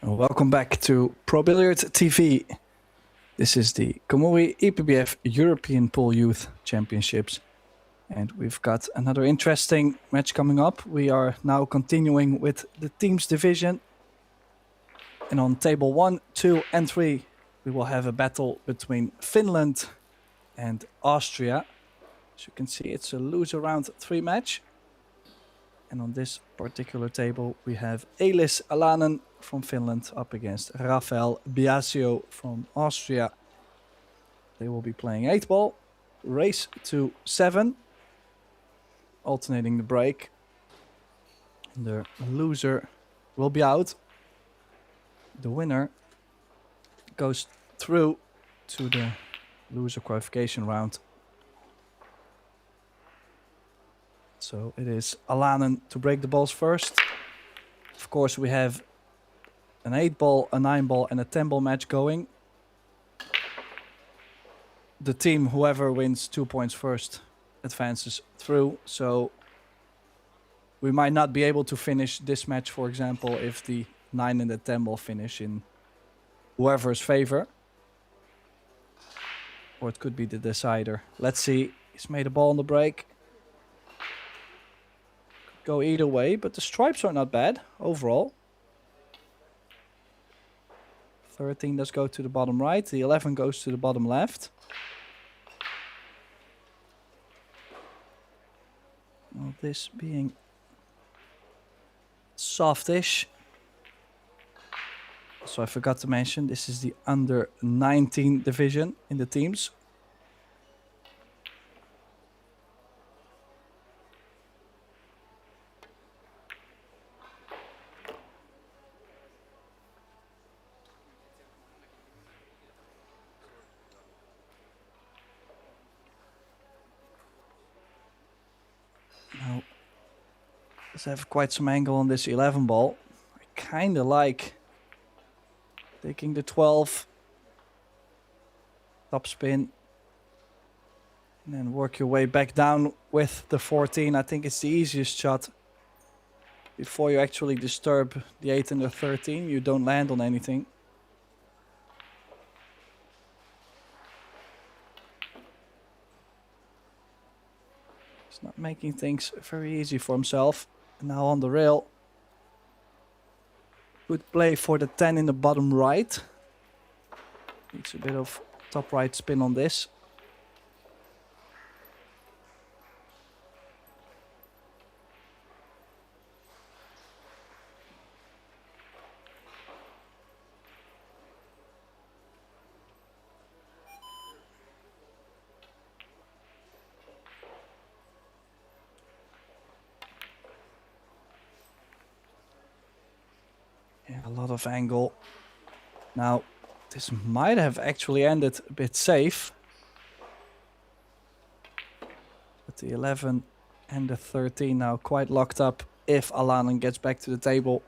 Welcome back to Pro Billiard TV. This is the Kamui EPBF European Pool Youth Championships. And we've got another interesting match coming up. We are now continuing with the teams division. And on table 1, 2 and 3, we will have a battle between Finland and Austria. As you can see, it's a loser round 3 match. And on this particular table, we have Elis Alanen from Finland up against Rafael Biasio from Austria. They will be playing 8-ball, race to 7, alternating the break. And the loser will be out. The winner goes through to the loser qualification round. So it is Alanen to break the balls first. Of course, we have an 8-ball, a 9-ball and a 10-ball match going. The team, whoever wins 2 points first, advances through. So we might not be able to finish this match, for example, if the 9 and the 10-ball finish in whoever's favor. Or it could be the decider. Let's see. He's made a ball on the break. Go either way, but the stripes are not bad overall. 13 does go to the bottom right. The 11 goes to the bottom left. Well, this being softish. So I forgot to mention, this is the under 19 division in the teams. Does have quite some angle on this 11 ball. I kind of like taking the 12, top spin, and then work your way back down with the 14. I think it's the easiest shot. Before you actually disturb the 8 and the 13, you don't land on anything. He's not making things very easy for himself. And now on the rail. Good play for the 10 in the bottom right. Needs a bit of top right spin on this. Yeah, a lot of angle. Now, this might have actually ended a bit safe. But the 11 and the 13 now quite locked up if Alanen gets back to the table.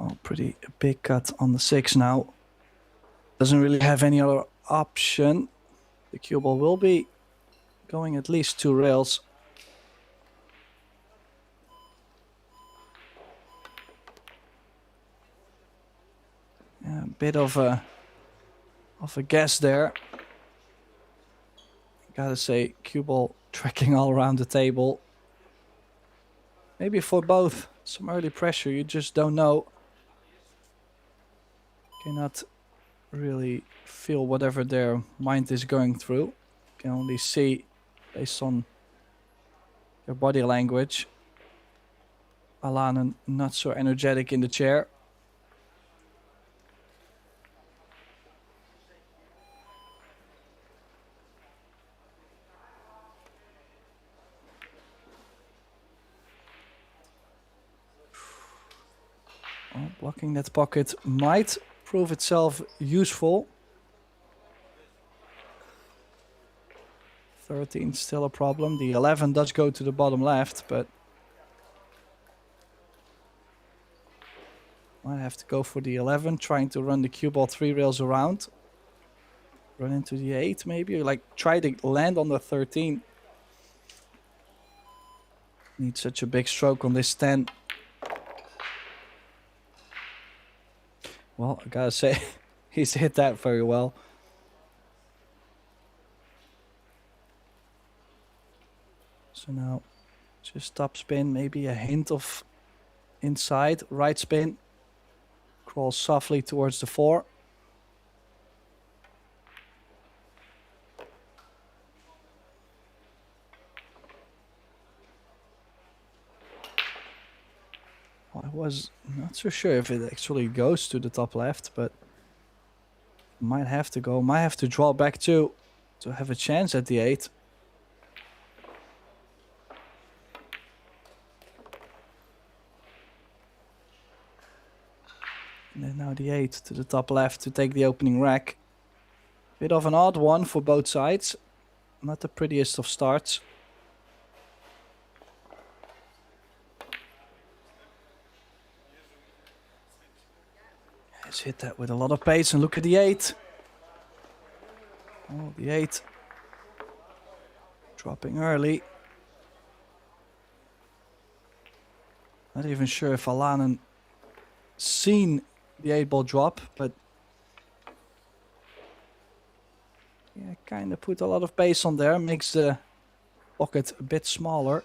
Oh, pretty big cut on the 6 now. Doesn't really have any other option. The cue ball will be going at least 2 rails. Yeah, a bit of a guess there. Gotta say, cue ball tracking all around the table. Maybe for both, some early pressure, you just don't know. Cannot really feel whatever their mind is going through. Can only see based on their body language. Alanen not so energetic in the chair. Well, blocking that pocket might prove itself useful. 13 still a problem. The 11 does go to the bottom left, but might have to go for the 11, trying to run the cue ball 3 rails around. Run into the 8 maybe, like try to land on the 13. Need such a big stroke on this 10. Well, I gotta say, he's hit that very well. So now, just top spin, maybe a hint of inside, right spin. Crawl softly towards the 4. Well, I was not so sure if it actually goes to the top left, but might have to go. Might have to draw back too to have a chance at the 8. And then now the 8 to the top left to take the opening rack. Bit of an odd one for both sides. Not the prettiest of starts. He's hit that with a lot of pace, and look at the 8. Oh, the 8. Dropping early. Not even sure if Alanen seen the 8-ball drop, but yeah, kind of put a lot of pace on there, makes the pocket a bit smaller.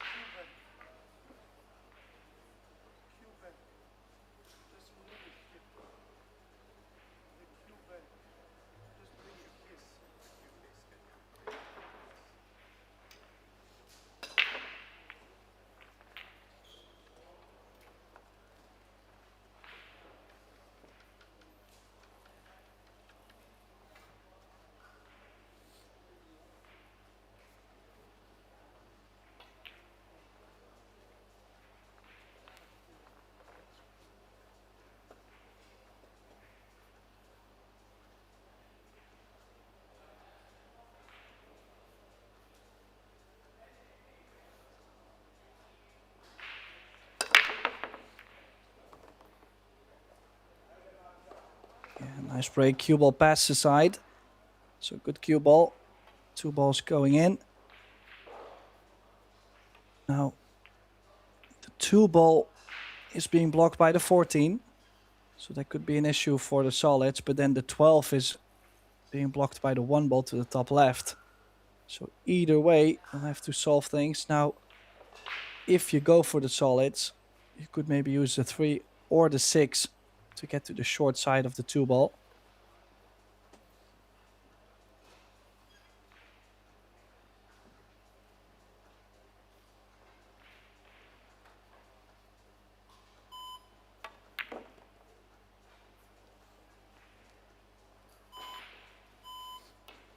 Yeah, nice break. Cue ball past the side. So good cue ball. 2 balls going in. Now, the 2 ball is being blocked by the 14. So that could be an issue for the solids. But then the 12 is being blocked by the 1 ball to the top left. So either way, we'll have to solve things. Now, if you go for the solids, you could maybe use the 3 or the 6 to get to the short side of the 2 ball.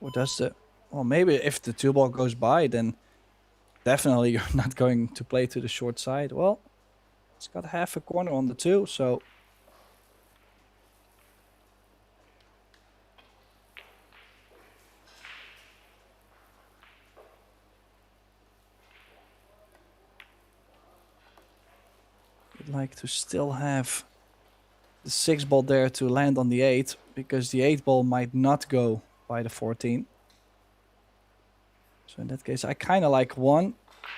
Or does the... Well, maybe if the 2 ball goes by, then definitely you're not going to play to the short side. Well, it's got half a corner on the 2, so... I'd like to still have the 6 ball there to land on the 8, because the 8 ball might not go by the 14. So in that case, I kind of like 1,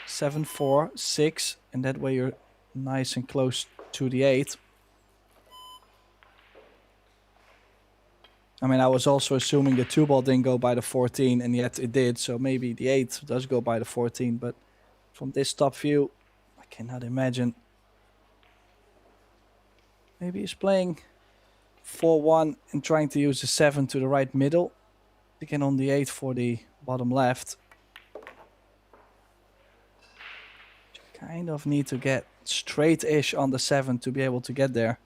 7, 4, 6, and that way you're nice and close to the 8. I mean, I was also assuming the 2 ball didn't go by the 14, and yet it did, so maybe the 8 does go by the 14, but from this top view, I cannot imagine. Maybe he's playing 4-1 and trying to use the 7 to the right middle. Again on the 8 for the bottom left. You kind of need to get straight-ish on the 7 to be able to get there.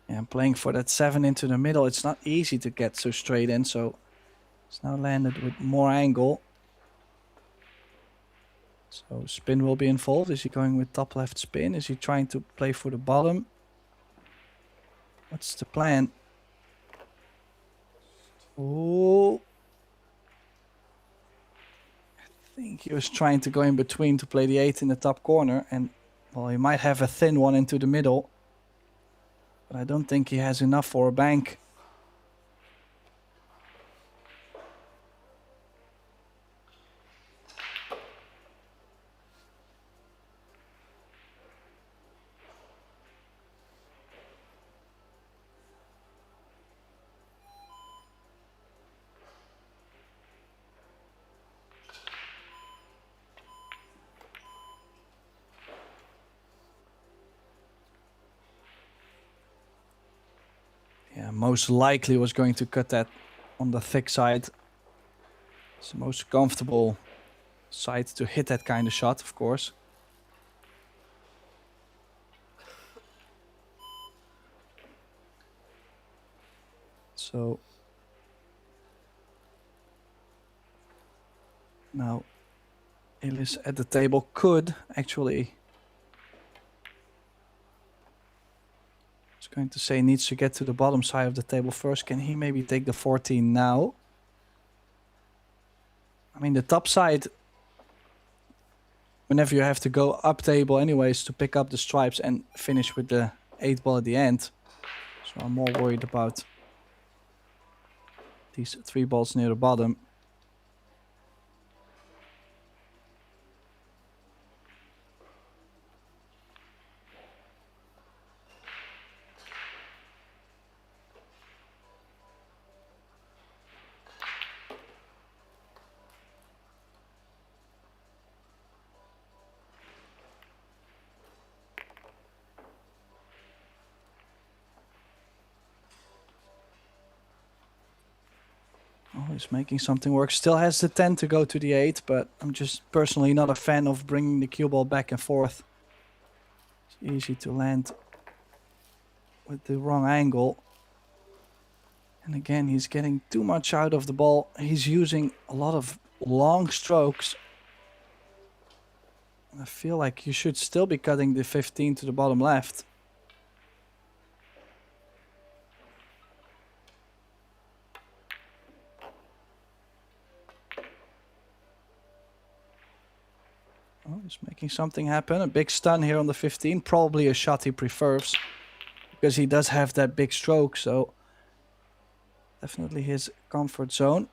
And playing for that 7 into the middle, it's not easy to get so straight in, so it's now landed with more angle. So spin will be involved. Is he going with top left spin? Is he trying to play for the bottom? What's the plan? Oh, I think he was trying to go in between to play the 8 in the top corner, and well, he might have a thin one into the middle. But I don't think he has enough for a bank. most likely was going to cut that on the thick side. It's the most comfortable side to hit that kind of shot, of course. So now Elis at the table could actually, I was going to say, needs to get to the bottom side of the table first. Can he maybe take the 14 now? I mean, the top side, whenever you have to go up table anyways to pick up the stripes and finish with the 8 ball at the end. So I'm more worried about these 3 balls near the bottom. Oh, he's making something work. Still has the 10 to go to the 8, but I'm just personally not a fan of bringing the cue ball back and forth. It's easy to land with the wrong angle. And again, he's getting too much out of the ball. He's using a lot of long strokes. And I feel like you should still be cutting the 15 to the bottom left. Oh, he's making something happen. A big stun here on the 15. Probably a shot he prefers, because he does have that big stroke. So definitely his comfort zone.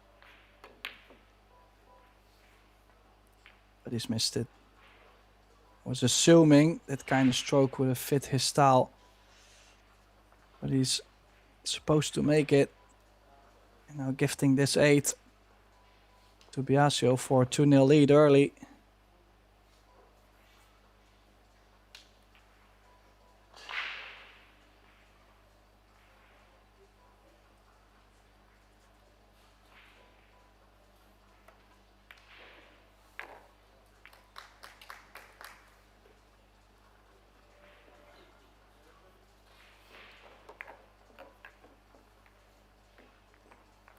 But he's missed it. I was assuming that kind of stroke would have fit his style. But he's supposed to make it. And now gifting this 8 to Biasio for a 2-0 lead early.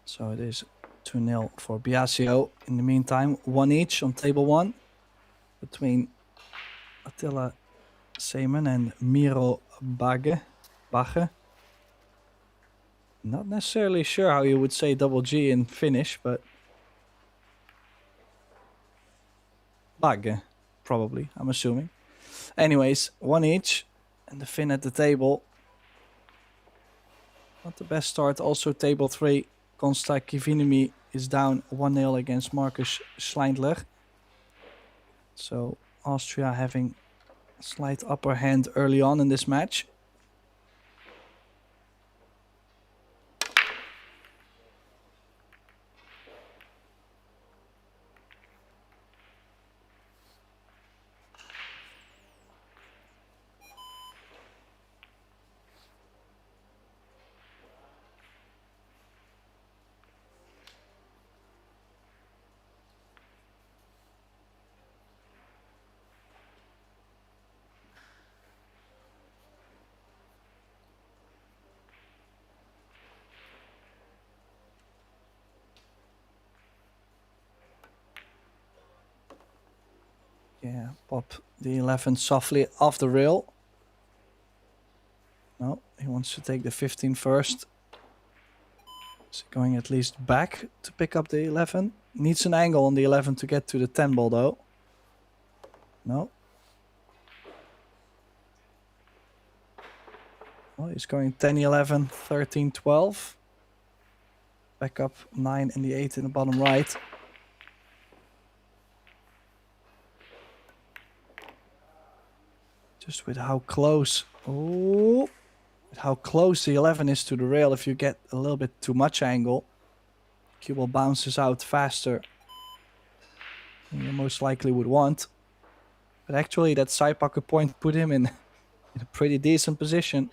So it is 2-0 for Biasio. In the meantime, 1 each on table 1 between Attila Seaman and Miro Bagge. Not necessarily sure how you would say double G in Finnish, but Bagge, probably, I'm assuming. Anyways, 1 each, and the Finn at the table. Not the best start. Also table 3. Konsta Kivinimi is down 1-0 against Marcus Schleindler. So Austria having a slight upper hand early on in this match. Yeah, pop the 11 softly off the rail. No, he wants to take the 15 first. Is going at least back to pick up the 11. Needs an angle on the 11 to get to the 10 ball though. No. Well, he's going 10, 11, 13, 12. Back up 9 and the 8 in the bottom right. Just with how close, with how close the 11 is to the rail, if you get a little bit too much angle, cue ball bounces out faster than you most likely would want. But actually that side pocket point put him in a pretty decent position.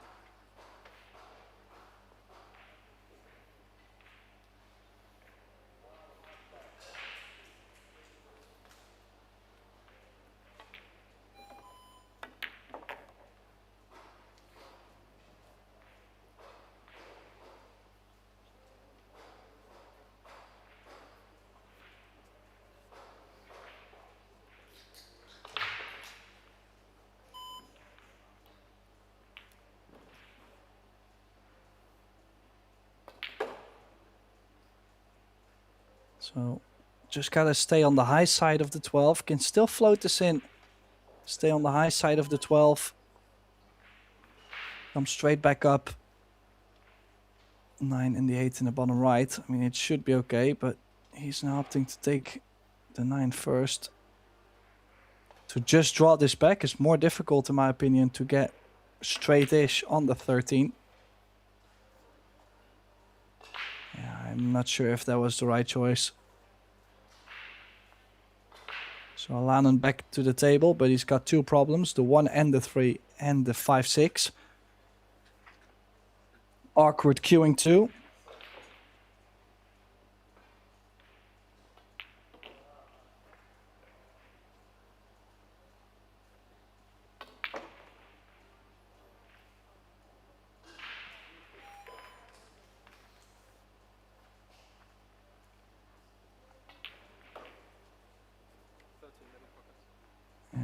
So just gotta stay on the high side of the 12. Can still float this in. Stay on the high side of the 12. Come straight back up. 9 and the 8 in the bottom right. I mean, it should be okay, but he's now opting to take the 9 first. To just draw this back is more difficult, in my opinion, to get straight-ish on the 13. Yeah, I'm not sure if that was the right choice. So Alanen back to the table, but he's got two problems. The 1 and the 3 and the 5-6. Awkward queuing too.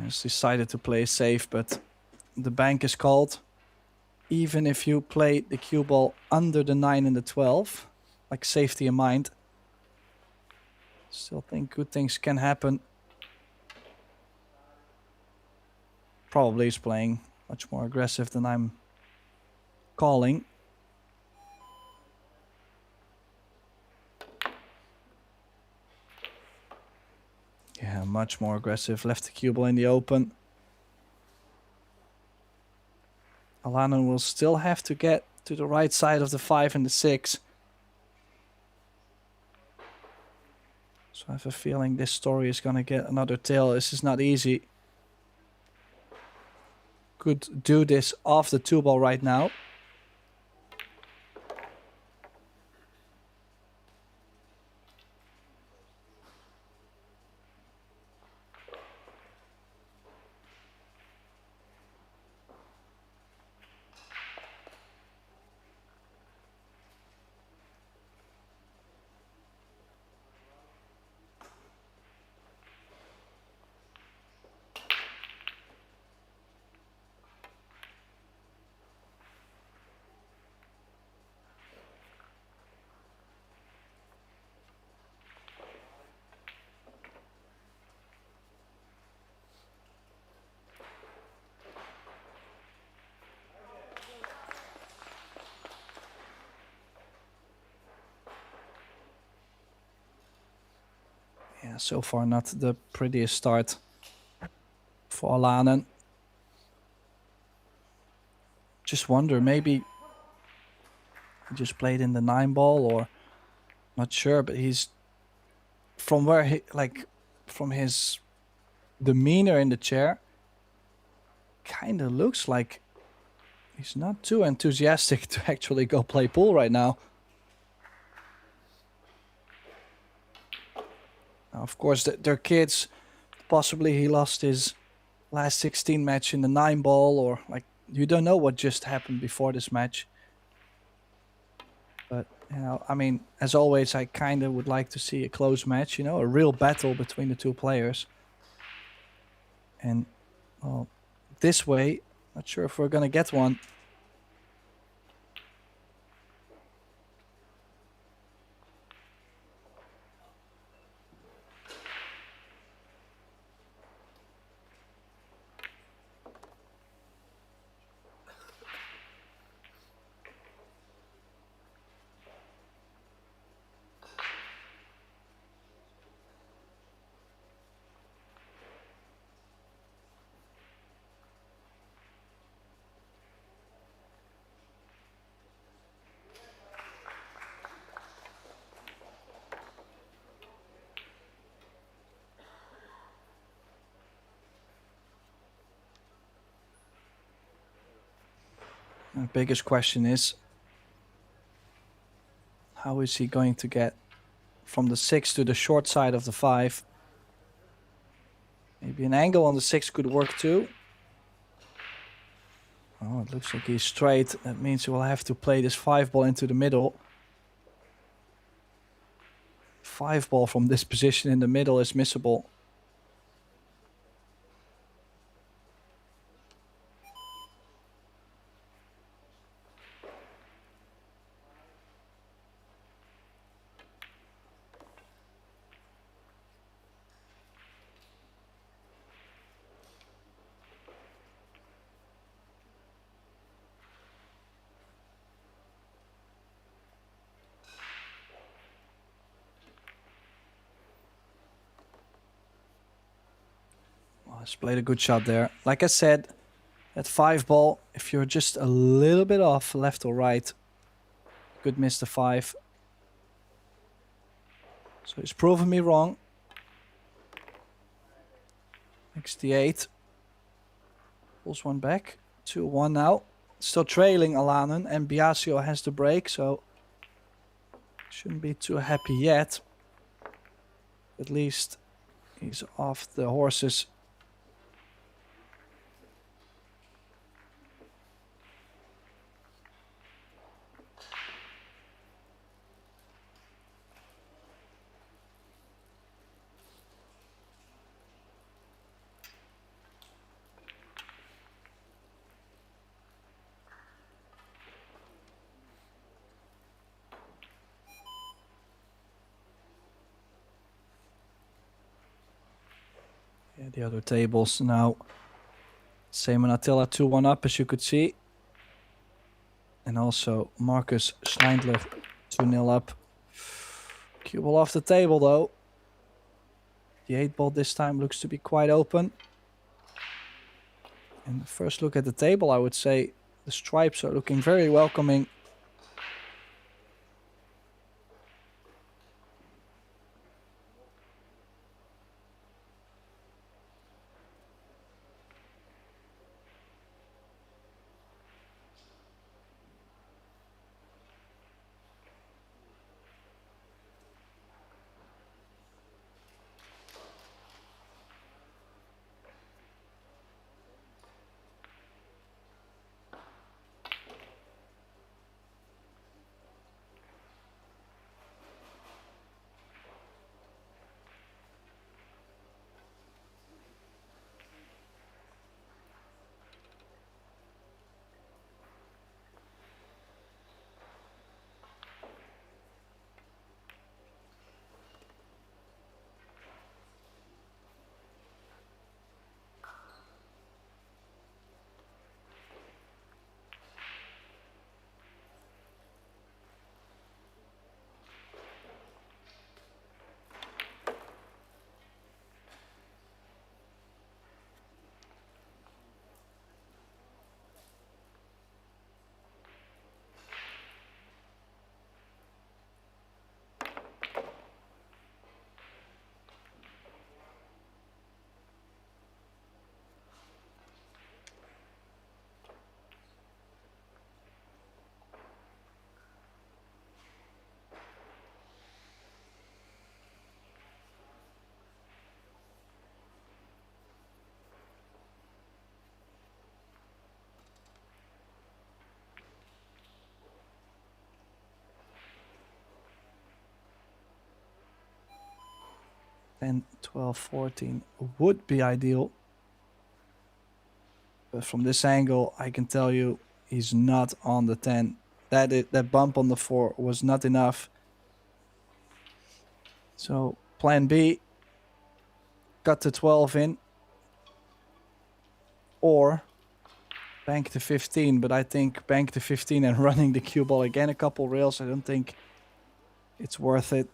He's decided to play safe, but the bank is called. Even if you play the cue ball under the 9 and the 12, like safety in mind, still think good things can happen. Probably is playing much more aggressive than I'm calling. Yeah, much more aggressive. Left the cue ball in the open. Alanen will still have to get to the right side of the 5 and the 6. So I have a feeling this story is going to get another tail. This is not easy. Could do this off the 2 ball right now. Yeah, so far not the prettiest start for Alanen. Just wonder, maybe he just played in the 9 ball, or not sure, but he's from where he, like, from his demeanor in the chair, kind of looks like he's not too enthusiastic to actually go play pool right now. Now, of course, they're kids. Possibly he lost his last 16 match in the 9 ball, or like, you don't know what just happened before this match. But, you know, I mean, as always, I kind of would like to see a close match, you know, a real battle between the two players. And, well, this way, not sure if we're going to get one. The biggest question is, how is he going to get from the 6 to the short side of the 5? Maybe an angle on the 6 could work too. Oh, it looks like he's straight. That means he will have to play this 5 ball into the middle. 5 ball from this position in the middle is missable. He's played a good shot there. Like I said, that 5 ball, if you're just a little bit off left or right, you could miss the 5. So he's proven me wrong. Next the 8. Pulls one back. 2-1 now. Still trailing Alanen, and Biasio has the break, so shouldn't be too happy yet. At least he's off the horses. Yeah, the other tables now. Same and Attila 2-1 up, as you could see. And also Marcus Schleindler 2-0 up. Cue ball off the table though. The 8 ball this time looks to be quite open. And the first look at the table, I would say the stripes are looking very welcoming. And 12, 14 would be ideal. But from this angle, I can tell you he's not on the 10. That bump on the 4 was not enough. So plan B, cut the 12 in. Or bank the 15. But I think bank the 15 and running the cue ball again a couple rails, I don't think it's worth it.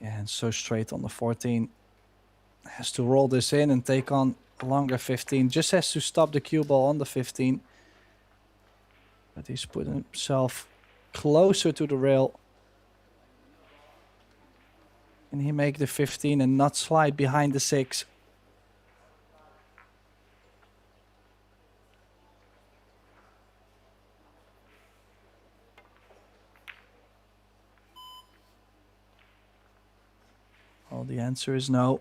Yeah, and so straight on the 14. Has to roll this in and take on a longer 15. Just has to stop the cue ball on the 15. But he's putting himself closer to the rail. Can he make the 15 and not slide behind the 6? Well, the answer is no.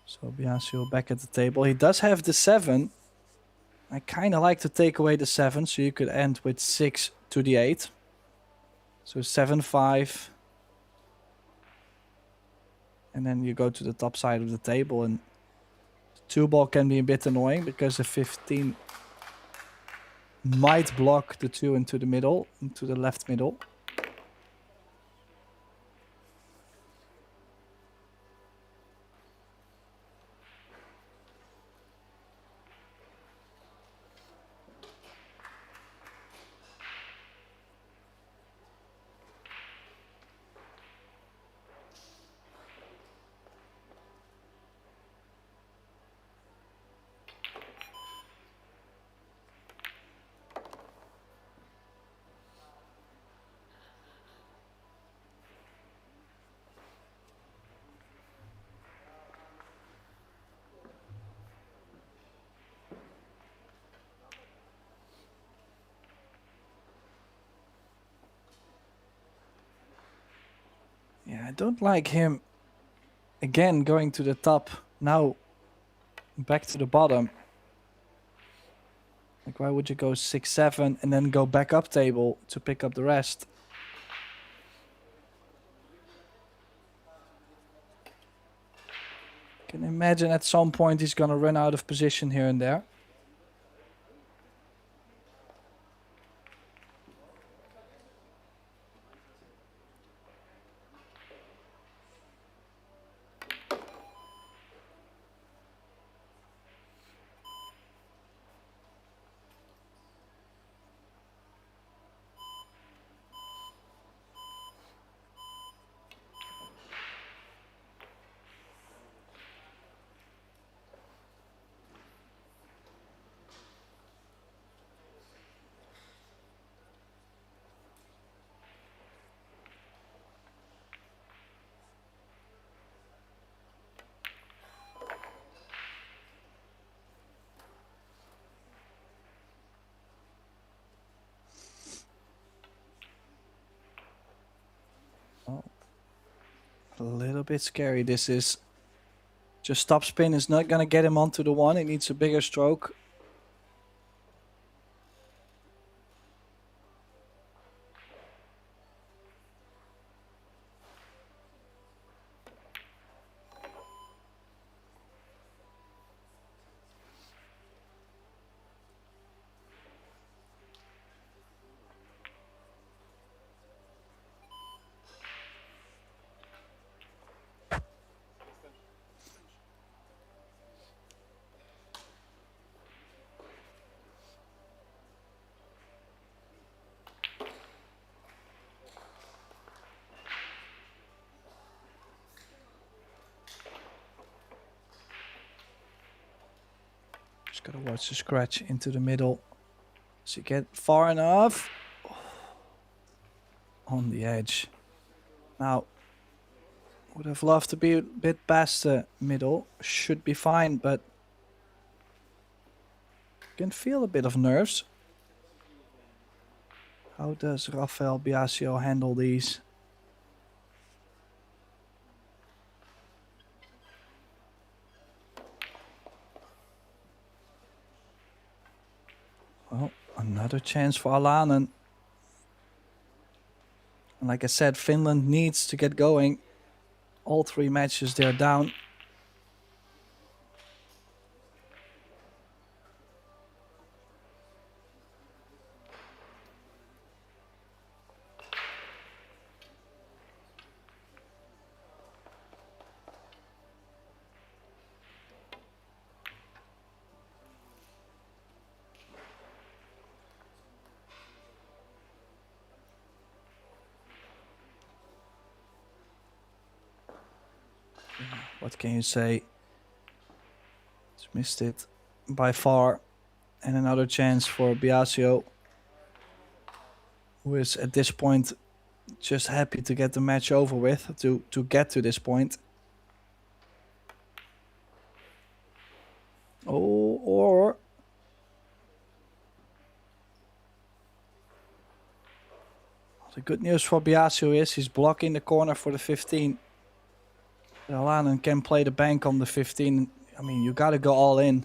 So Biasio back at the table. He does have the 7. I kind of like to take away the 7, so you could end with 6 to the 8. So 7-5. And then you go to the top side of the table, and 2-ball can be a bit annoying because the 15 might block the 2 into the middle, into the left middle. Yeah, I don't like him again going to the top, now back to the bottom. Like, why would you go 6-7 and then go back up table to pick up the rest? Can imagine at some point he's gonna run out of position here and there. Oh, a little bit scary. This is just topspin is not gonna get him onto the 1. He needs a bigger stroke. Just gotta watch the scratch into the middle. So you get far enough. On the edge. Now, would have loved to be a bit past the middle. Should be fine, but can feel a bit of nerves. How does Rafael Biasio handle these? Well, another chance for Alanen. And like I said, Finland needs to get going. All 3 matches they're down. What can you say? Just missed it by far. And another chance for Biasio, who is at this point just happy to get the match over with, to get to this point. Oh, or the good news for Biasio is he's blocking the corner for the 15. Alanen can play the bank on the 15. I mean, you gotta go all in.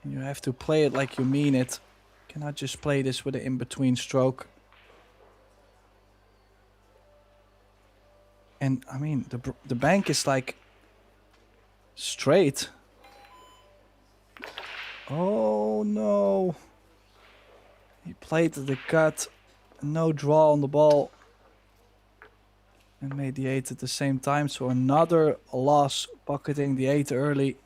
You have to play it like you mean it. You cannot just play this with an in-between stroke. And I mean, the bank is like straight. Oh no. He played the cut. No draw on the ball. And made the 8 at the same time. So another loss, pocketing the 8 early.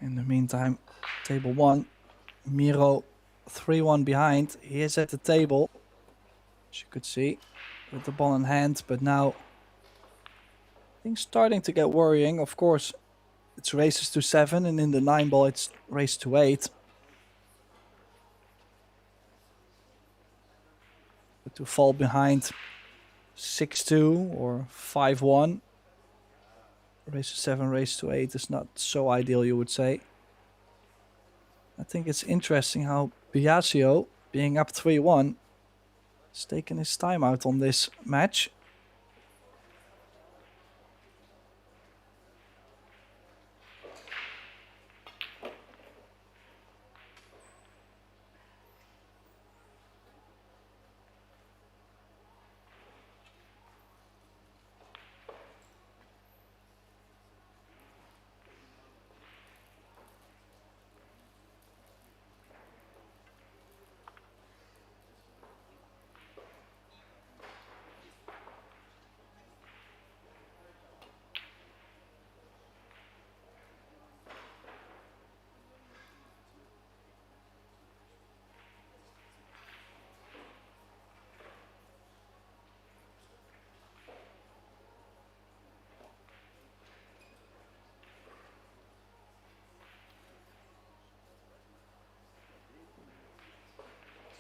In the meantime, table 1, Miro 3-1 behind. He is at the table, as you could see, with the ball in hand. But now, things starting to get worrying. Of course, it's races to 7, and in the 9 ball, it's race to 8. But to fall behind 6-2 or 5-1, race to 7, race to 8 is not so ideal, you would say. I think it's interesting how Biasio, being up 3-1, is taking his time out on this match.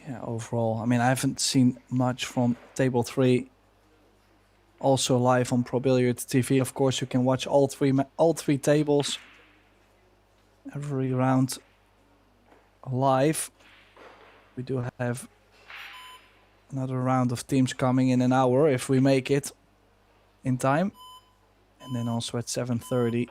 Yeah, overall, I mean, I haven't seen much from table 3. Also live on Pro Billiard TV. Of course, you can watch all three tables every round live. We do have another round of teams coming in an hour if we make it in time, and then also at 7:30.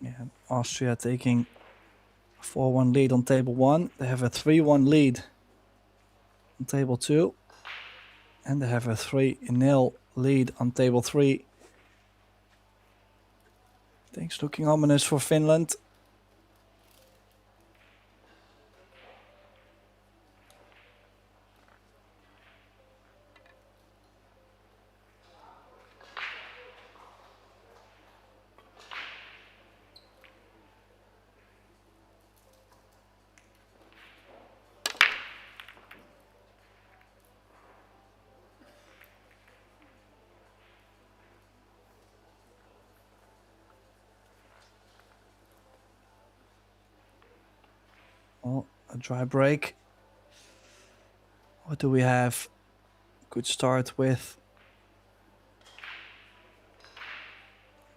Yeah, Austria taking a 4-1 lead on table 1. They have a 3-1 lead on table 2. And they have a 3-0 lead on table 3. Things looking ominous for Finland. Oh, a dry break. What do we have? Good start with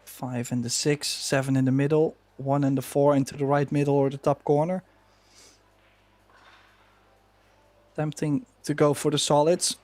5 in the 6, 7 in the middle, 1 in the 4 into the right middle or the top corner. Tempting to go for the solids.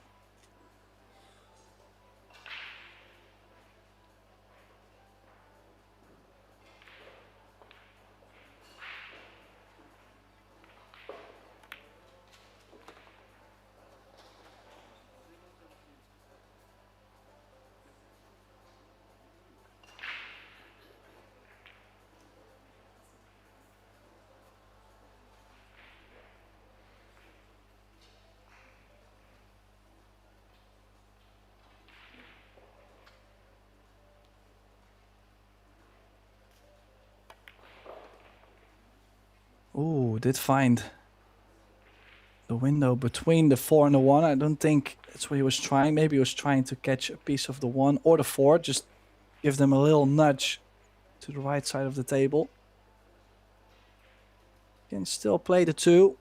Ooh, did find the window between the 4 and the 1. I don't think that's what he was trying. Maybe he was trying to catch a piece of the 1 or the 4. Just give them a little nudge to the right side of the table. Can still play the 2.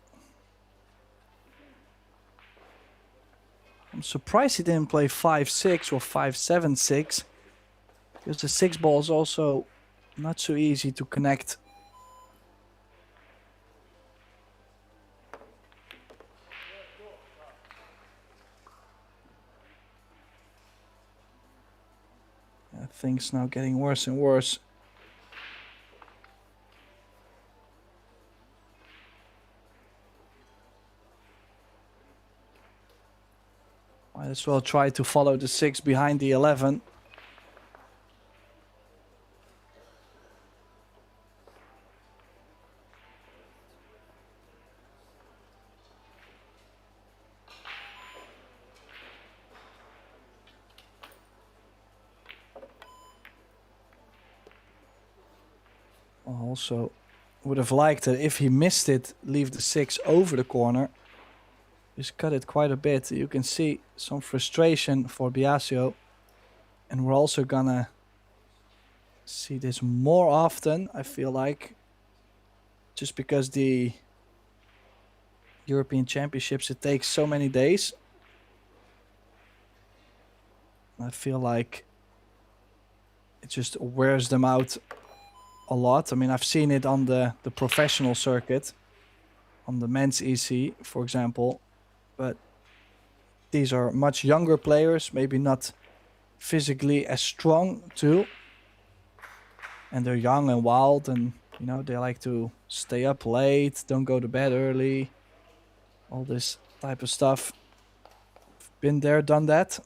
I'm surprised he didn't play 5-6 or 5-7-6. Because the 6 ball is also not so easy to connect. Things now getting worse and worse. Might as well try to follow the 6 behind the 11. Also would have liked it if he missed it, leave the 6 over the corner. Just cut it quite a bit. You can see some frustration for Biasio. And we're also gonna see this more often, I feel like. Just because the European Championships, it takes so many days. I feel like it just wears them out a lot. I mean, I've seen it on the professional circuit, on the men's EC, for example. But these are much younger players, maybe not physically as strong too. And they're young and wild, and you know, they like to stay up late, don't go to bed early, all this type of stuff. Been there, done that.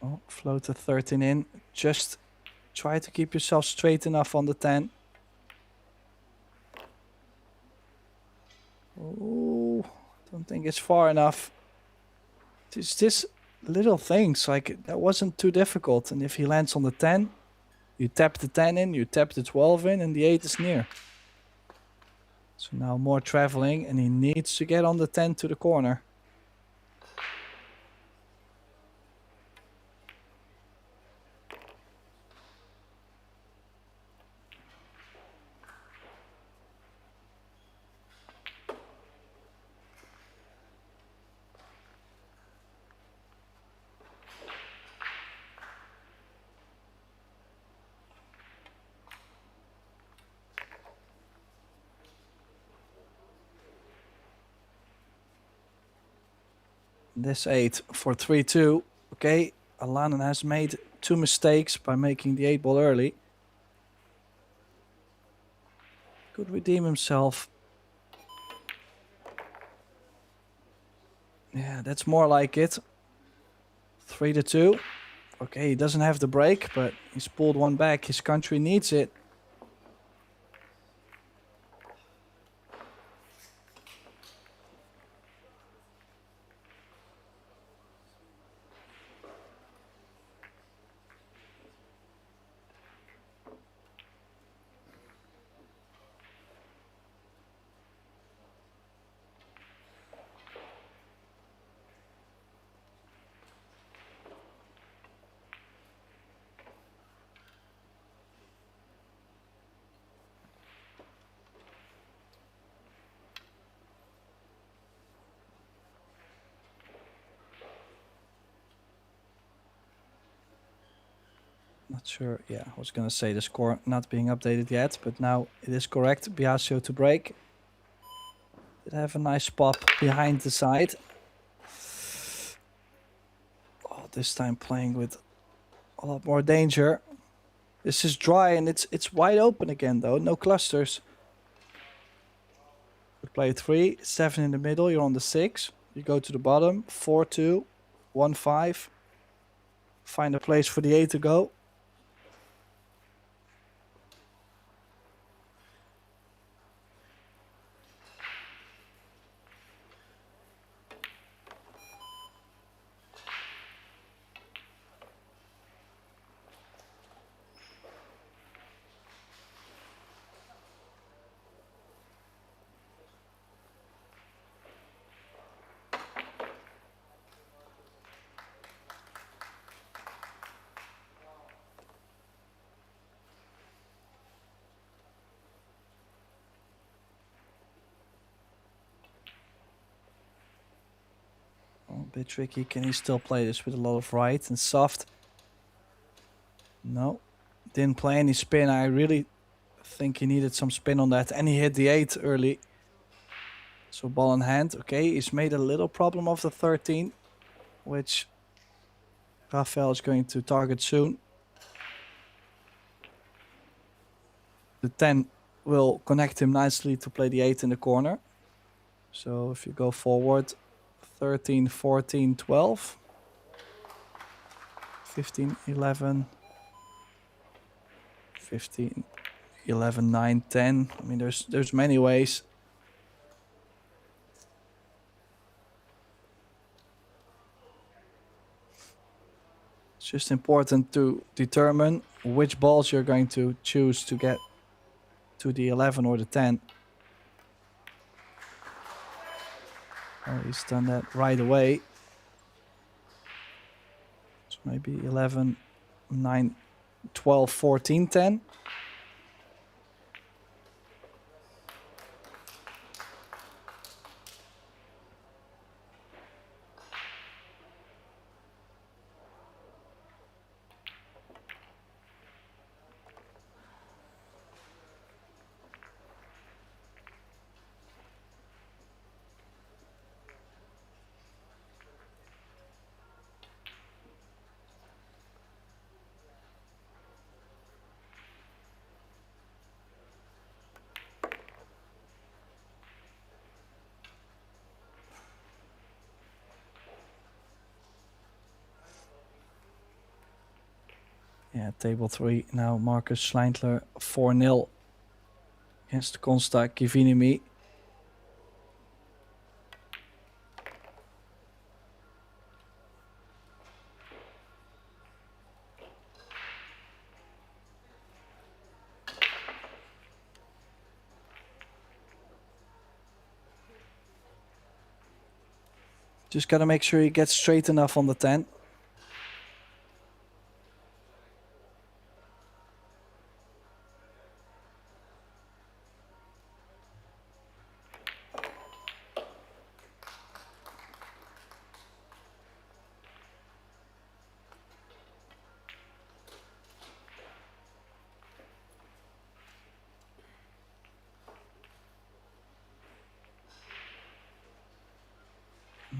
Oh, float a 13 in. Just try to keep yourself straight enough on the 10. Oh, don't think it's far enough. It's just little things, like that wasn't too difficult. And if he lands on the 10, you tap the 10 in, you tap the 12 in, and the 8 is near. So now more traveling, and he needs to get on the 10 to the corner. This 8 for 3-2. Okay, Alanen has made 2 mistakes by making the 8 ball early. Could redeem himself. Yeah, that's more like it. 3-2. Okay, he doesn't have the break, but he's pulled one back. His country needs it. Not sure. Yeah, I was gonna say the score not being updated yet, but now it is correct. Biasio to break. Did have a nice pop behind the side. Oh, this time playing with a lot more danger. This is dry and it's wide open again though. No clusters. Play 3, 7 in the middle, you're on the 6. You go to the bottom, 4-2, 1-5. Find a place for the 8 to go. A bit tricky. Can he still play this with a lot of right and soft? No. Didn't play any spin. I really think he needed some spin on that. And he hit the 8 early. So ball in hand. Okay, he's made a little problem of the 13, which Rafael is going to target soon. The 10 will connect him nicely to play the 8 in the corner. So if you go forward, 13, 14, 12, 15, 11, 15, 11, 9, 10. I mean, there's many ways. It's just important to determine which balls you're going to choose to get to the 11 or the 10. Oh, he's done that right away. So maybe 11, 9, 12, 14, 10. Yeah, table 3 now. Marcus Schleintler 4-0 against Konsta Kivinimi. Just gotta make sure he gets straight enough on the 10.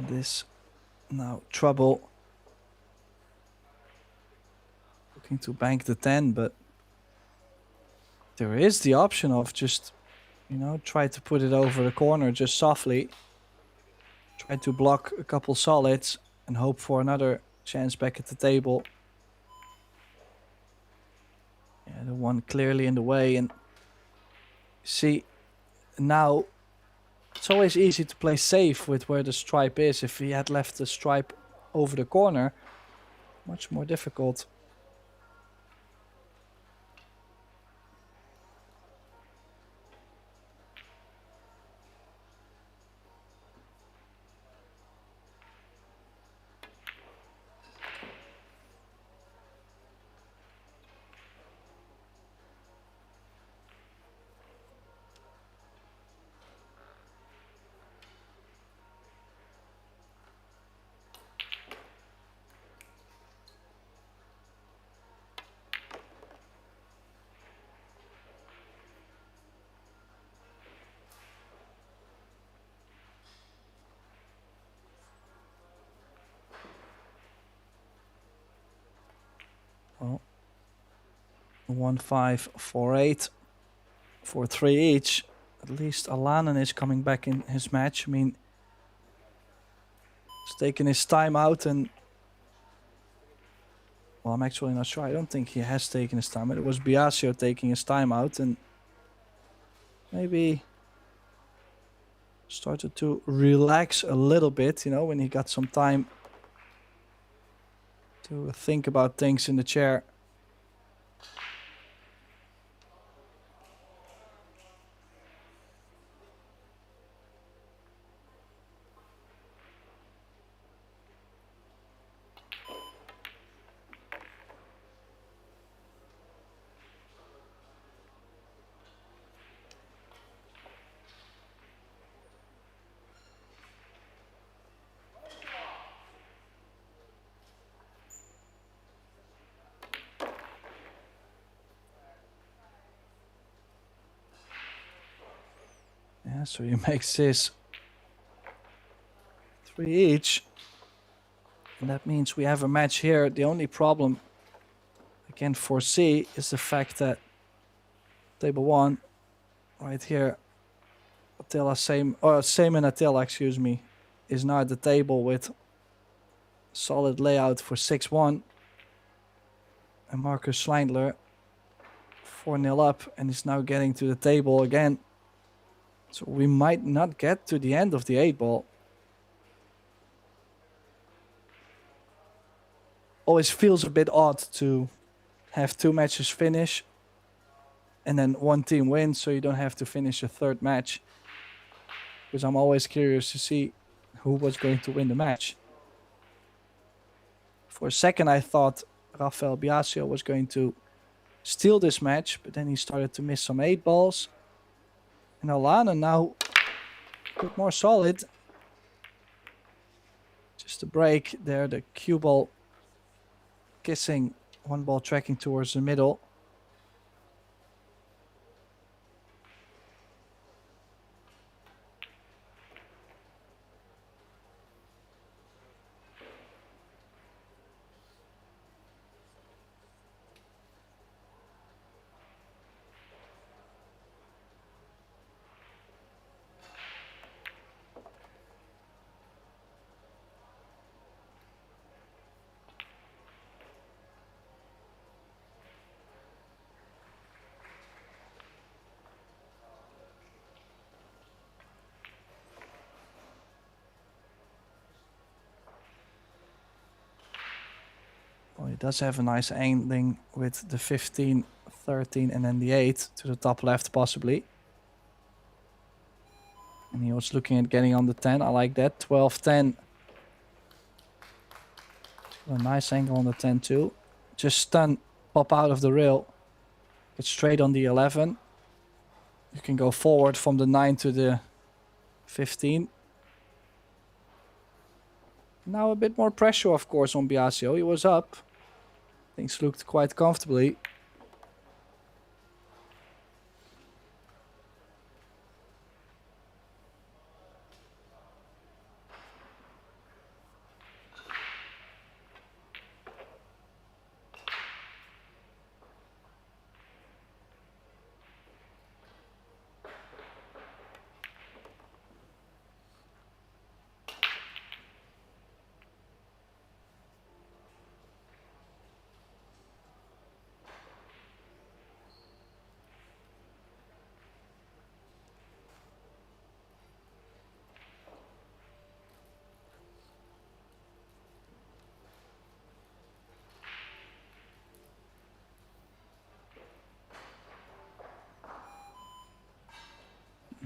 This now trouble. Looking to bank the 10, but there is the option of just, you know, try to put it over the corner just softly. Try to block a couple solids and hope for another chance back at the table. Yeah, the one clearly in the way. And see, now it's always easy to play safe with where the stripe is. If he had left the stripe over the corner, much more difficult. Well, 1, 5, 4, 8, 4, 3 each. at least Alanen is coming back in his match. I mean, he's taking his time out and... Well, I'm actually not sure. I don't think he has taken his time out. It was Biasio taking his time out and maybe started to relax a little bit, you know, when he got some time to think about things in the chair. Yeah, so he makes his 3 each. And that means we have a match here. The only problem I can foresee is the fact that table 1, right here, Same and Attila, excuse me, is now at the table with solid layout for 6-1. And Marcus Schleindler 4-0 up and is now getting to the table again. So we might not get to the end of the 8-ball. Always feels a bit odd to have 2 matches finish and then one team wins, so you don't have to finish a 3rd match. Because I'm always curious to see who was going to win the match. For a second I thought Rafael Biasio was going to steal this match, but then he started to miss some 8-balls. And Alanen now a bit more solid. Just a break there, the cue ball kissing, 1 ball tracking towards the middle. Well, he does have a nice ending with the 15, 13 and then the 8 to the top left possibly. And he was looking at getting on the 10. I like that. 12, 10. A nice angle on the 10 too. Just stun, pop out of the rail. Get straight on the 11. You can go forward from the 9 to the 15. Now a bit more pressure, of course, on Biasio. He was up. Things looked quite comfortably.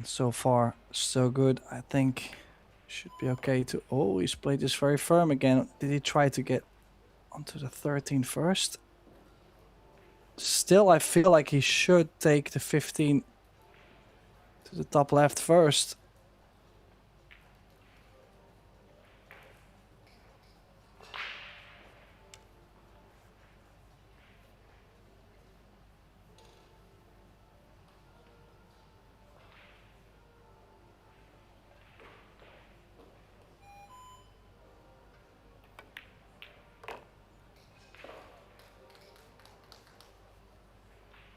So far, so good. I think should be okay to... Oh, he's played this very firm again. Did he try to get onto the 13 first? Still, I feel like he should take the 15 to the top left first.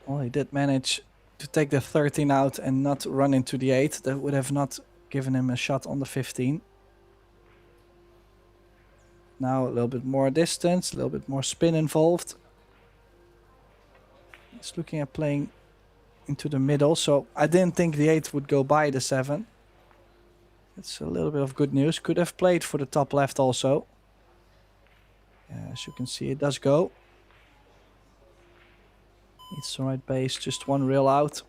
Well, he did manage to take the 13 out and not run into the 8. That would have not given him a shot on the 15. Now a little bit more distance, a little bit more spin involved. He's looking at playing into the middle, so I didn't think the 8 would go by the 7. It's a little bit of good news. Could have played for the top left also. As you can see, it does go. It's the right base, just one reel out.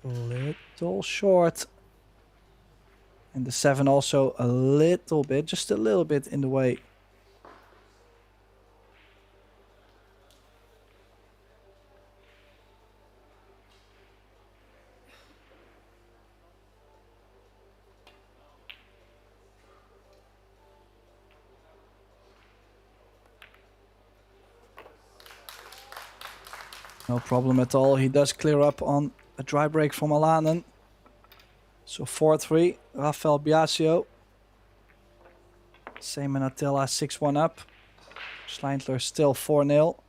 A little short. And the 7 also a little bit, just a little bit in the way. No problem at all. He does clear up on a dry break from Alanen. So 4-3, Rafael Biasio. Same in Attila, 6-1 up. Schleintler still 4-0.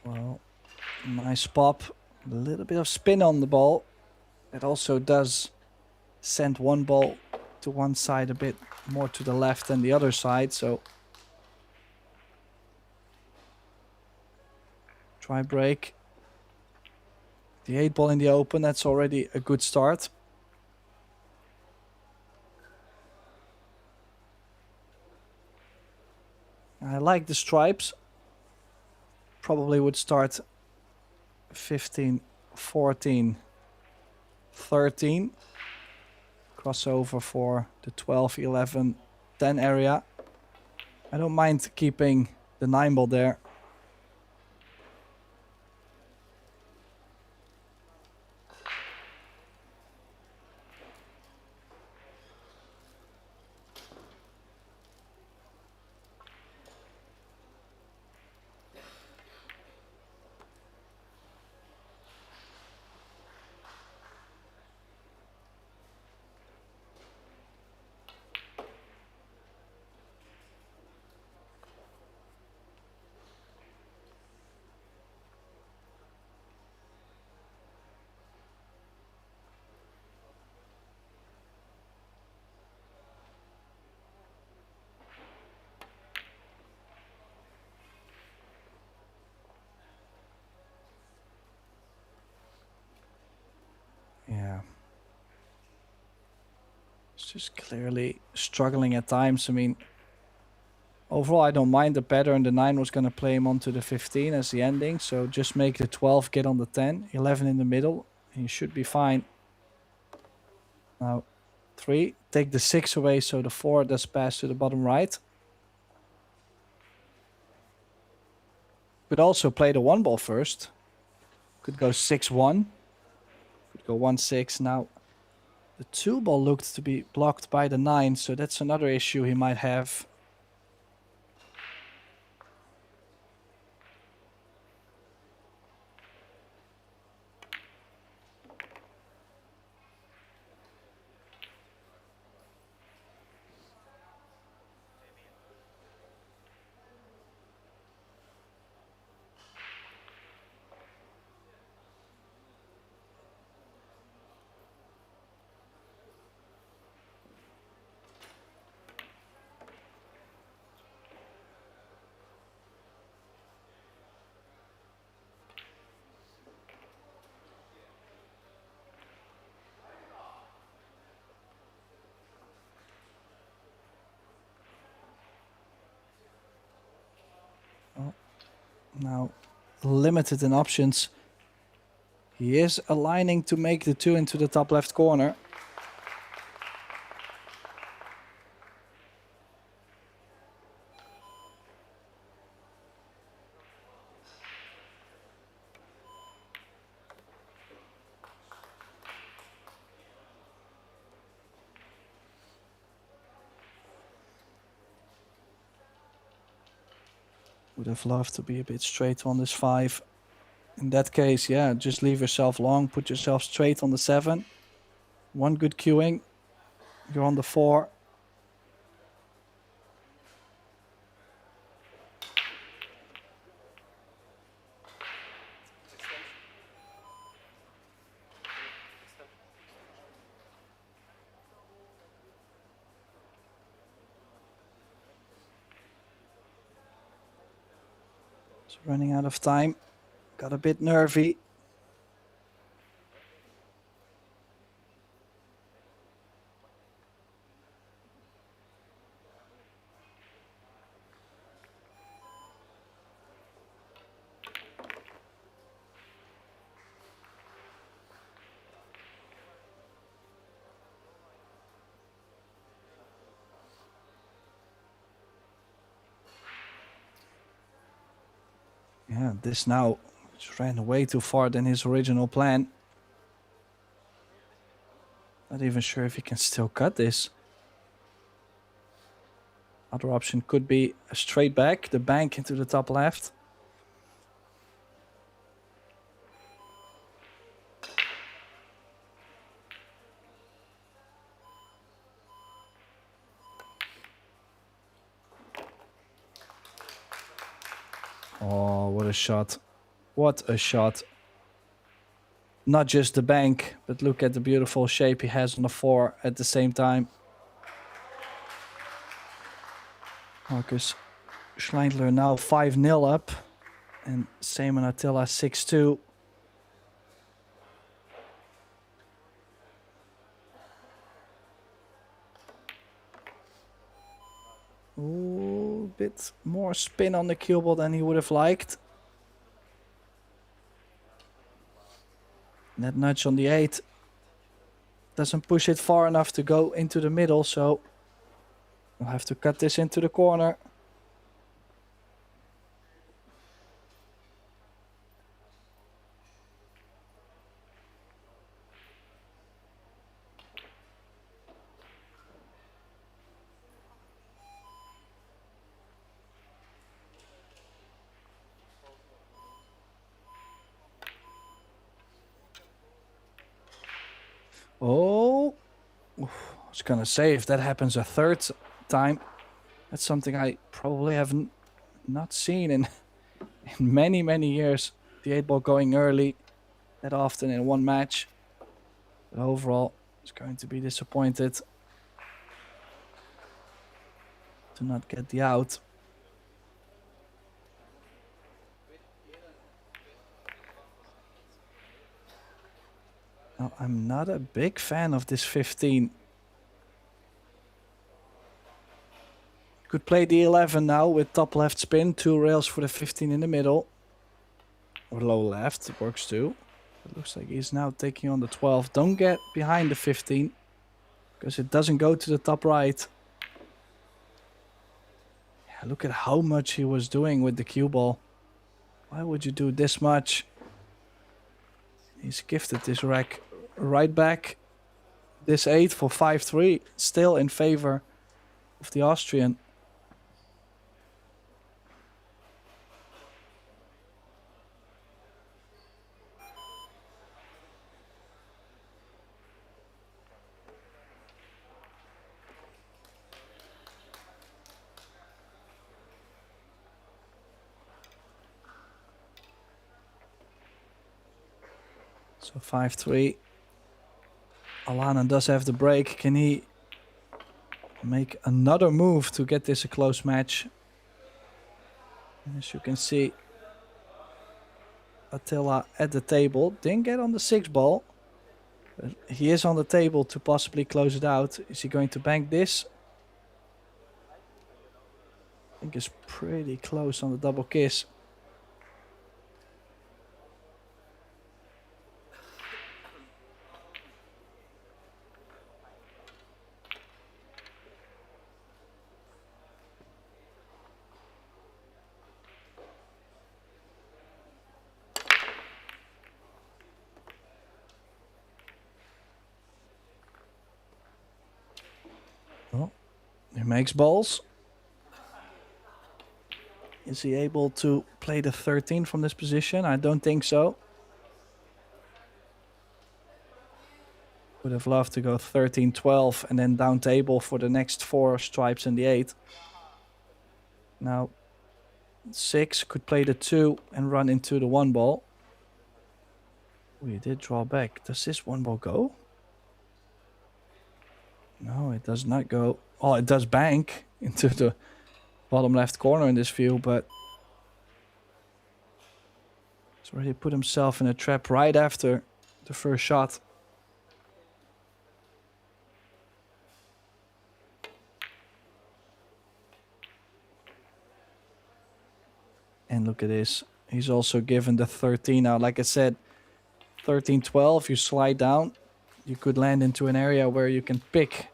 Well, nice pop. A little bit of spin on the ball. It also does send one ball to one side a bit more to the left than the other side, so try break. The 8 ball in the open, that's already a good start. I like the stripes. Probably would start 15, 14, 13. Crossover for the 12, 11, 10 area. I don't mind keeping the 9 ball there. Yeah. It's just clearly struggling at times. I mean, overall, I don't mind the pattern. The 9 was going to play him onto the 15 as the ending. So just make the 12 get on the 10. 11 in the middle. And you should be fine. Now, 3. Take the 6 away so the 4 does pass to the bottom right. Could also play the 1 ball first. Could go 6-1. Could go 1-6. Now, the 2 ball looked to be blocked by the 9. So that's another issue he might have. Now limited in options. He is aligning to make the 2 into the top left corner. Would have loved to be a bit straight on this 5. In that case, yeah, just leave yourself long, put yourself straight on the 7. One good cueing, you're on the 4. It's running out of time, got a bit nervy. Yeah, this now just ran way too far than his original plan. Not even sure if he can still cut this. Other option could be a straight back, the bank into the top left. Oh, what a shot. What a shot. Not just the bank, but look at the beautiful shape he has on the 4 at the same time. Marcus Schleindler now 5-0 up. And Seaman Attila 6-2. Ooh, bit more spin on the cue ball than he would have liked. That nudge on the 8 doesn't push it far enough to go into the middle, so we'll have to cut this into the corner. Oh, I was gonna say, if that happens a third time, that's something I probably have not seen in many, many years. The 8-ball going early that often in one match. But overall, it's going to be disappointed to not get the out. Now, I'm not a big fan of this 15. Could play the 11 now with top left spin, 2 rails for the 15 in the middle. Or low left, works too. It looks like he's now taking on the 12. Don't get behind the 15, because it doesn't go to the top right. Yeah, look at how much he was doing with the cue ball. Why would you do this much? He's gifted this rack right back. This 8 for 5-3, still in favor of the Austrian. So 5-3. Alanen does have the break. Can he make another move to get this a close match? And as you can see, Attila at the table. Didn't get on the 6-ball. But he is on the table to possibly close it out. Is he going to bank this? I think it's pretty close on the double kiss. Oh, he makes balls. Is he able to play the 13 from this position? I don't think so. Would have loved to go 13, 12 and then down table for the next 4 stripes and the 8. Now 6 could play the 2 and run into the 1 ball. We did draw back. Does this 1 ball go? No, it does not go. Oh, it does bank into the bottom left corner in this view, but he's already put himself in a trap right after the first shot. And look at this. He's also given the 13 now. Like I said, 13, 12, you slide down. You could land into an area where you can pick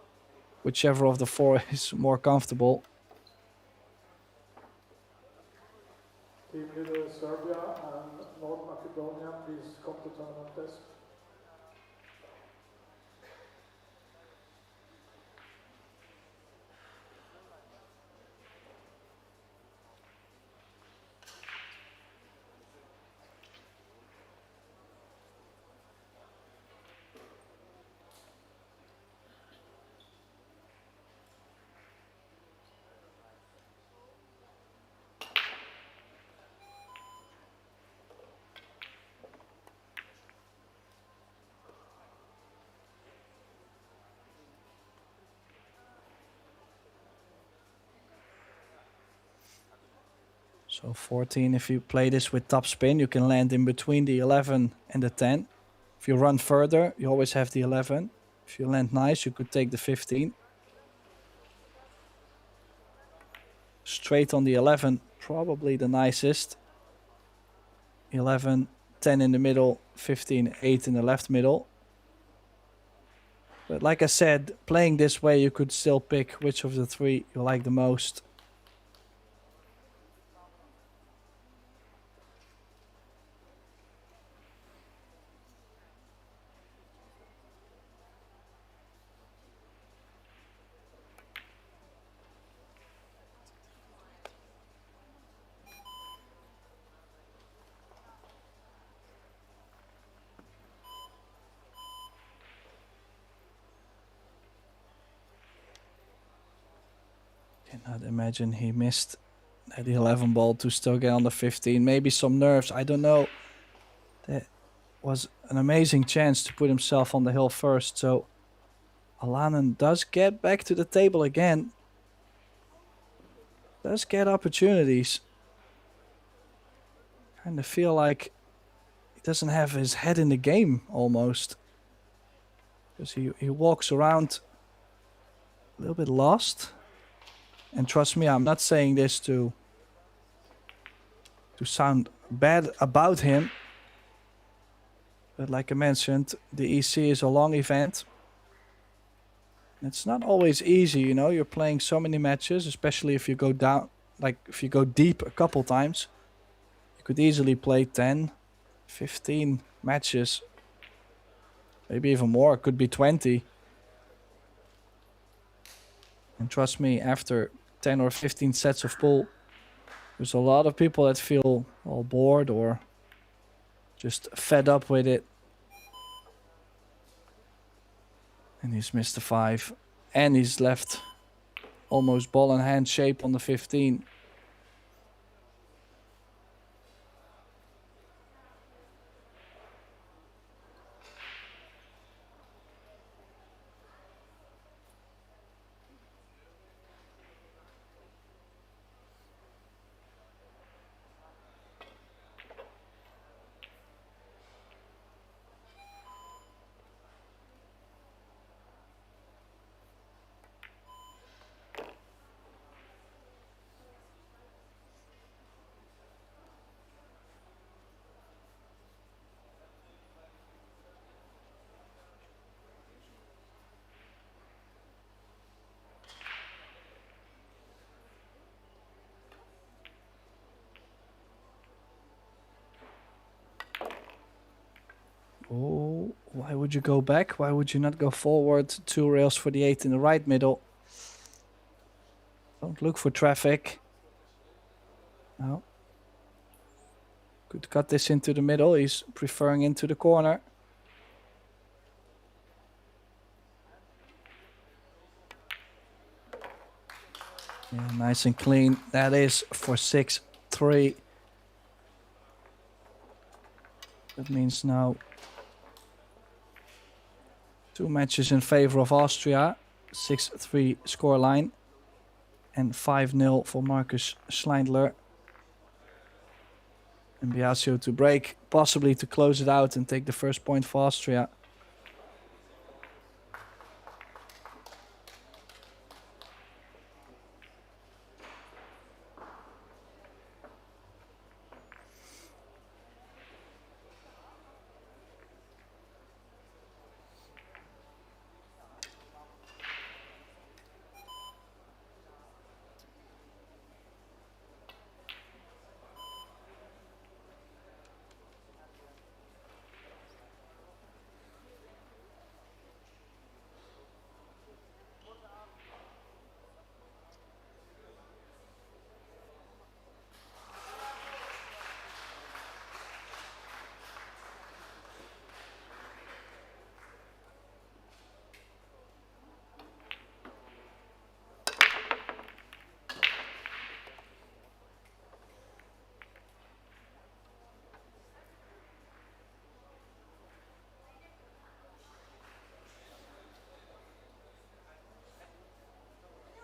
whichever of the 4 is more comfortable. Team leader Serbia and North Macedonia, please come to tournament desk. So 14, if you play this with top spin, you can land in between the 11 and the 10. If you run further, you always have the 11. If you land nice, you could take the 15. Straight on the 11, probably the nicest. 11, 10 in the middle, 15, 8 in the left middle. But like I said, playing this way, you could still pick which of the 3 you like the most. Cannot imagine he missed the 11 ball to still get on the 15. Maybe some nerves, I don't know. That was an amazing chance to put himself on the hill first. So Alanen does get back to the table again. Does get opportunities. Kind of feel like he doesn't have his head in the game almost. Because he walks around a little bit lost. And trust me, I'm not saying this to sound bad about him. But like I mentioned, the EC is a long event. It's not always easy, you know. You're playing so many matches, especially if you go down, like if you go deep a couple times. You could easily play 10, 15 matches. Maybe even more, it could be 20. And trust me, after 10 or 15 sets of pool, there's a lot of people that feel all bored or just fed up with it. And he's missed the 5. And he's left almost ball in hand shape on the 15. Oh, why would you go back? Why would you not go forward? 2 rails for the 8 in the right middle. Don't look for traffic. No. Could cut this into the middle. He's preferring into the corner. Yeah, nice and clean. That is for 6-3. That means now 2 matches in favor of Austria. 6-3 scoreline. And 5-0 for Marcus Schleindler. And Biasio to break, possibly to close it out and take the first point for Austria.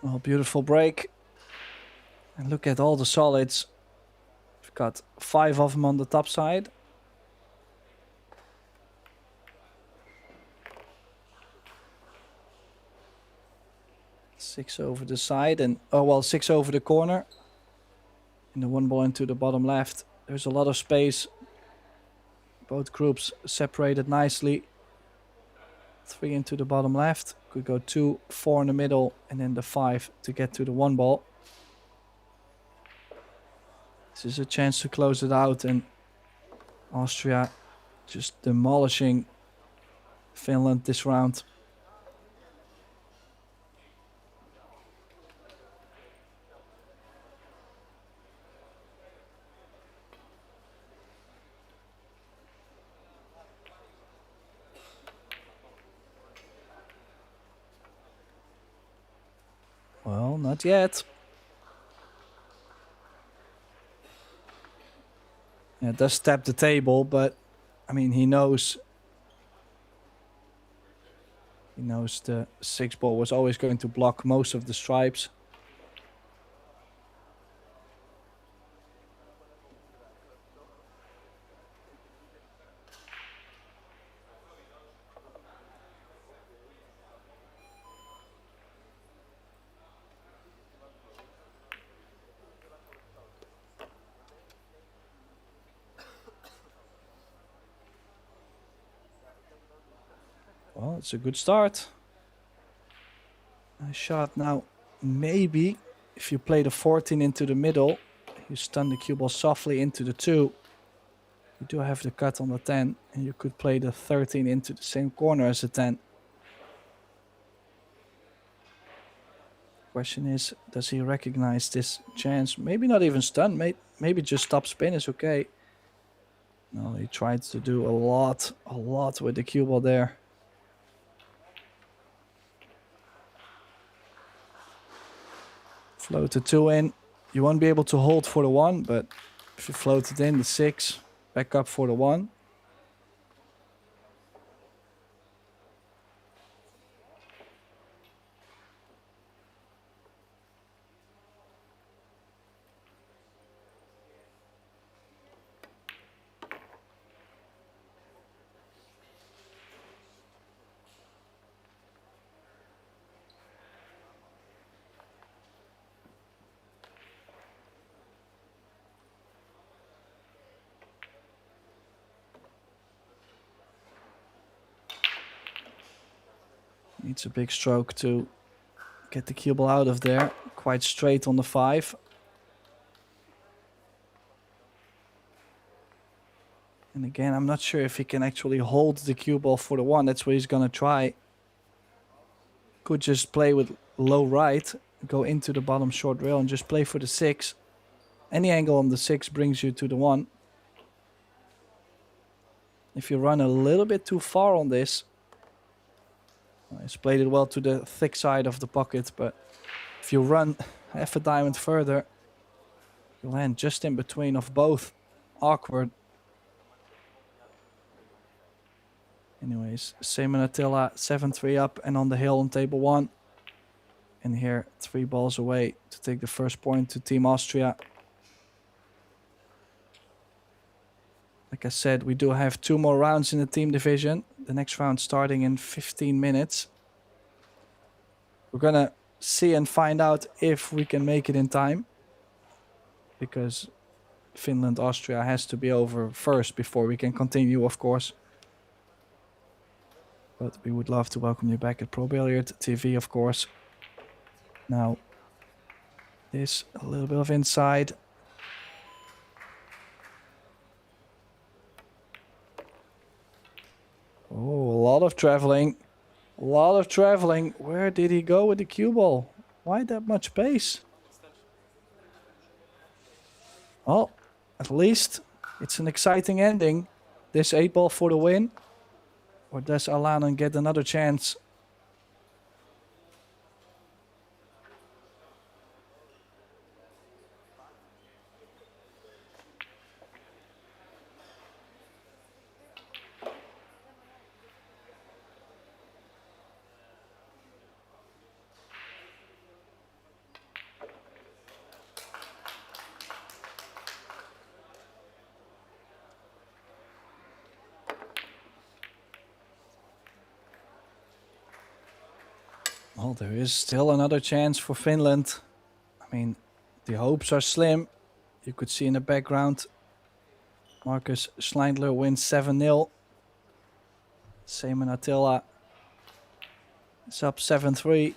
Oh, beautiful break. And look at all the solids. We've got 5 of them on the top side. Six over the side and, oh well, 6 over the corner. And the 1 ball into the bottom left. There's a lot of space. Both groups separated nicely. 3 into the bottom left. Could go 2, 4 in the middle, and then the 5 to get to the 1 ball. This is a chance to close it out, and Austria just demolishing Finland this round. Well, not yet. Yeah, it does tap the table, but I mean, he knows the 6 ball was always going to block most of the stripes. Well, it's a good start. Nice shot. Now, maybe if you play the 14 into the middle, you stun the cue ball softly into the 2. You do have the cut on the 10, and you could play the 13 into the same corner as the 10. Question is, does he recognize this chance? Maybe not even stun. Maybe just stop spin is okay. No, he tried to do a lot with the cue ball there. Float the 2 in. You won't be able to hold for the 1, but if you float it in, the 6, back up for the 1. Needs a big stroke to get the cue ball out of there. Quite straight on the 5. And again, I'm not sure if he can actually hold the cue ball for the 1. That's what he's going to try. Could just play with low right go into the bottom short rail and just play for the 6. Any angle on the 6 brings you to the 1. If you run a little bit too far on this, he's played it well to the thick side of the pocket, but if you run half a diamond further, you land just in between of both. Awkward. Anyways, Terme Tuhelj 7-3 up and on the hill on table 1. And here, 3 balls away to take the first point to Team Austria. Like I said, we do have 2 more rounds in the team division. The next round starting in 15 minutes. We're gonna see and find out if we can make it in time. Because Finland, Austria has to be over first before we can continue, of course. But we would love to welcome you back at Pro Billiard TV, of course. Now, this a little bit of inside. Oh, a lot of traveling. A lot of traveling. Where did he go with the cue ball? Why that much pace? Well, at least it's an exciting ending. This 8 ball for the win. Or does Alanen get another chance? Well, there is still another chance for Finland. I mean, the hopes are slim. You could see in the background, Marcus Schleindler wins 7-0. Terme Tuhelj is up 7-3.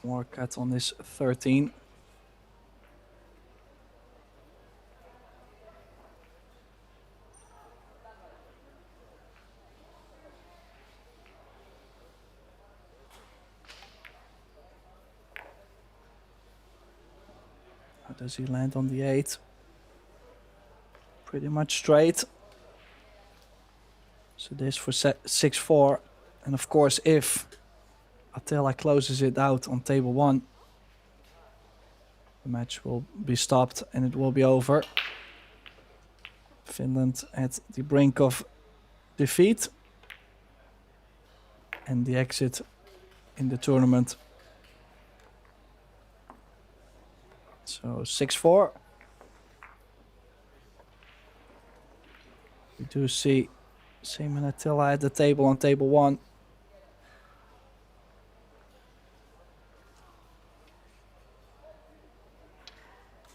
More cut on this 13. How does he land on the 8? Pretty much straight. So this for 6-4. And of course, if Tuhelj closes it out on table 1, the match will be stopped and it will be over. Finland at the brink of defeat and the exit in the tournament. So 6-4. We do see Terme Tuhelj at the table on table 1.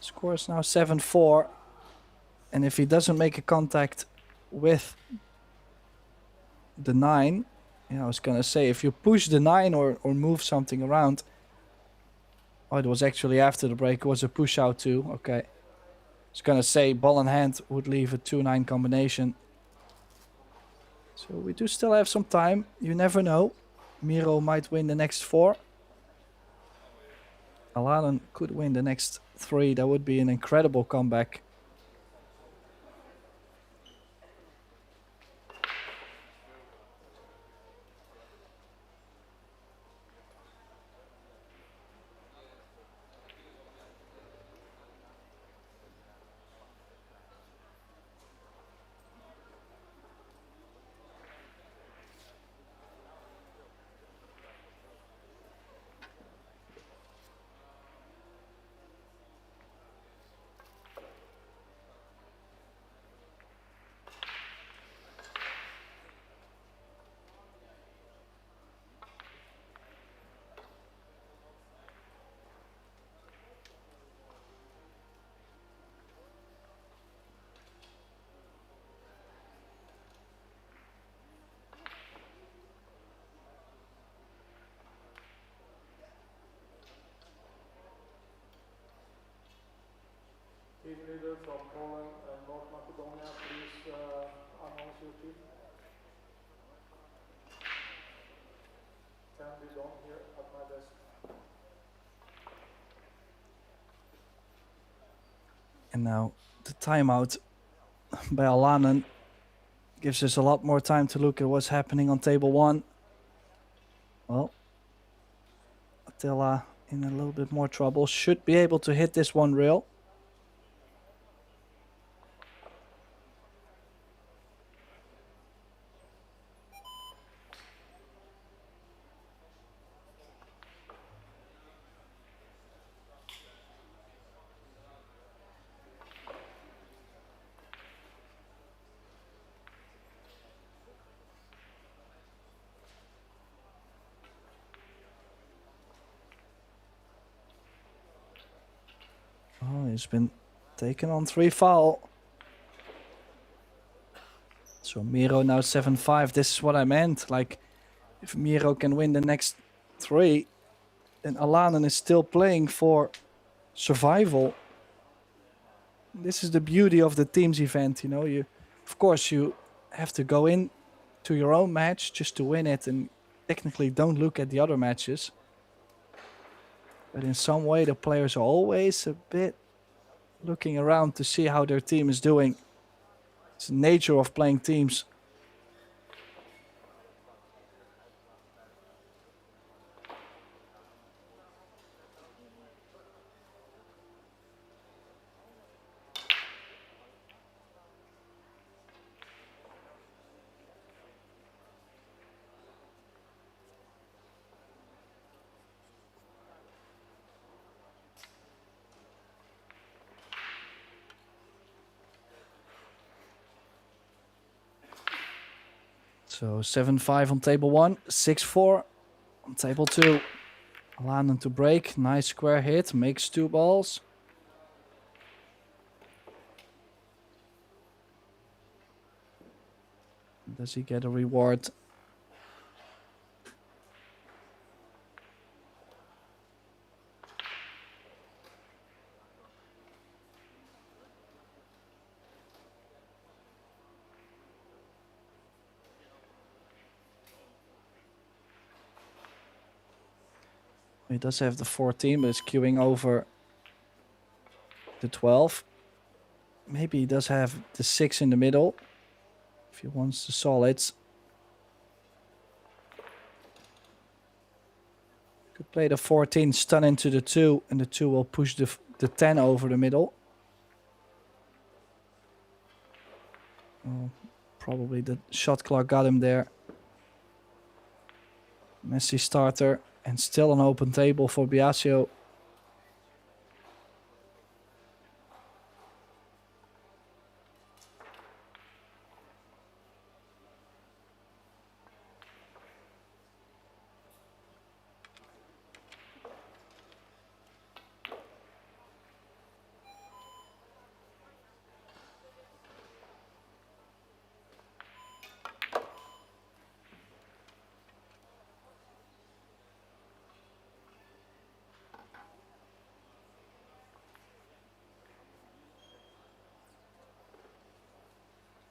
Score is now 7-4. And if he doesn't make a contact with the 9, I was gonna say, if you push the 9 or move something around. Oh, it was actually after the break. It was a push out too. Okay. I was gonna say ball in hand would leave a 2-9 combination. So we do still have some time. You never know. Miro might win the next 4. Alanen could win the next 3. That would be an incredible comeback. And now the timeout by Alanen gives us a lot more time to look at what's happening on table 1. Well, Attila in a little bit more trouble. Should be able to hit this one rail. Oh, he's been taken on 3 foul. So Miro now 7-5. This is what I meant. Like, if Miro can win the next 3, then Alanen is still playing for survival. This is the beauty of the teams event, you know. Of course, you have to go in to your own match just to win it, and technically don't look at the other matches. But in some way, the players are always a bit looking around to see how their team is doing. It's the nature of playing teams. So 7-5 on table 1, 6-4 on table 2. Alanen to break, nice square hit, makes 2 balls. Does he get a reward? He does have the 14, but it's queuing over the 12. Maybe he does have the 6 in the middle, if he wants the solids. Could play the 14, stun into the 2, and the 2 will push the 10 over the middle. Oh, probably the shot clock got him there. Messy starter, and still an open table for Biasio.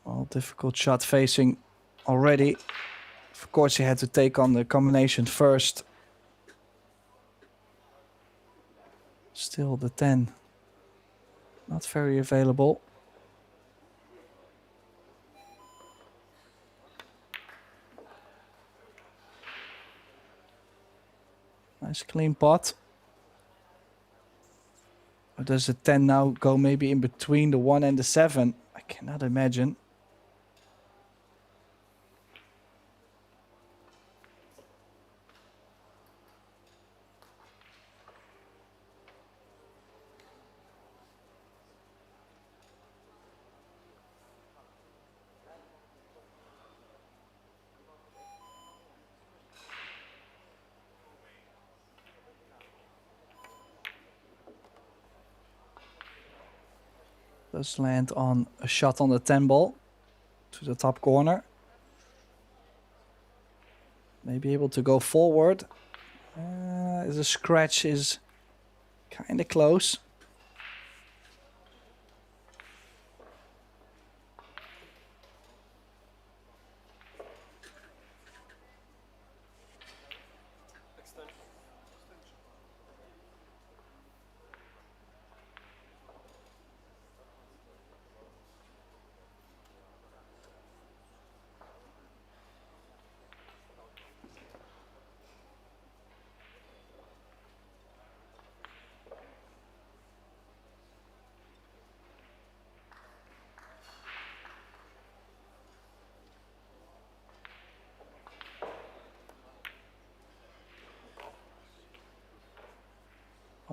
Well, difficult shot facing already. Of course, he had to take on the combination first. Still the 10. Not very available. Nice clean pot. Or does the 10 now go maybe in between the 1 and the 7? I cannot imagine. Does land on a shot on the 10 ball to the top corner. Maybe able to go forward. The scratch is kind of close.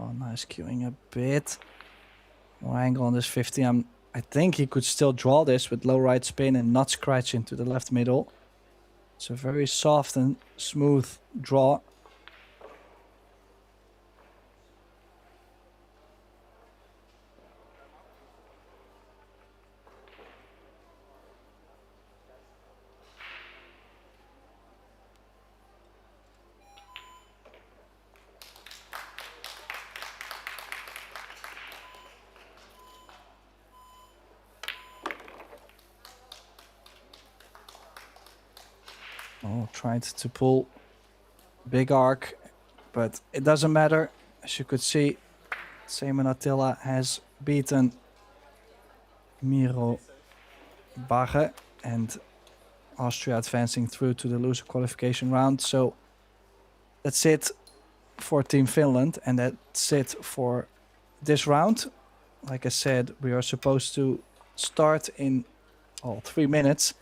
Oh, nice cueing a bit. More angle on this 50. I think he could still draw this with low right spin and not scratch into the left middle. It's a very soft and smooth draw. Oh, tried to pull big arc, but it doesn't matter. As you could see, Terme Tuhelj has beaten Miro Bagge and Austria advancing through to the loser qualification round. So that's it for Team Finland, and that's it for this round. Like I said, we are supposed to start in 3 minutes.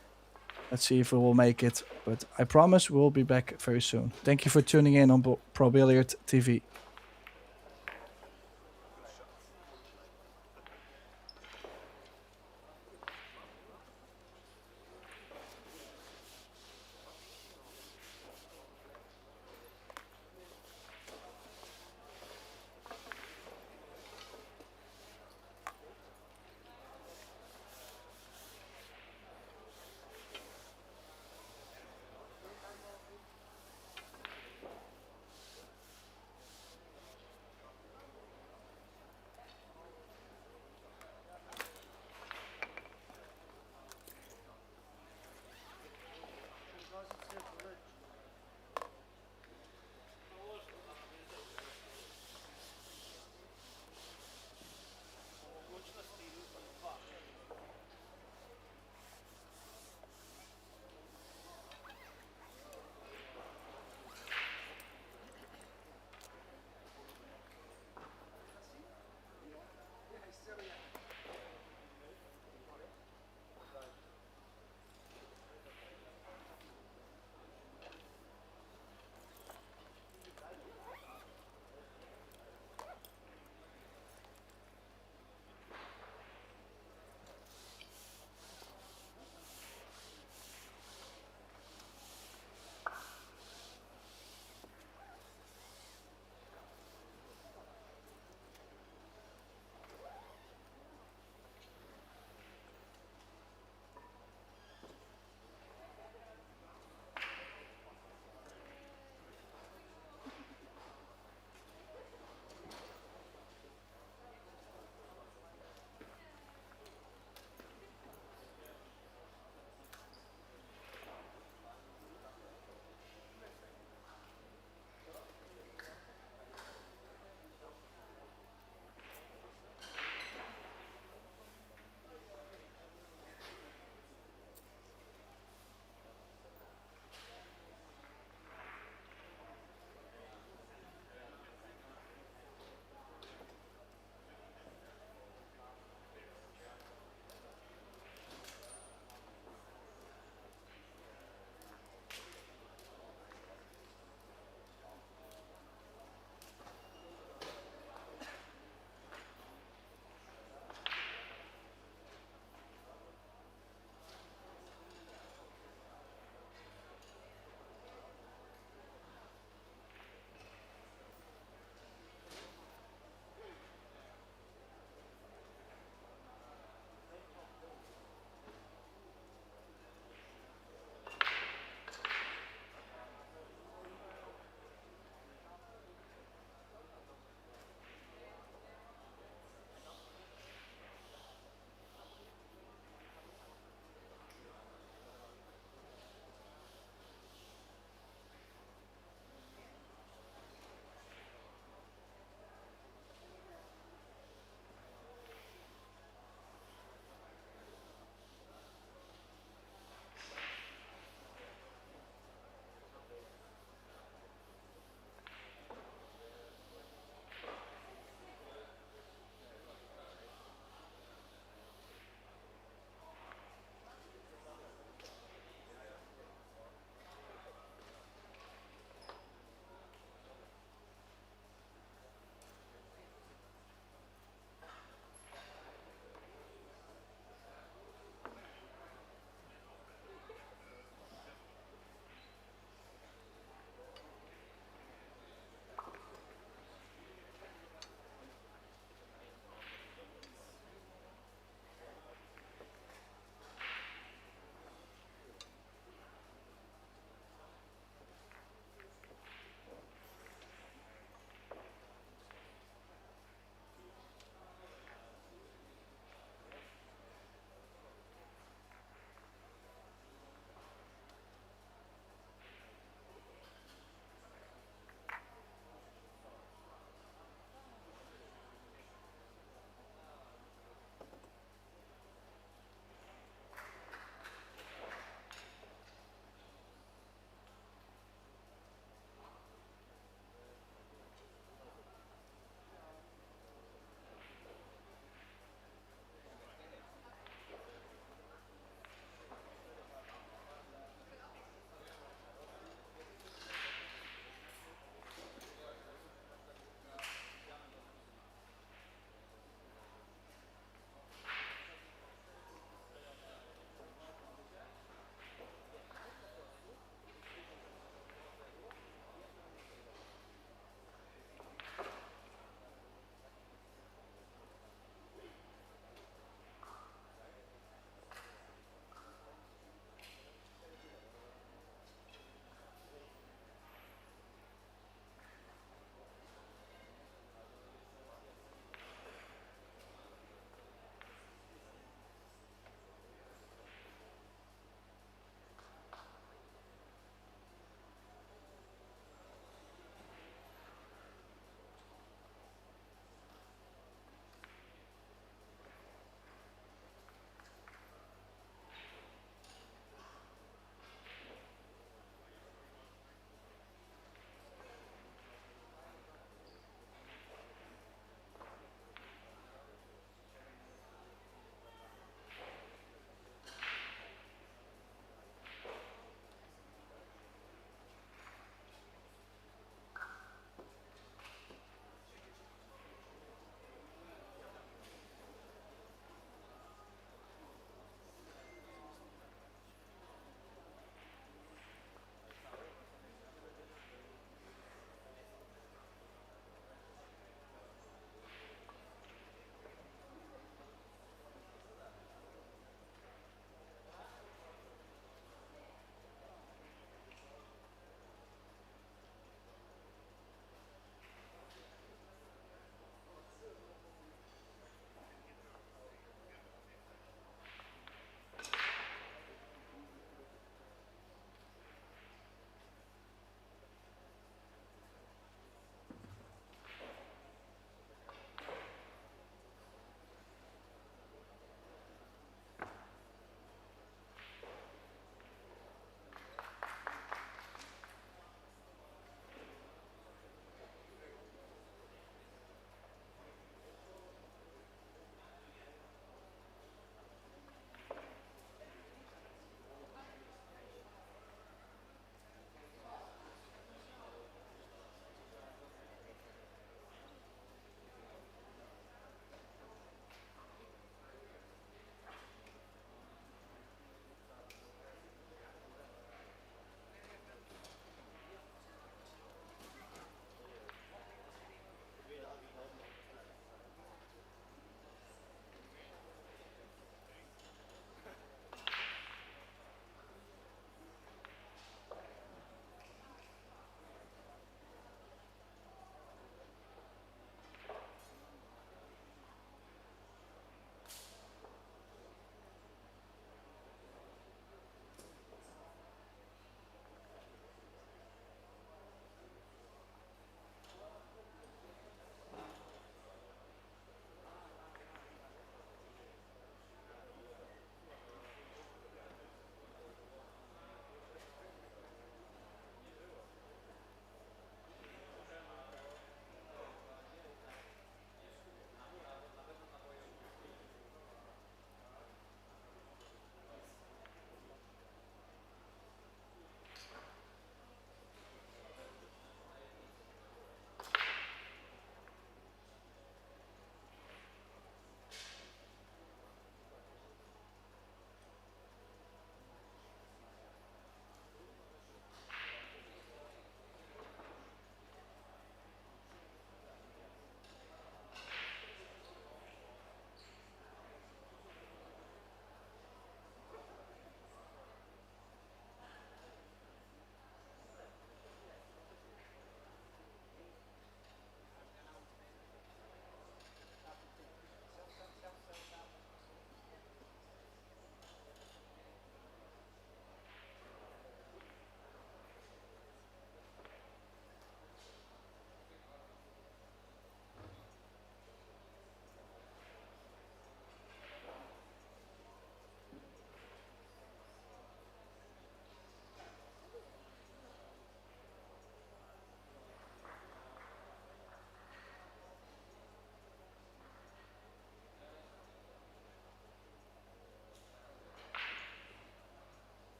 Let's see if we will make it, but I promise we'll be back very soon. Thank you for tuning in on Pro Billiard TV.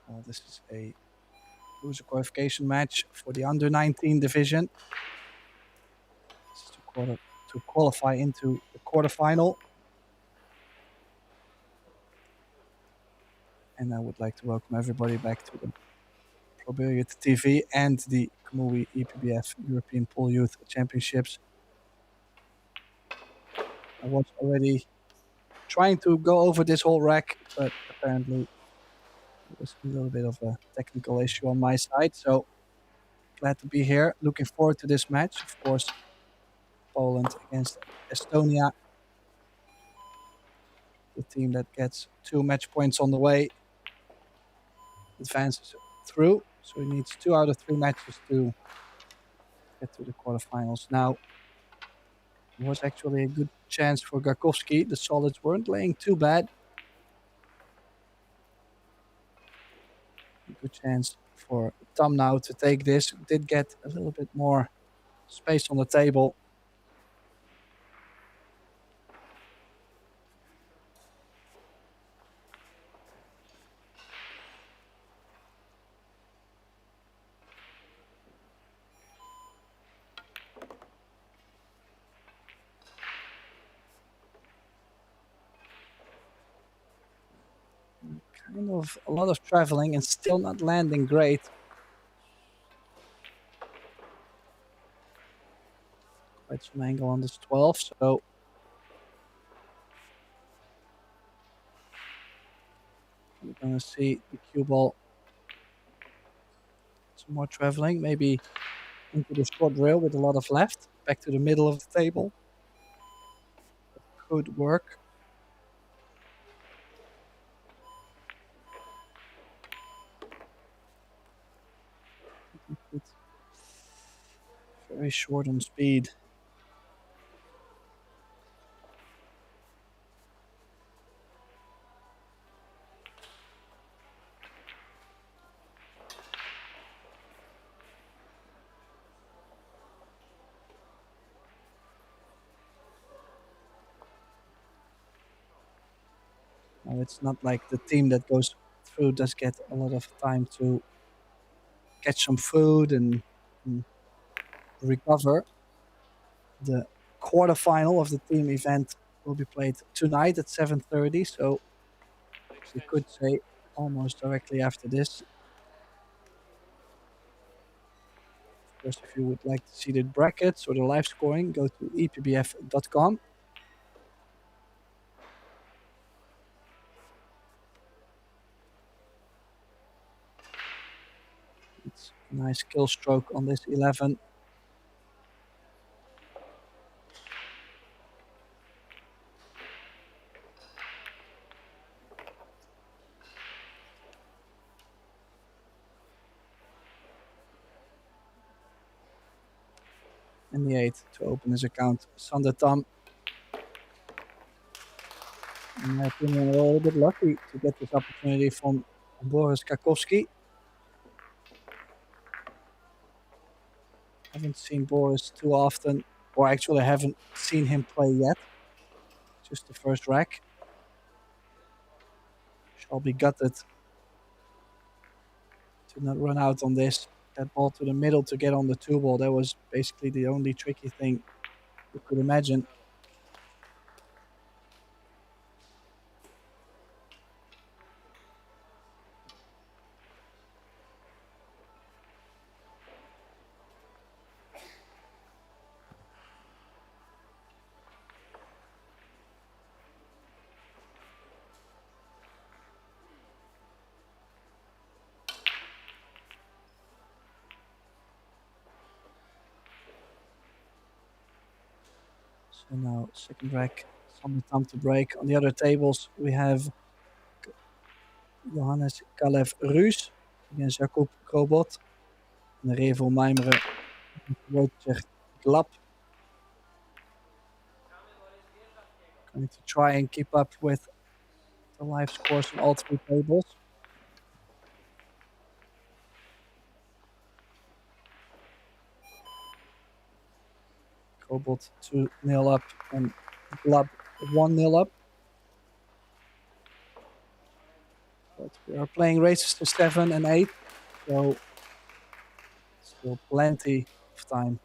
Well, this is a loser qualification match for the under 19 division. This is to qualify into the quarterfinal. And I would like to welcome everybody back to the Pro Billiard TV and the Kamui EPBF European Pool Youth Championships. I was already trying to go over this whole rack, but apparently it was a little bit of a technical issue on my side. So glad to be here. Looking forward to this match. Of course, Poland against Estonia. The team that gets 2 match points on the way advances through. So he needs 2 out of 3 matches to get to the quarterfinals. Now, it was actually a good chance for Garkovsky. The solids weren't laying too bad. A good chance for Tom now to take this. Did get a little bit more space on the table. Kind of a lot of traveling and still not landing great. Quite some angle on this 12, so we're going to see the cue ball. Some more traveling, maybe into the short rail with a lot of left. Back to the middle of the table. Could work. It's very short on speed. Now it's not like the team that goes through does get a lot of time to catch some food and recover. The quarterfinal of the team event will be played tonight at 7:30, so we could say almost directly after this. Of course, if you would like to see the brackets or the live scoring, go to EPBF.com. It's a nice kill stroke on this 11. And the 8 to open his account, Sander Tam. In my opinion, we're a little bit lucky to get this opportunity from Boris Karkovsky. Haven't seen Boris too often, or actually haven't seen him play yet. Just the first rack. Shall be gutted to not run out on this. That ball to the middle to get on the 2 ball, that was basically the only tricky thing you could imagine. So now second rack, some time to break. On the other tables, we have Johannes Kalev Ruus against Jakub Krobot. And Revo Mijmeren, Wojciech Glap. Going to try and keep up with the live scores on all 3 tables. Krobot 2-0 up and Glap 1-0 up. But we are playing races to 7 and 8, so still plenty of time.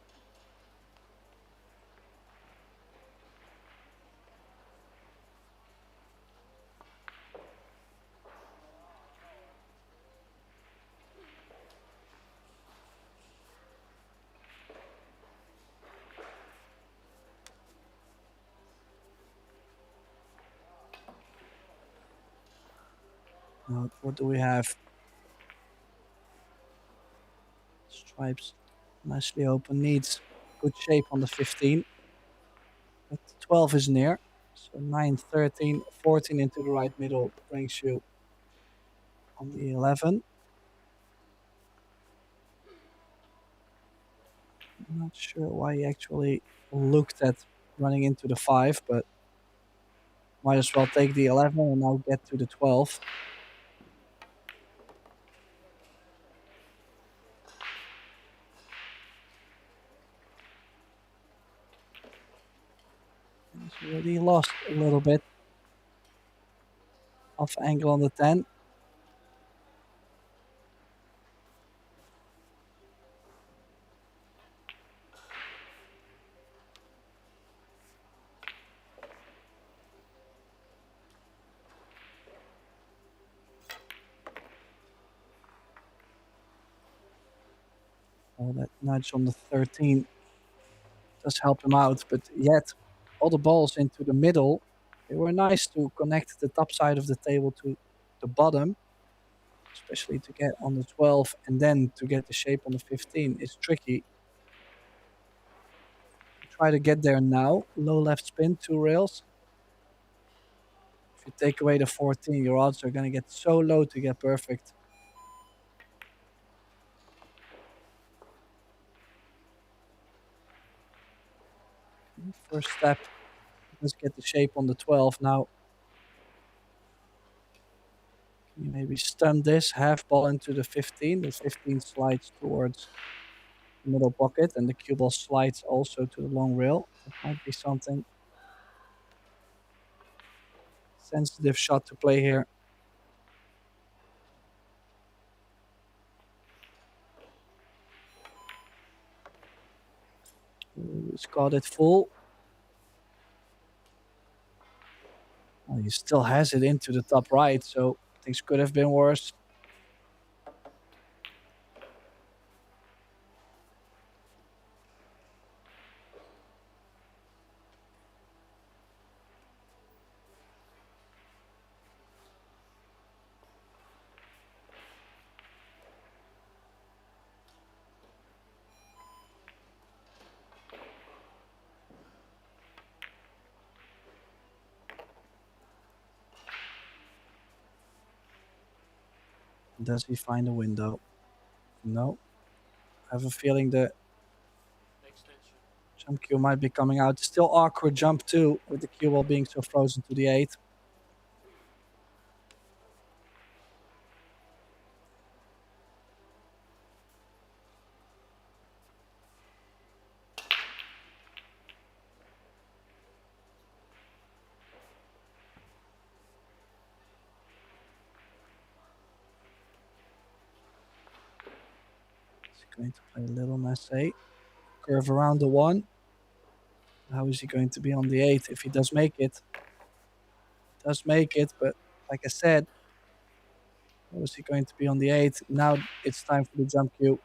Now, what do we have? Stripes nicely open, needs good shape on the 15. But 12 is near. So 9, 13, 14 into the right middle brings you on the 11. I'm not sure why he actually looked at running into the 5, but might as well take the 11 and now get to the 12. He's already lost a little bit. Off angle on the 10. Oh, that nudge on the 13 does help him out, but yet all the balls into the middle, they were nice to connect the top side of the table to the bottom, especially to get on the 12 and then to get the shape on the 15 is tricky. Try to get there now. Low left spin, 2 rails. If you take away the 14, your odds are going to get so low to get perfect. First step, let's get the shape on the 12 now. Can you maybe stun this, half ball into the 15? The 15 slides towards the middle pocket and the cue ball slides also to the long rail. That might be something. Sensitive shot to play here. He's got it full. Well, he still has it into the top right, so things could have been worse. Does he find a window? No. I have a feeling the jump cue might be coming out. Still awkward jump too, with the cue ball being so frozen to the 8. Is he going to play a little messy? Curve around the 1. How is he going to be on the 8 if he does make it? Does make it, but like I said, how is he going to be on the 8? Now it's time for the jump cue.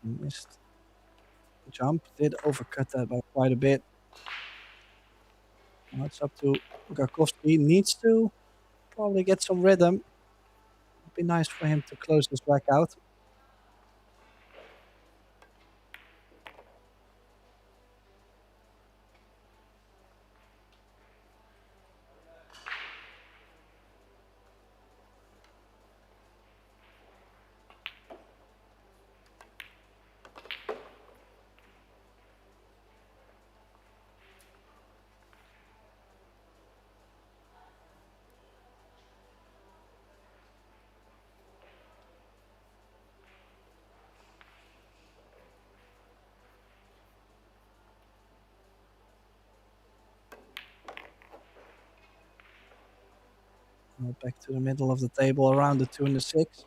Missed the jump, did overcut that by quite a bit. Now it's up to Garkovsky. Needs to probably get some rhythm. It'd be nice for him to close this rack out. Now back to the middle of the table, around the 2 and the 6.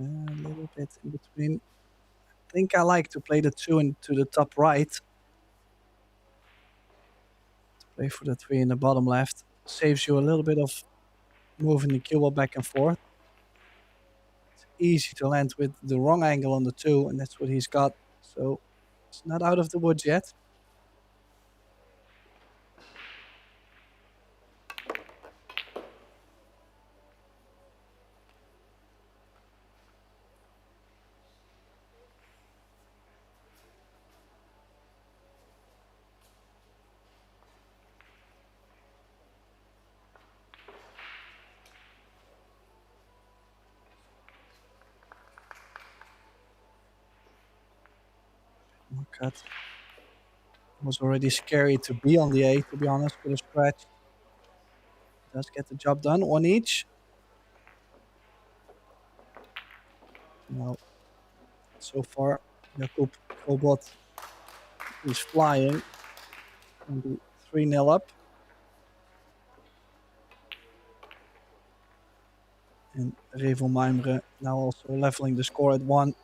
A little bit in between. I think I like to play the 2 into the top right. To play for the 3 in the bottom left. Saves you a little bit of moving the cue ball back and forth. It's easy to land with the wrong angle on the 2, and that's what he's got. So it's not out of the woods yet. Cut. Was already scary to be on the 8, to be honest, with a scratch. Does get the job done, 1 each. Now, so far, Jakub Kobot is flying. And be 3-0 up. And Revo Maimre now also leveling the score at 1.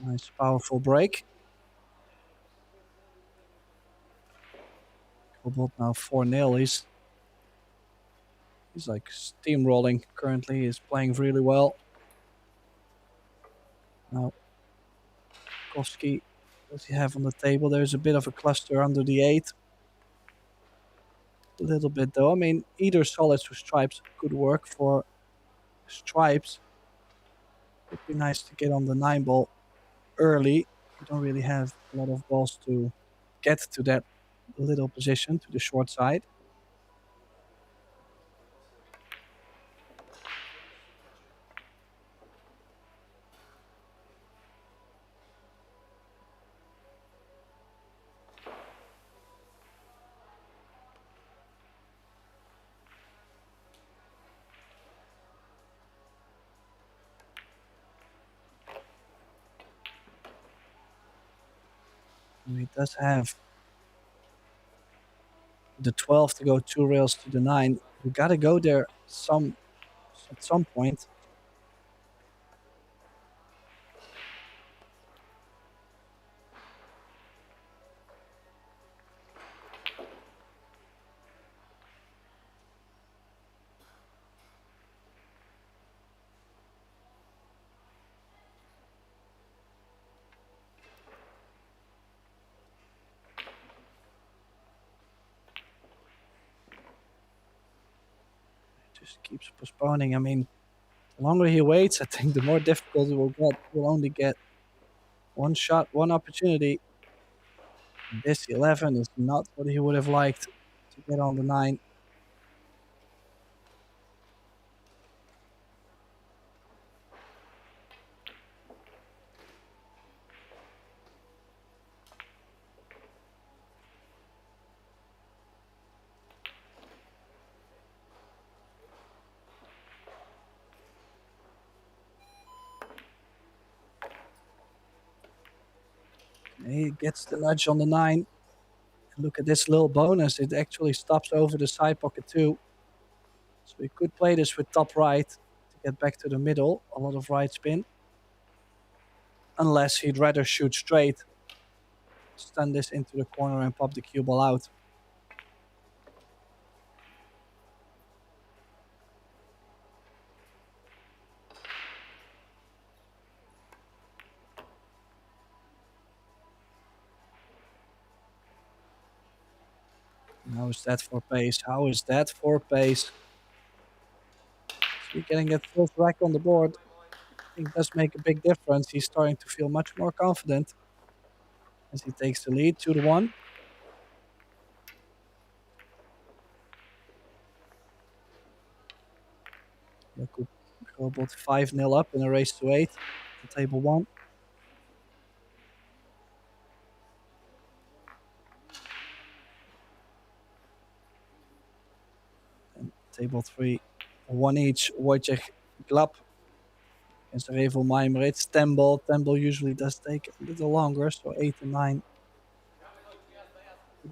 Nice, powerful break. Kobot now 4-0. He's like steamrolling currently. He's playing really well. Now, Koski, what does he have on the table? There's a bit of a cluster under the 8. A little bit though. I mean, either solids or stripes could work. For stripes, it'd be nice to get on the 9 ball early. You don't really have a lot of balls to get to that little position, to the short side. And he does have the 12 to go 2 rails to the 9. You gotta go there at some point. Just keeps postponing. I mean, the longer he waits, I think the more difficult it will get. He'll only get 1 shot, 1 opportunity. And this 11 is not what he would have liked to get on the 9. He gets the nudge on the 9. And look at this little bonus. It actually stops over the side pocket too. So he could play this with top right to get back to the middle. A lot of right spin. Unless he'd rather shoot straight. Stun this into the corner and pop the cue ball out. How is that for pace? How is that for pace? So getting that first rack on the board, I think does make a big difference. He's starting to feel much more confident as he takes the lead 2-1. Jakub Grobot 5-0 up in a race to 8 on table 1. And table 3, 1 each. Wojciech Glab against Revo Maimritz. 10 ball. 10 ball usually does take a little longer, so 8 and 9.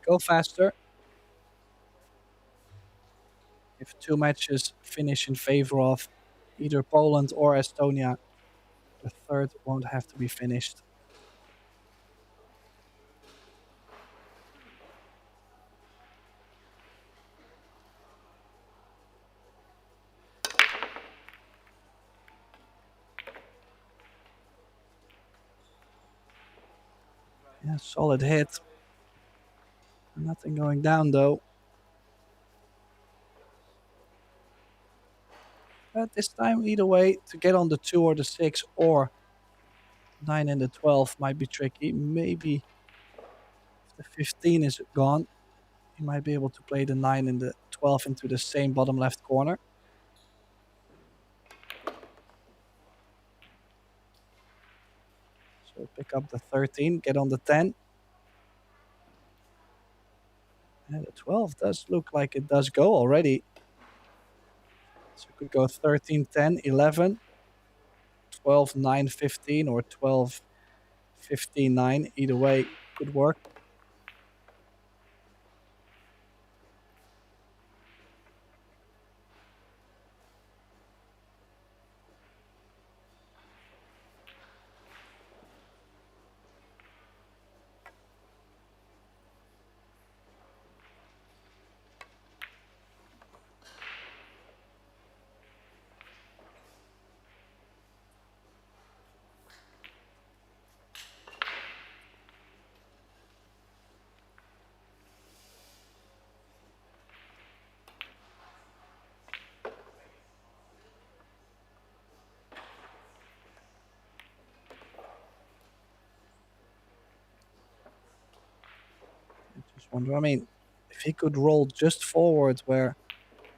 Go faster. If 2 matches finish in favor of either Poland or Estonia, the third won't have to be finished. Yeah, solid hit. Nothing going down though. But this time, either way, to get on the 2 or the 6 or 9 and the 12 might be tricky. Maybe if the 15 is gone, you might be able to play the 9 and the 12 into the same bottom left corner. So pick up the 13, get on the 10. And the 12 does look like it does go already. So you could go 13, 10, 11, 12, 9, 15, or 12, 15, 9. Either way could work. Wonder, I mean, if he could roll just forward where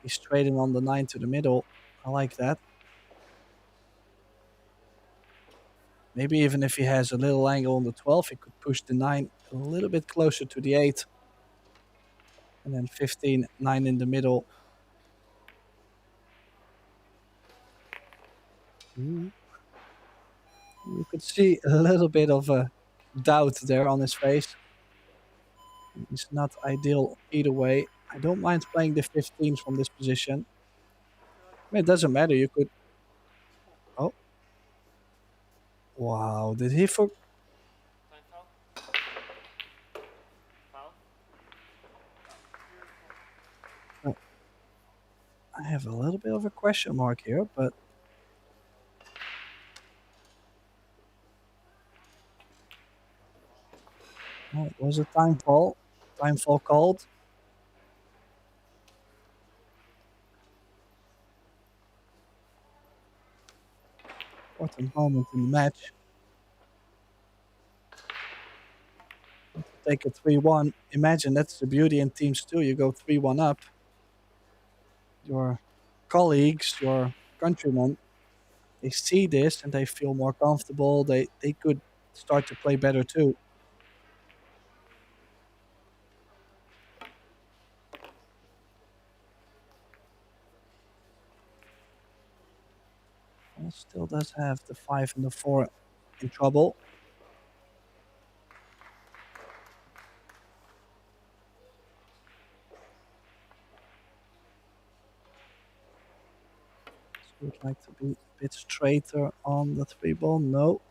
he's trading on the 9 to the middle, I like that. Maybe even if he has a little angle on the 12, he could push the 9 a little bit closer to the 8. And then 15, 9 in the middle. You could see a little bit of a doubt there on his face. It's not ideal either way. I don't mind playing the 15s from this position. I mean, it doesn't matter. You could... Oh. Wow. Did he for... Oh. I have a little bit of a question mark here, but... Oh, it was a time fall. Time fall called. Important moment in the match. Take a 3-1. Imagine that's the beauty in teams too. You go 3-1 up. Your colleagues, your countrymen, they see this and they feel more comfortable. They could start to play better too. Well, still does have the 5 and the 4 in trouble. Might like to be a bit straighter on the 3-ball. No.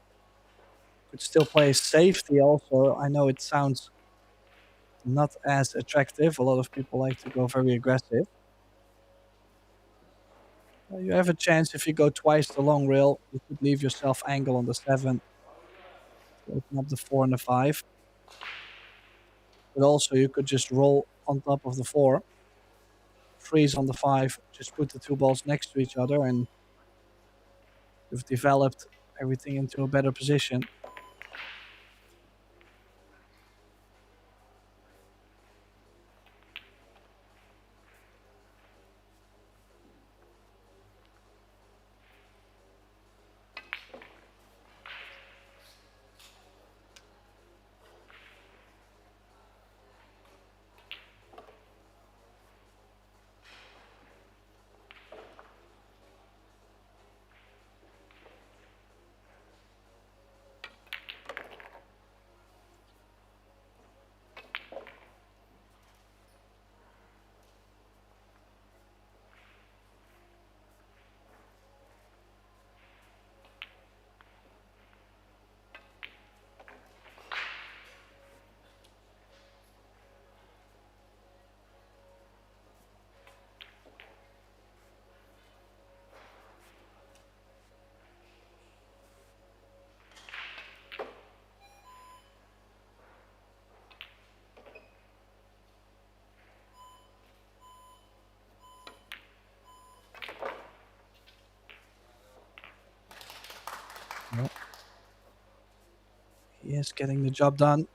Could still play safety also. I know it sounds not as attractive. A lot of people like to go very aggressive. You have a chance if you go twice the long rail. You could leave yourself angle on the 7 to open up the 4 and the 5. But also you could just roll on top of the 4, freeze on the 5, just put the 2 balls next to each other, and you've developed everything into a better position. Well, he is getting the job done.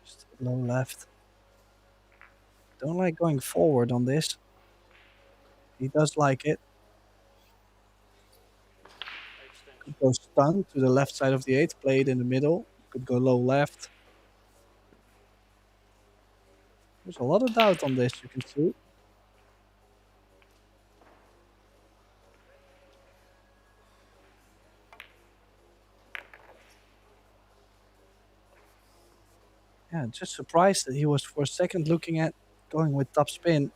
Just low left. Don't like going forward on this. He does like it. Could go stun to the left side of the 8, play it in the middle. Could go low left. There's a lot of doubt on this, you can see. Yeah, just surprised that he was for a second looking at going with top spin.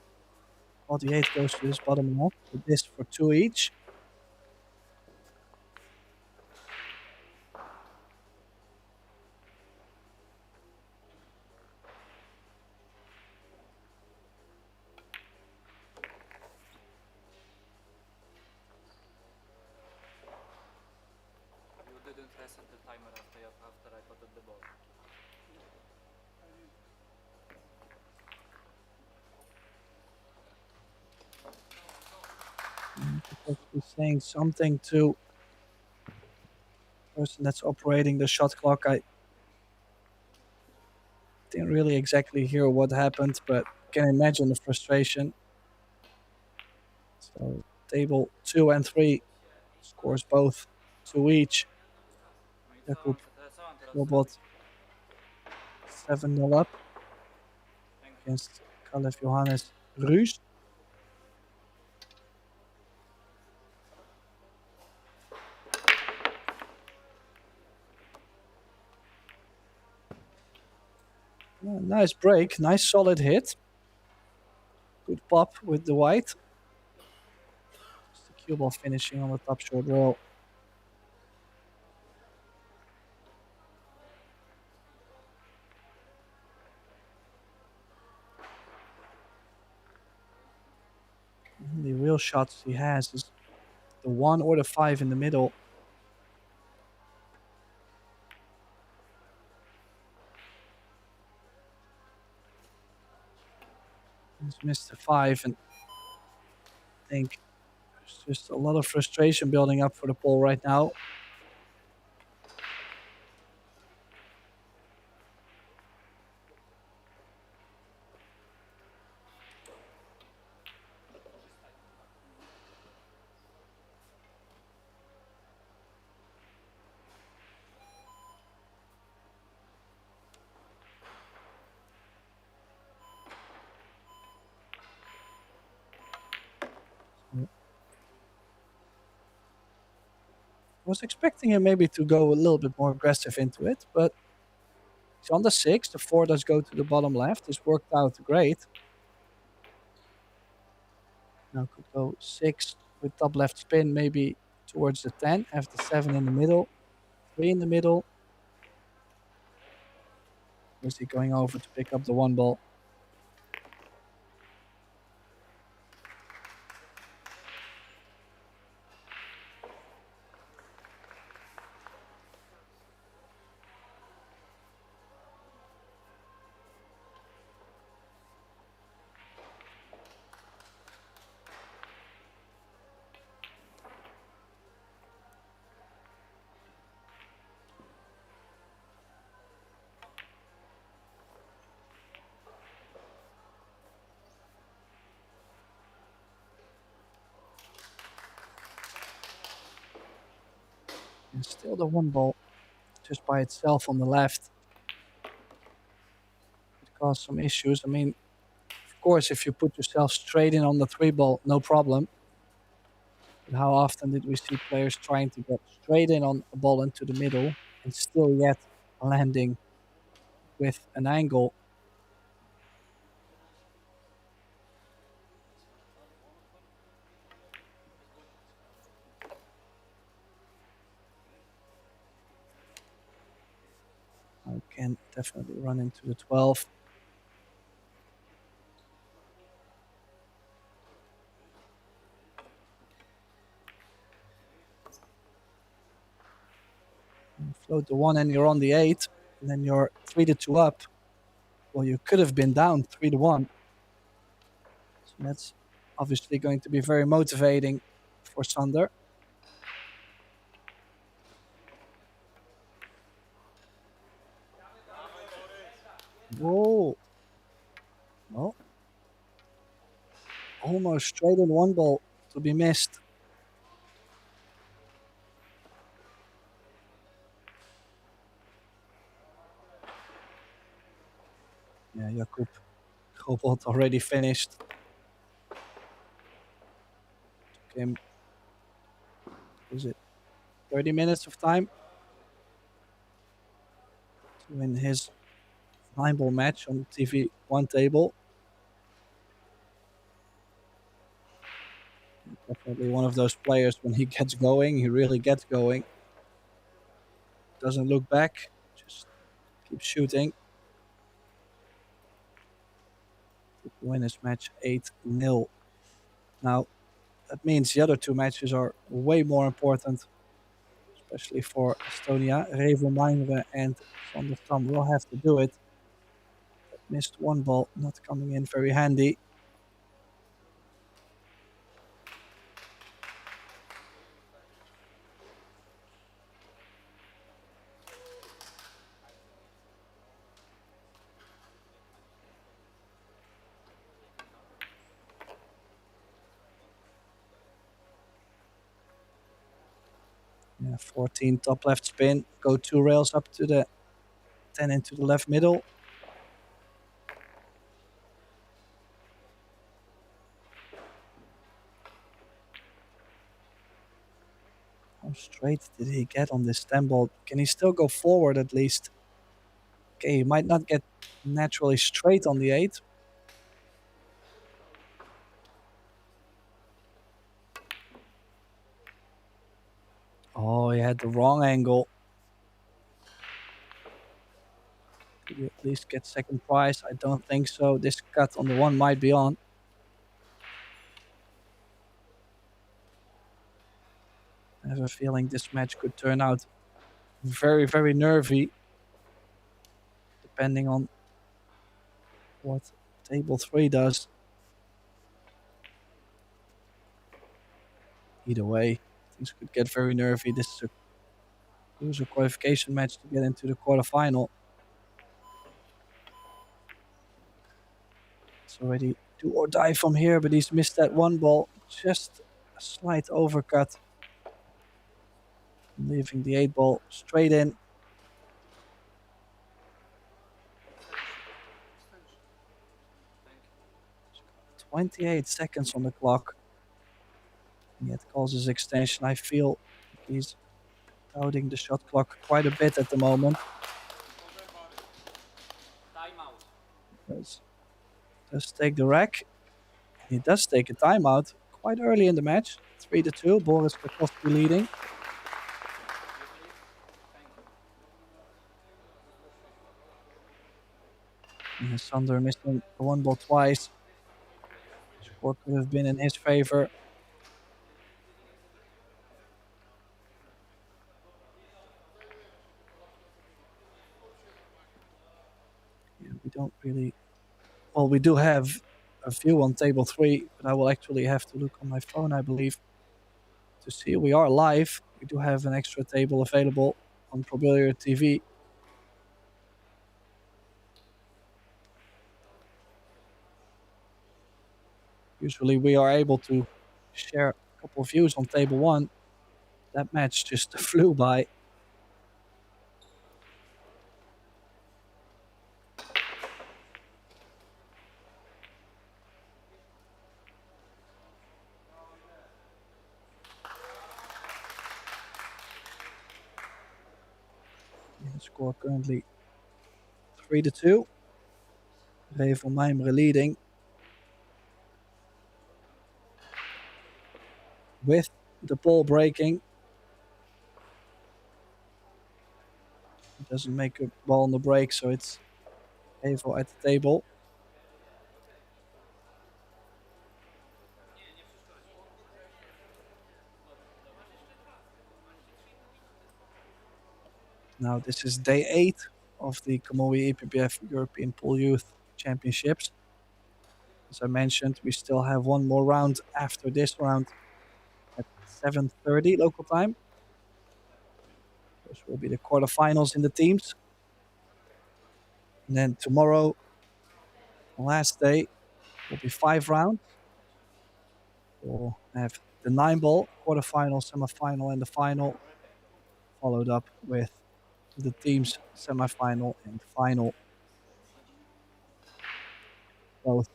While the 8 goes to his bottom left, with this for 2 each. You didn't reset the timer after I put the ball. He's saying something to the person that's operating the shot clock. I didn't really exactly hear what happened, but can imagine the frustration. So table 2 and 3 scores both 2 each. Jakub Robot 7-0 up against Kalev Johannes Ruus. Nice break, nice solid hit. Good pop with the white. Just the cue ball finishing on the top short roll. The real shots he has is the 1 or the 5 in the middle. He's missed the 5, and I think there's just a lot of frustration building up for the Pole right now. I was expecting him maybe to go a little bit more aggressive into it, but He's on the 6. The 4 does go to the bottom left. This worked out great. Now could go 6 with top left spin, maybe towards the 10. Have the 7 in the middle. 3 in the middle. Is he going over to pick up the 1 ball? And still the 1 ball just by itself on the left. It caused some issues. I mean, of course, if you put yourself straight in on the 3 ball, no problem. But how often did we see players trying to get straight in on a ball into the middle and still yet landing with an angle? I can definitely run into the 12. You float the 1 and you're on the 8, and then you're 3-2 up. Well, you could have been down 3-1. So that's obviously going to be very motivating for Sander. Whoa. Well, almost straight in 1 ball to be missed. Yeah, Jakub Robot already finished. Took him, was it 30 minutes of time to win his 9-ball match on the TV1 table. Definitely one of those players, when he gets going, he really gets going. Doesn't look back, just keeps shooting. To win his match 8-0. Now, that means the other 2 matches are way more important, especially for Estonia. Revo Meinre and Sander Stam will have to do it. That missed 1 ball, not coming in very handy. Yeah, 14 top left spin, go 2 rails up to the 10 into the left middle. How straight did he get on this 10 ball? Can he still go forward at least? Okay, he might not get naturally straight on the 8. Oh, he had the wrong angle. Could you at least get second prize? I don't think so. This cut on the 1 might be on. I have a feeling this match could turn out very, very nervy, depending on what table 3 does. Either way, things could get very nervy. This is a loser qualification match to get into the quarterfinal. It's already do or die from here, but he's missed that 1 ball. Just a slight overcut. Leaving the 8 ball straight in. 28 seconds on the clock. And yet causes extension. I feel he's doubting the shot clock quite a bit at the moment. does take the rack. He does take a timeout quite early in the match. 3-2, Boris Karkowski leading. And Sander missing the one ball twice. Score could have been in his favor. Yeah, we don't really... Well, we do have a view on table 3, but I will actually have to look on my phone, I believe, to see. We are live. We do have an extra table available on ProBilliard TV. Usually we are able to share a couple of views on table 1. That match just flew by. The score currently 3-2. Revo Mijmeren leading. With the ball breaking. It doesn't make a ball on the break, so it's Revo at the table. Now this is day 8 of the Kamui EPBF European Pool Youth Championships. As I mentioned, we still have one more round after this round at 7:30 local time. Those will be the quarterfinals in the teams. And then tomorrow, last day, will be 5 rounds. We'll have the 9-ball, quarterfinal, semifinal, and the final, followed up with the team's semifinal and final. Both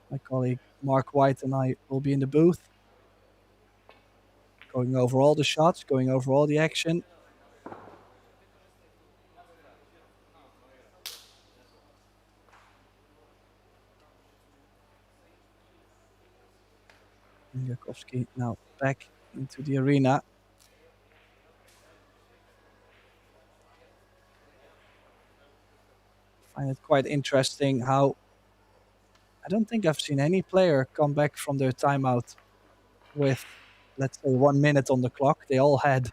my colleague Mark White and I will be in the booth, going over all the shots, going over all the action. Jakowski now back into the arena. I find it quite interesting how I don't think I've seen any player come back from their timeout with, let's say, 1 minute on the clock. They all had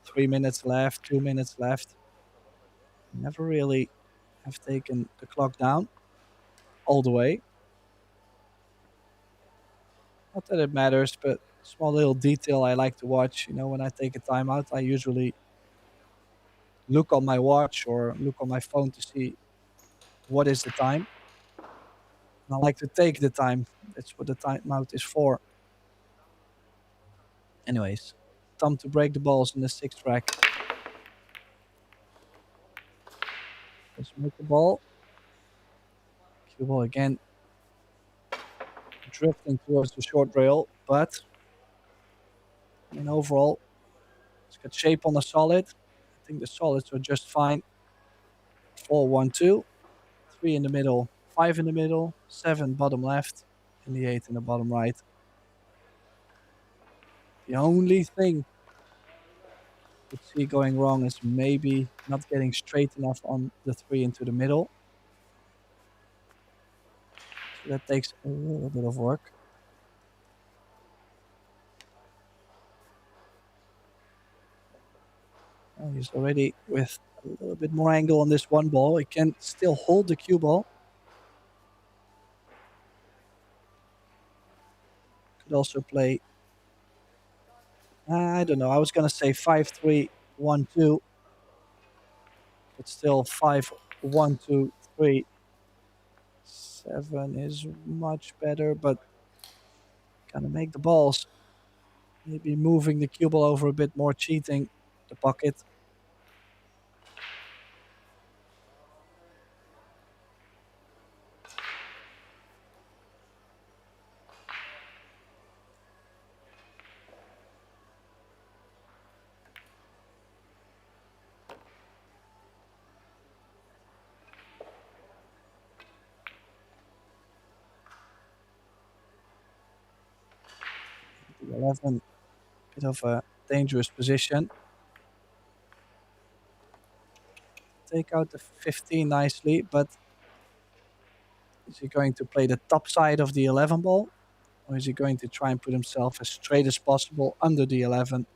3 minutes left, 2 minutes left. Never really have taken the clock down all the way. Not that it matters, but small little detail I like to watch. You know, when I take a timeout, I usually look on my watch or look on my phone to see what is the time. And I like to take the time. That's what the timeout is for. Anyways, time to break the balls in the 6th rack. Let's make the ball. Cue ball again. Drifting towards the short rail, but I mean, overall, it's got shape on the solid. I think the solids are just fine. 4-1-2, 3 in the middle, 5 in the middle, 7 bottom left, and the 8 in the bottom right. The only thing I could see going wrong is maybe not getting straight enough on the 3 into the middle. So that takes a little bit of work. Oh, he's already with a little bit more angle on this one ball. He can still hold the cue ball. Could also play, I don't know, I was going to say 5-3-1-2, but still 5-1-2-3. 7 is much better, but gonna make the balls. Maybe moving the cue ball over a bit more, cheating the pocket. The 11, bit of a dangerous position. Take out the 15 nicely, but is he going to play the top side of the 11 ball? Or is he going to try and put himself as straight as possible under the 11?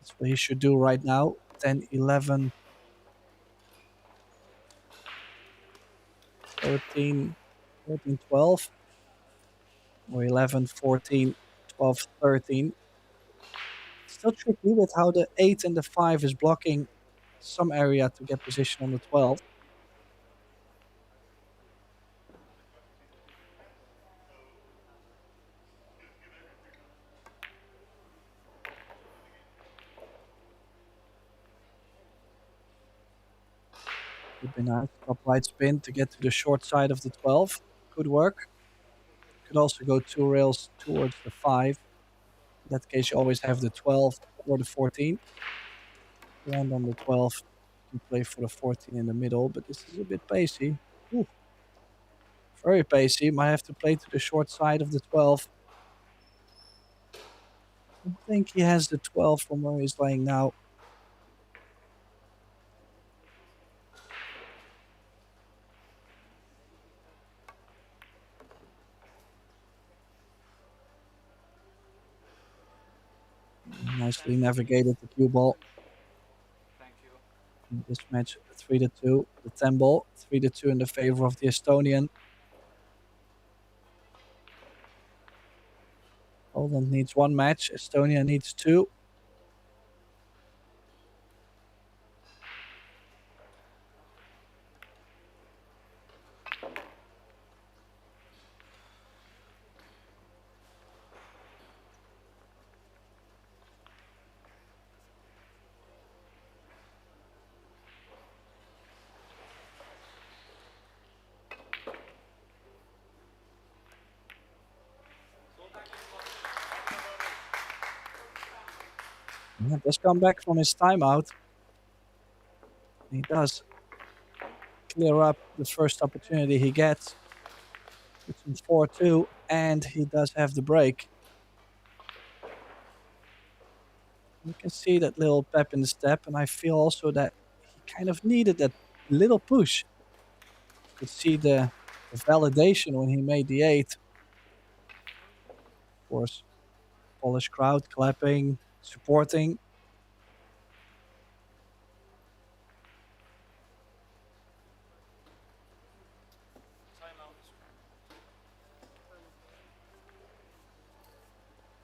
That's what he should do right now. 10, 11, 13, 14, 12. Or 11, 14, 12, 13. Still tricky with how the 8 and the 5 is blocking some area to get position on the 12. Would be nice. Top right spin to get to the short side of the 12. Could work. Could also go 2 rails towards the 5. In that case, you always have the 12 or the 14. Land on the 12. You can play for the 14 in the middle, but this is a bit pacey. Ooh. Very pacey. Might have to play to the short side of the 12. I think he has the 12 from where he's laying now. Nicely navigated the cue ball. Thank you. In this match, 3-2. The 10 ball, 3-2 in the favor of the Estonian. Poland needs 1 match. Estonia needs 2. He does come back from his timeout. He does clear up the first opportunity he gets. It's in 4-2, and he does have the break. You can see that little pep in the step, and I feel also that he kind of needed that little push. You could see the validation when he made the 8. Of course, Polish crowd clapping, supporting.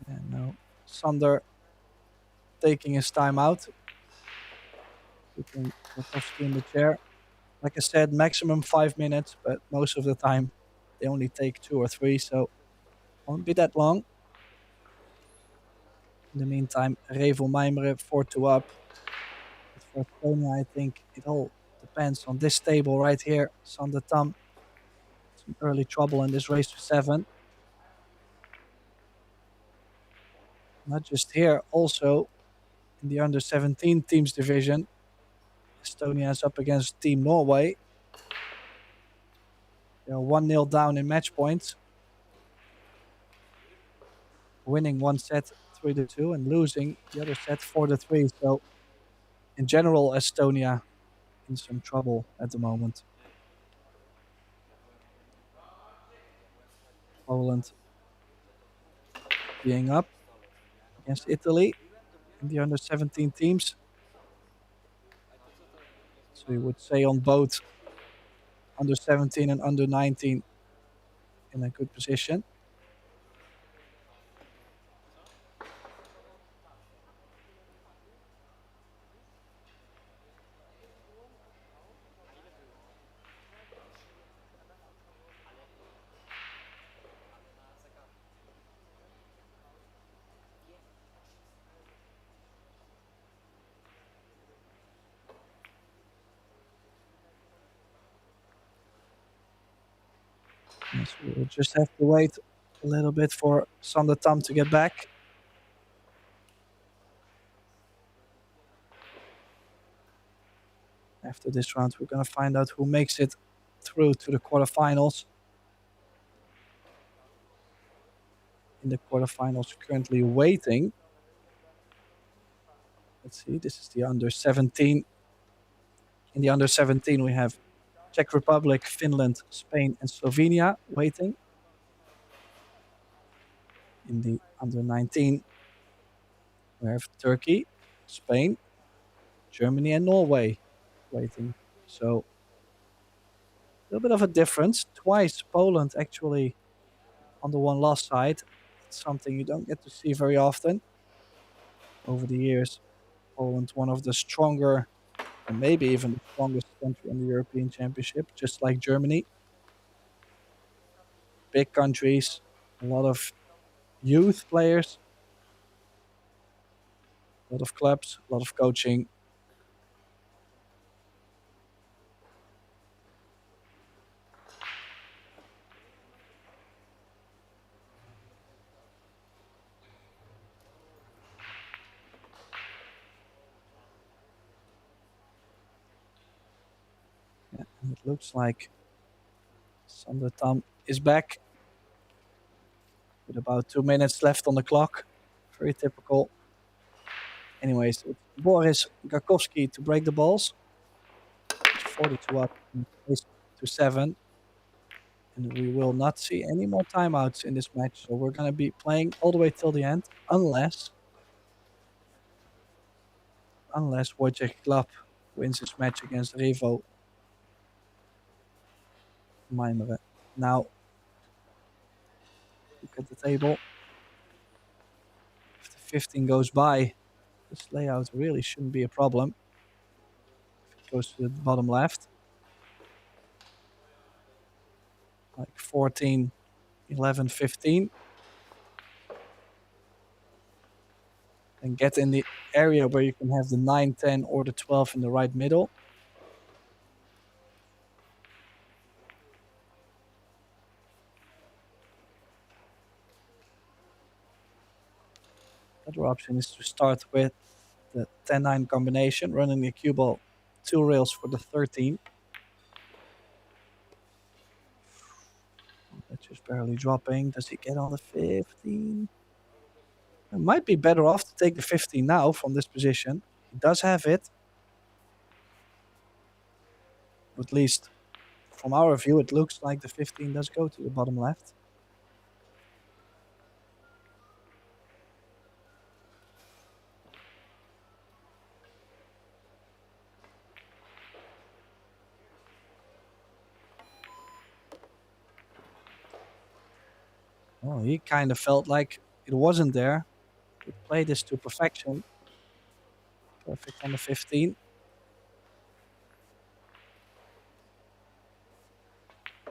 And now Sander taking his time out. Putting Kwiatkowski in the chair. Like I said, maximum 5 minutes, but most of the time they only take 2 or 3, so won't be that long. In the meantime, Revo Meimere 4-2 up. But for Estonia, I think it all depends on this table right here. Sander Tam, some early trouble in this race to 7. Not just here, also in the under 17 teams division. Estonia is up against Team Norway. They're 1-0 down in match points. Winning 1 set 3-2 and losing the other set 4-3. So in general, Estonia in some trouble at the moment. Poland being up against Italy in the under 17 teams. So you would say on both under 17 and under 19 in a good position. Yes, we'll just have to wait a little bit for Sander Tam to get back. After this round, we're going to find out who makes it through to the quarterfinals. in the quarterfinals currently waiting. Let's see, this is the under 17. In the under 17, we have Czech Republic, Finland, Spain, and Slovenia waiting. In the under 19, we have Turkey, Spain, Germany, and Norway waiting. So a little bit of a difference. Twice Poland actually on the one loss side. It's something you don't get to see very often. Over the years, Poland, one of the stronger, or maybe even the strongest country in the European Championship, just like Germany. Big countries, a lot of youth players, a lot of clubs, a lot of coaching. Yeah, and it looks like Sander Tam is back with about 2 minutes left on the clock. Very typical. Anyways, it's Boris Garkowski to break the balls. It's 42 up to 7. And we will not see any more timeouts in this match. So we're going to be playing all the way till the end, unless oដ្ឋېcal wins this match against Revo Maimere. Now, look at the table. If the 15 goes by, this layout really shouldn't be a problem. If it goes to the bottom left, like 14, 11, 15. And get in the area where you can have the 9, 10, or the 12 in the right middle. Other option is to start with the 10-9 combination, running the cue ball 2 rails for the 13. That's just barely dropping. Does he get on the 15? It might be better off to take the 15 now from this position. He does have it. At least from our view, it looks like the 15 does go to the bottom left. Oh, he kind of felt like it wasn't there. He played this to perfection. Perfect on the 15.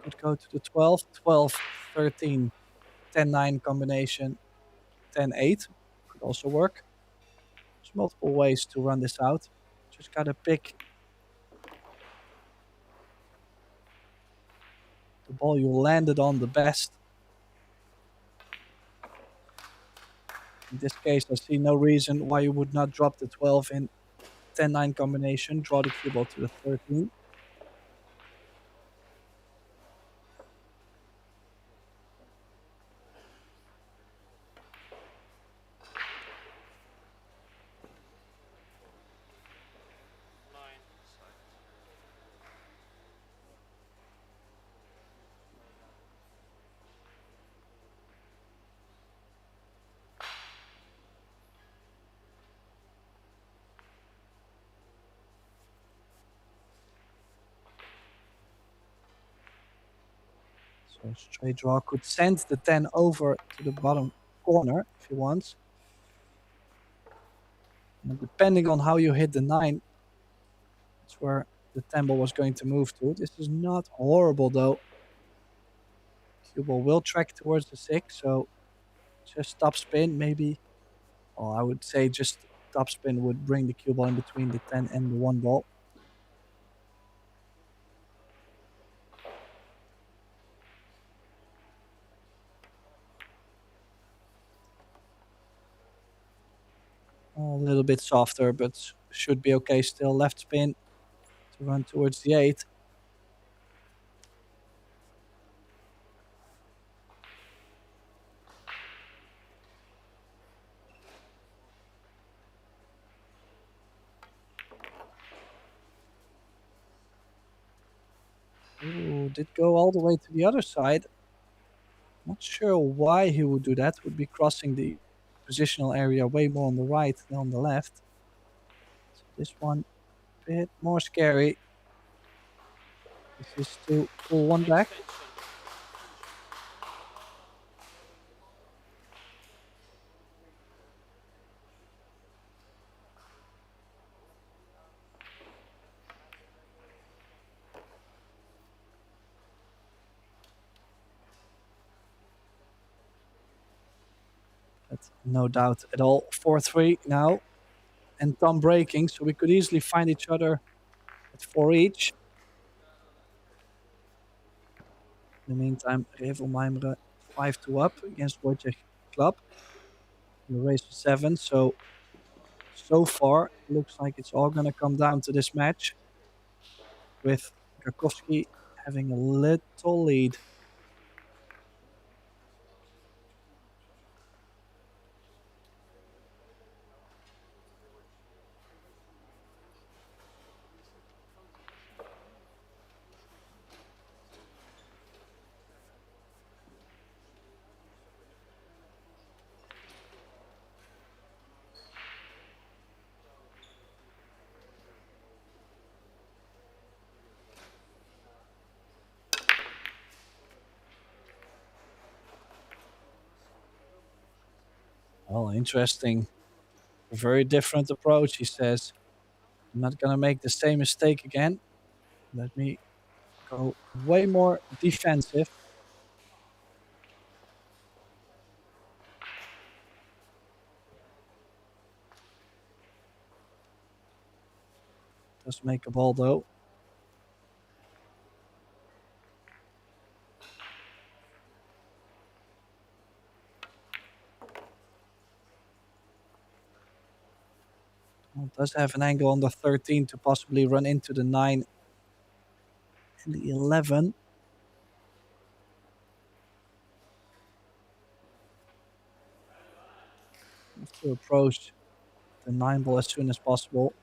Could go to the 12, 12, 13, 10-9 combination, 10-8. Could also work. There's multiple ways to run this out. Just gotta pick the ball you landed on the best. In this case, I see no reason why you would not drop the 12 in 10-9 combination, draw the cue ball to the 13. So straight draw could send the 10 over to the bottom corner if he wants. And depending on how you hit the 9, that's where the 10 ball was going to move to. This is not horrible though. Cue ball will track towards the 6, so just top spin maybe. Well, I would say just top spin would bring the cue ball in between the 10 and the 1 ball. A little bit softer, but should be okay still. Left spin to run towards the 8. did go all the way to the other side. Not sure why he would do that. Would be crossing the positional area way more on the right than on the left. So this one a bit more scary. This is to pull one back. But no doubt at all. 4-3 now. And Tom breaking, so we could easily find each other at 4 each. In the meantime, Revel Maimre 5-2 up against Wojciech Club. The race for 7, so far looks like it's all going to come down to this match, with Gakowski having a little lead. Well, interesting. A very different approach, he says. I'm not going to make the same mistake again. Let me go way more defensive. Does make a ball though. Well, does have an angle on the 13 to possibly run into the 9 and the 11. Have to approach the 9 ball as soon as possible.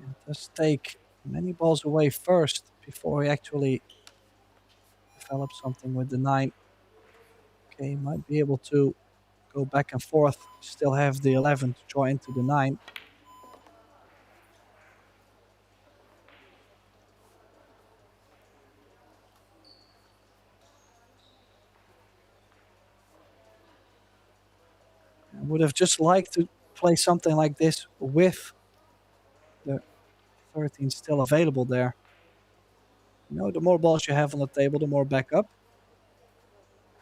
It does take many balls away first before he actually develops something with the 9. Okay, might be able to go back and forth, still have the 11 to draw into the 9. I would have just liked to play something like this with the 13 still available there. You know, the more balls you have on the table, the more backup.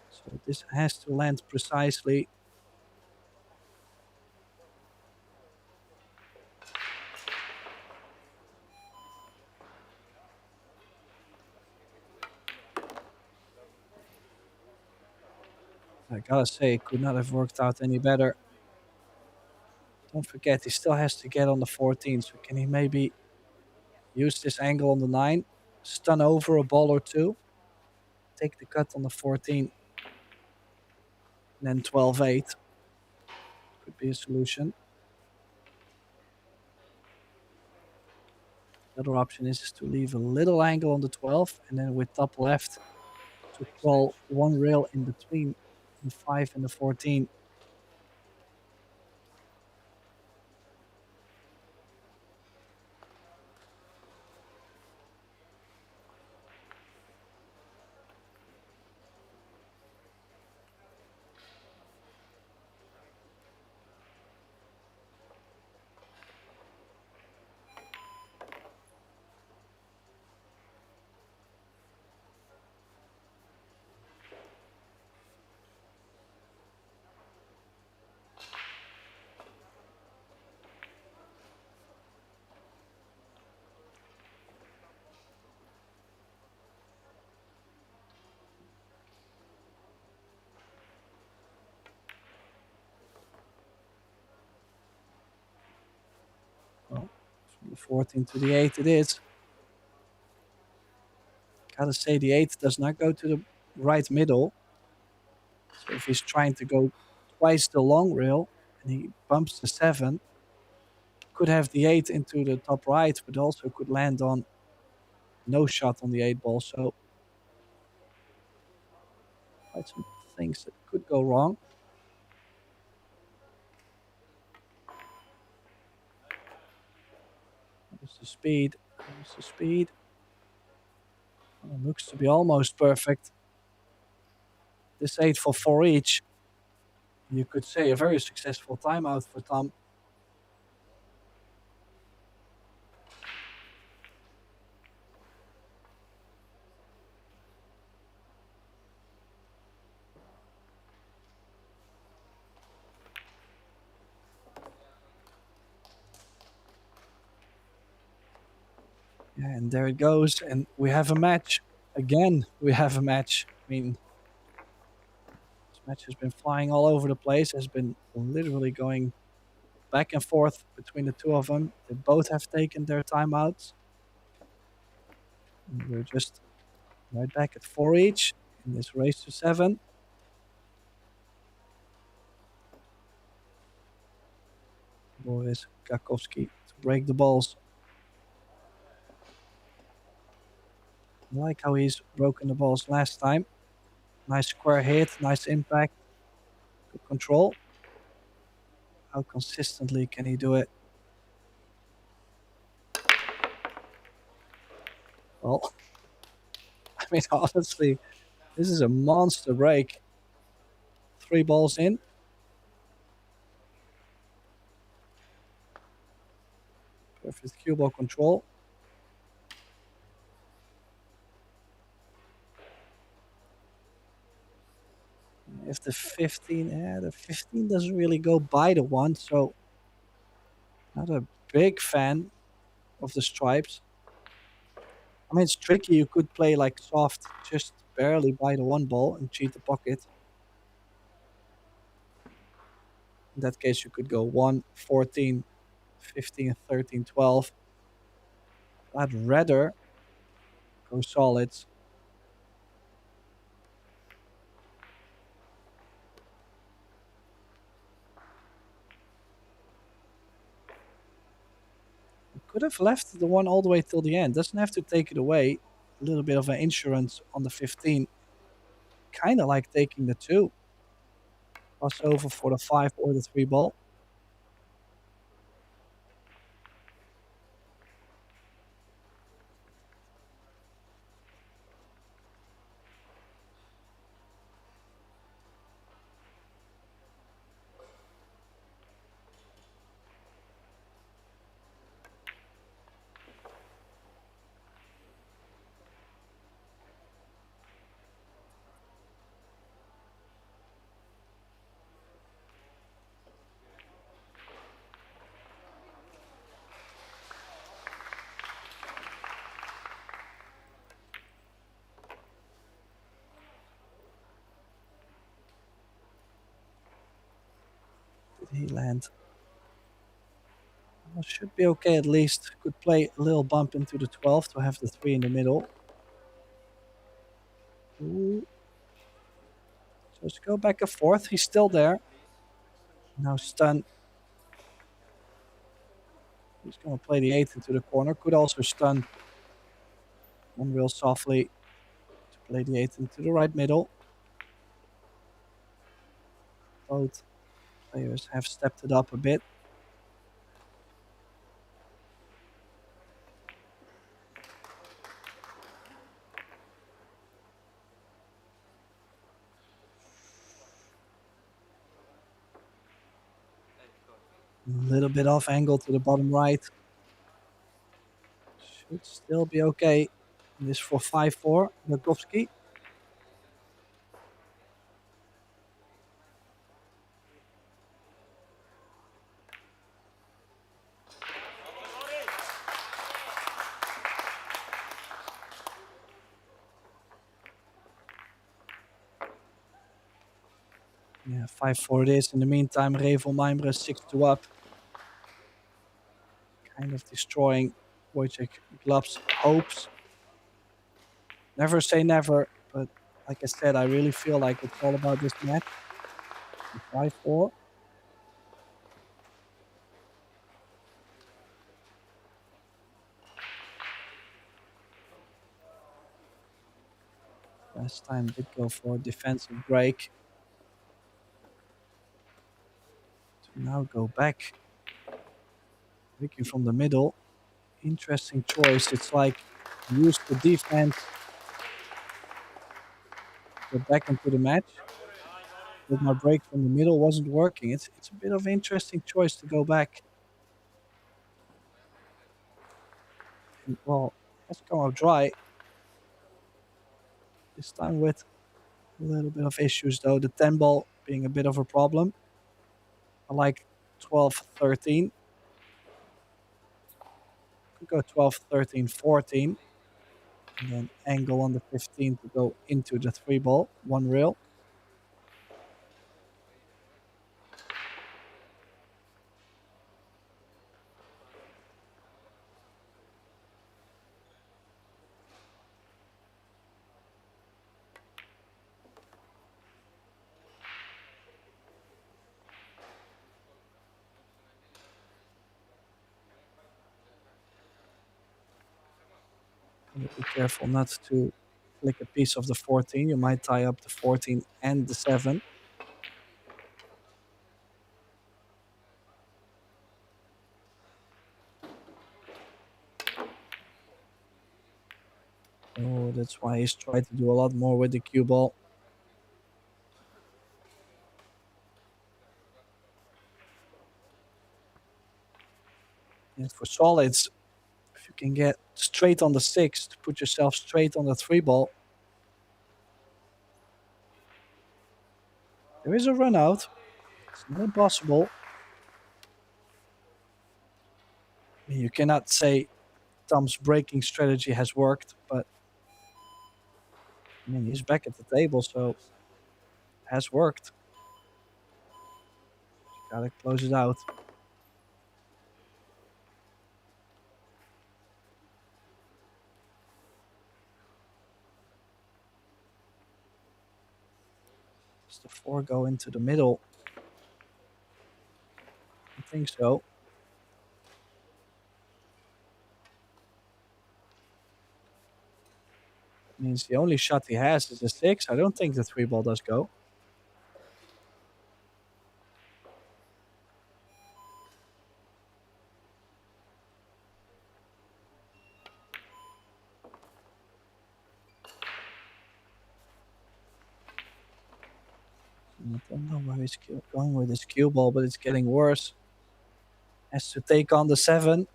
So this has to land precisely. I gotta say, it could not have worked out any better. Don't forget, he still has to get on the 14, so can he maybe use this angle on the 9, stun over a ball or two, take the cut on the 14, and then 12-8 could be a solution. The other option is to leave a little angle on the 12, and then with top left to crawl one rail in between the 5 and the 14. The 14 to the 8 it is. Gotta say the 8 does not go to the right middle. So if he's trying to go twice the long rail and he bumps the 7, could have the 8 into the top right, but also could land on no shot on the 8 ball. So quite some things that could go wrong. There's the speed. There's the speed. Well, it looks to be almost perfect. This 8 for 4 each. You could say a very successful timeout for Tom. Yeah, and there it goes. And we have a match. Again, we have a match. I mean, this match has been flying all over the place, has been literally going back and forth between the two of them. They both have taken their timeouts. And we're just right back at 4 each in this race to 7. Boris Kakowski to break the balls. I like how he's broken the balls last time. Nice square hit, nice impact, good control. How consistently can he do it? Well, I mean, honestly, this is a monster break. 3 balls in. Perfect cue ball control. If the 15 doesn't really go by the 1, so not a big fan of the stripes. I mean, it's tricky. You could play like soft, just barely by the 1 ball and cheat the pocket. In that case, you could go 1, 14, 15, 13, 12. I'd rather go solids. Could have left the 1 all the way till the end. Doesn't have to take it away. A little bit of an insurance on the 15. Kind of like taking the 2. Pass over for the 5 or the 3 ball. Did he land? Well, should be okay at least. Could play a little bump into the 12 to have the 3 in the middle. Ooh. So let's go back and forth. He's still there. Now stun. He's going to play the 8 into the corner. Could also stun 1 real softly to play the 8 into the right middle. Both players have stepped it up a bit. A little bit off angle to the bottom right. Should still be okay. This for 5-4, Rakowski. Yeah, 5-4 it is. In the meantime, Revel Maimre 6-2 up. kind of destroying Wojciech Glup's hopes. Never say never, but like I said, I really feel like it's all about this match. 5-4. Last time did go for a defensive break. To now go back. Breaking from the middle. Interesting choice. It's like use the defense. Go back into the match. But my break from the middle wasn't working. It's a bit of an interesting choice to go back. And, well, let's go out dry. This time with a little bit of issues though. The 10 ball being a bit of a problem. I like 12-13. Could go 12-13-14. And then angle on the 15 to go into the 3 ball. 1 rail. Be careful not to flick a piece of the 14. You might tie up the 14 and the 7. Oh, that's why he's tried to do a lot more with the cue ball. And for solids, if you can get straight on the 6 to put yourself straight on the 3 ball. There is a run out. It's not impossible. I mean, you cannot say Tom's breaking strategy has worked, but I mean, he's back at the table, so it has worked. Gotta close it out. Does the 4 go into the middle? I think so. Means the only shot he has is a 6. I don't think the 3 ball does go. I don't know where he's going with his cue ball, but it's getting worse. Has to take on the 7.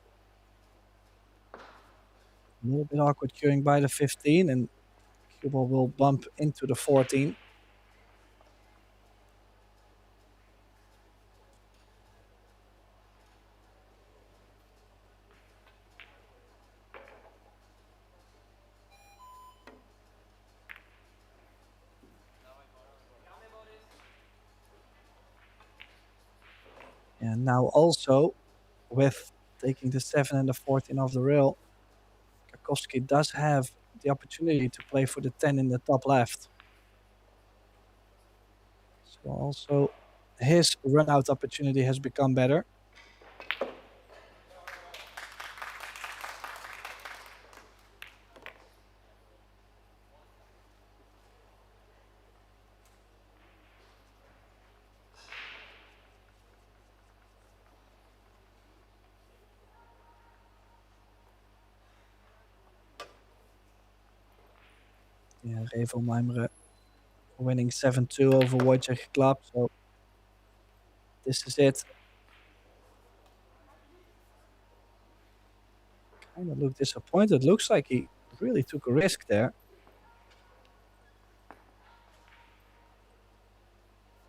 A little bit awkward cueing by the 15, and cue ball will bump into the 14. And now also, with taking the 7 and the 14 off the rail, Karkowski does have the opportunity to play for the 10 in the top left. So also, his run-out opportunity has become better. Yeah, Revo Maimre winning 7-2 over Wojciech Glub. So this is it. Kind of look disappointed. Looks like he really took a risk there.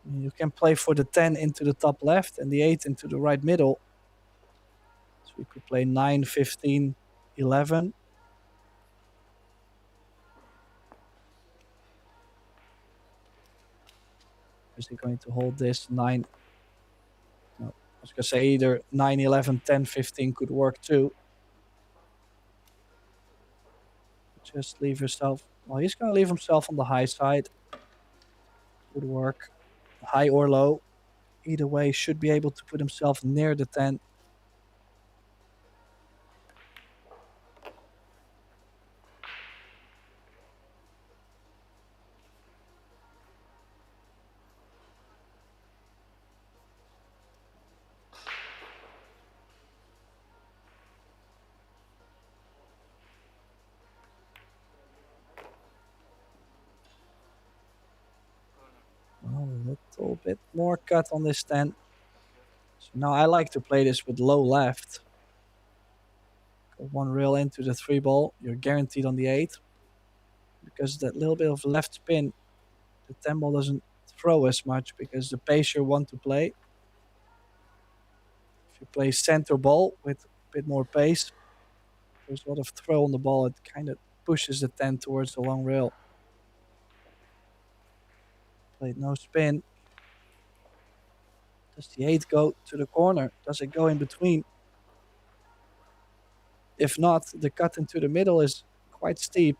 I mean, you can play for the 10 into the top left and the 8 into the right middle. So we could play 9, 15, 11. Is he going to hold this? 9. No, was going to say either 9, 11, 10, 15 could work too. Just leave yourself. Well, he's going to leave himself on the high side. Would work. High or low. Either way, should be able to put himself near the 10. A little bit more cut on this 10. So now I like to play this with low left. Go one rail into the 3 ball. You're guaranteed on the 8. Because that little bit of left spin, the 10 ball doesn't throw as much because the pace you want to play. If you play center ball with a bit more pace, there's a lot of throw on the ball. It kind of pushes the 10 towards the long rail. Played no spin. Does the 8 go to the corner? Does it go in between? If not, the cut into the middle is quite steep.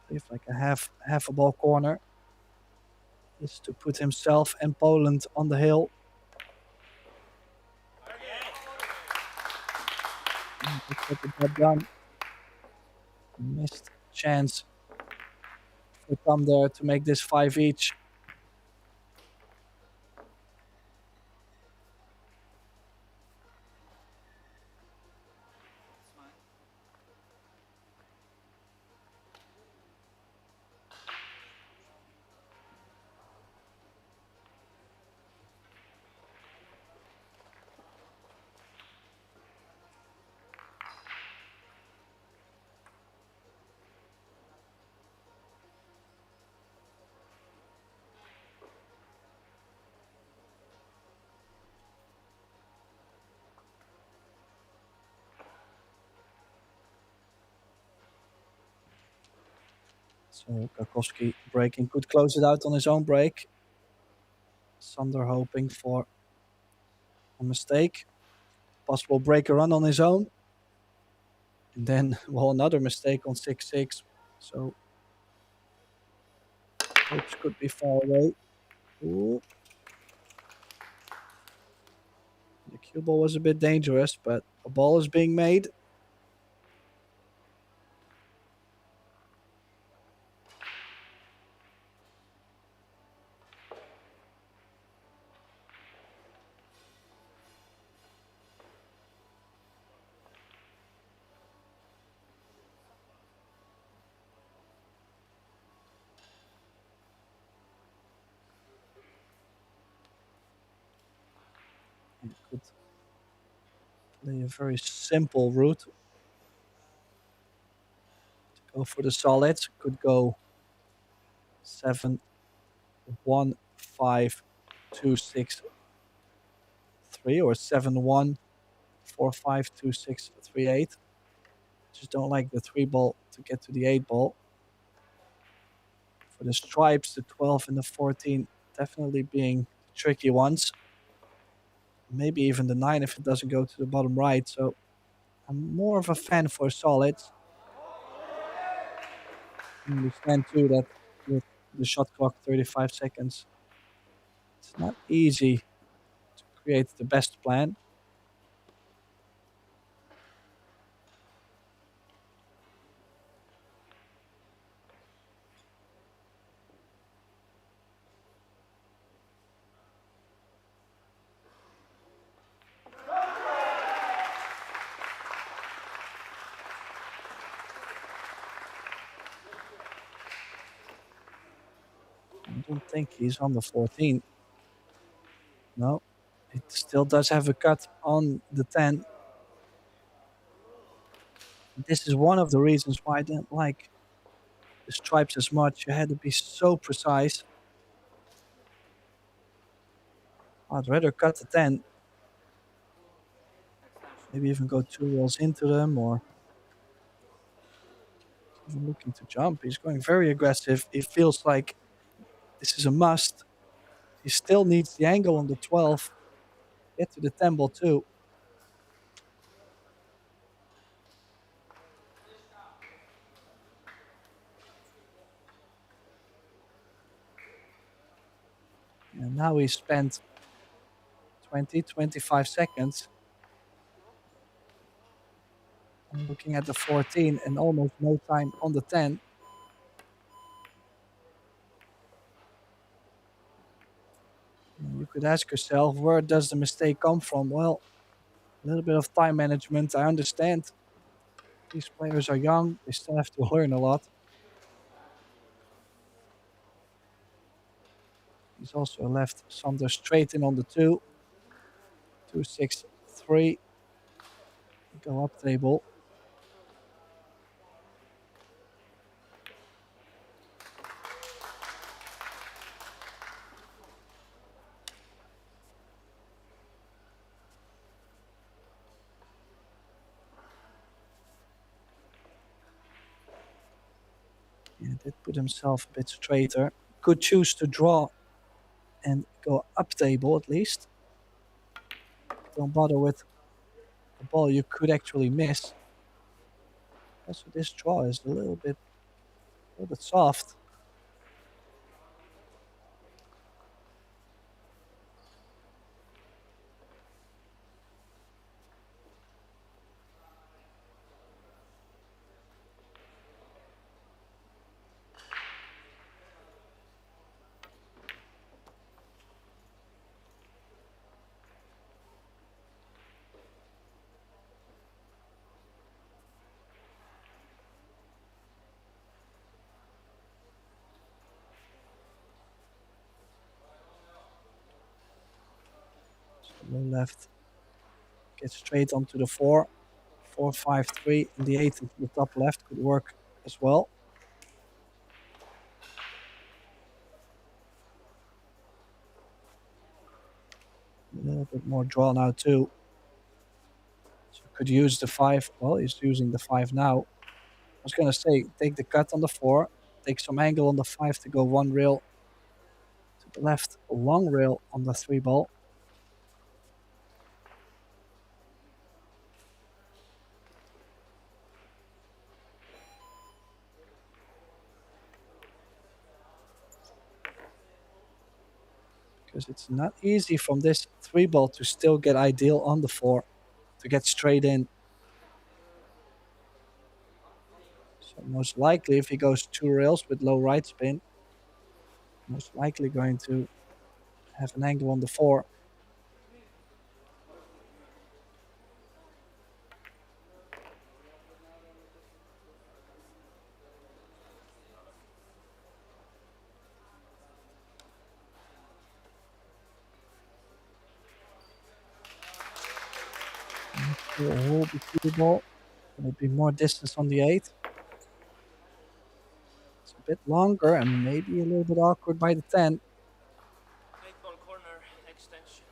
It's like a half a ball corner. Is to put himself and Poland on the hill. Let's get that done. Missed chance to come there to make this 5 each. So Kakowski breaking could close it out on his own break. Sander hoping for a mistake. Possible break a run on his own. And then, well, another mistake on 6-6. So hopes could be far away. Ooh. The cue ball was a bit dangerous, but a ball is being made. Could play a very simple route. To go for the solids. Could go 7, 1, 5, 2, 6, 3 or 7, 1, 4, 5, 2, 6, 3, 8. Just don't like the 3 ball to get to the 8 ball. For the stripes, the 12 and the 14 definitely being tricky ones. Maybe even the 9 if it doesn't go to the bottom right. So I'm more of a fan for solids. I understand too that with the shot clock 35 seconds, it's not easy to create the best plan. I don't think he's on the 14. No, it still does have a cut on the 10. This is one of the reasons why I didn't like the stripes as much. You had to be so precise. I'd rather cut the 10. Maybe even go 2 rolls into them or even looking to jump. He's going very aggressive. It feels like This is a must. He still needs the angle on the 12. Get to the 10 ball too. And now he spent 20, 25 seconds. I'm looking at the 14 and almost no time on the 10. And you could ask yourself, where does the mistake come from? Well, a little bit of time management. I understand these players are young. They still have to learn a lot. He's also left Sander straight in on the 2. 2, 6, 3. Go up table. Yeah, did put himself a bit straighter. Could choose to draw and go up table at least. Don't bother with the ball you could actually miss. Also, this draw is a little bit soft. Low left. Get straight onto the 4. 4, 5, 3. And the 8 into the top left could work as well. A little bit more draw now too. So could use the 5. Well, he's using the 5 now. I was going to say, take the cut on the 4. Take some angle on the 5 to go 1 rail to the left. A long rail on the 3 ball. Because it's not easy from this 3 ball to still get ideal on the 4, to get straight in. So most likely if he goes 2 rails with low right spin, most likely going to have an angle on the 4. A whole big ball. Will be more distance on the 8. It's a bit longer and maybe a little bit awkward by the 10. 8-ball corner extension.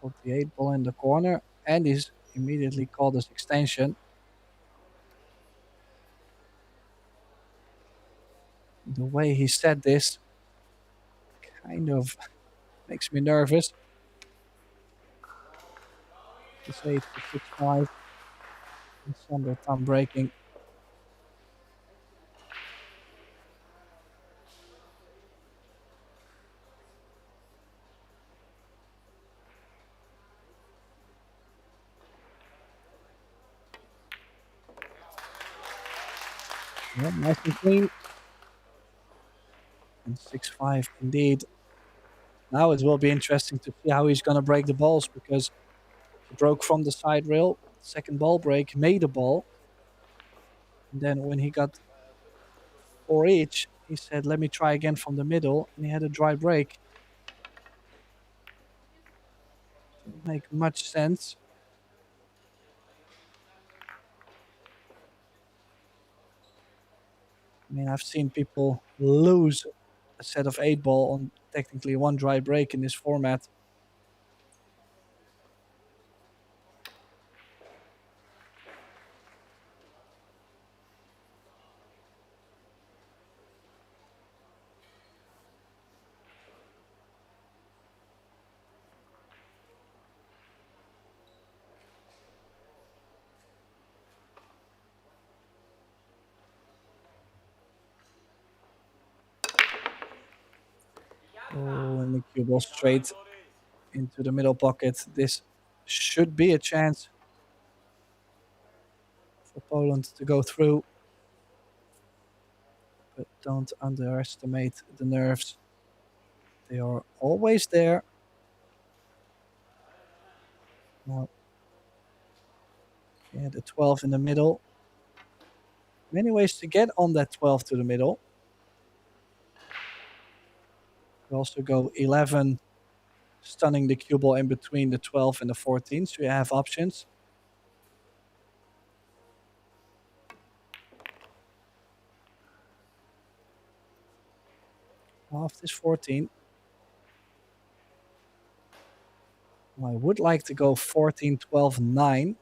Put the 8 ball in the corner and he's immediately called his extension. The way he said this kind of makes me nervous. This 8 for 6-5. And Sander thumb breaking. Yeah, nice and clean. And 6-5 indeed. Now it will be interesting to see how he's going to break the balls, because he broke from the side rail. Second ball break, made a ball. And then when he got 4 each, he said, let me try again from the middle. And he had a dry break. Didn't make much sense. I mean, I've seen people lose a set of 8 ball on technically 1 dry break in this format. Oh, and the cue ball straight into the middle pocket. This should be a chance for Poland to go through. But don't underestimate the nerves. They are always there. Now, yeah, the 12 in the middle. Many ways to get on that 12 to the middle. You also go 11, stunning the cue ball in between the 12 and the 14. So you have options. Off this 14. Well, I would like to go 14, 12, 9.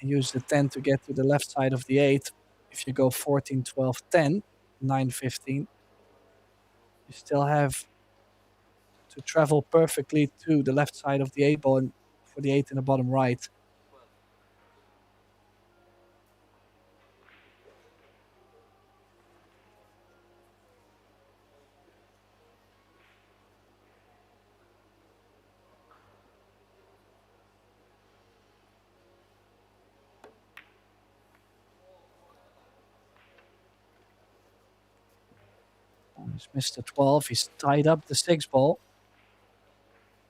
And use the 10 to get to the left side of the 8. If you go 14, 12, 10, 9, 15, you still have to travel perfectly to the left side of the 8 ball and for the 8 in the bottom right. He's missed the 12. He's tied up the 6 ball.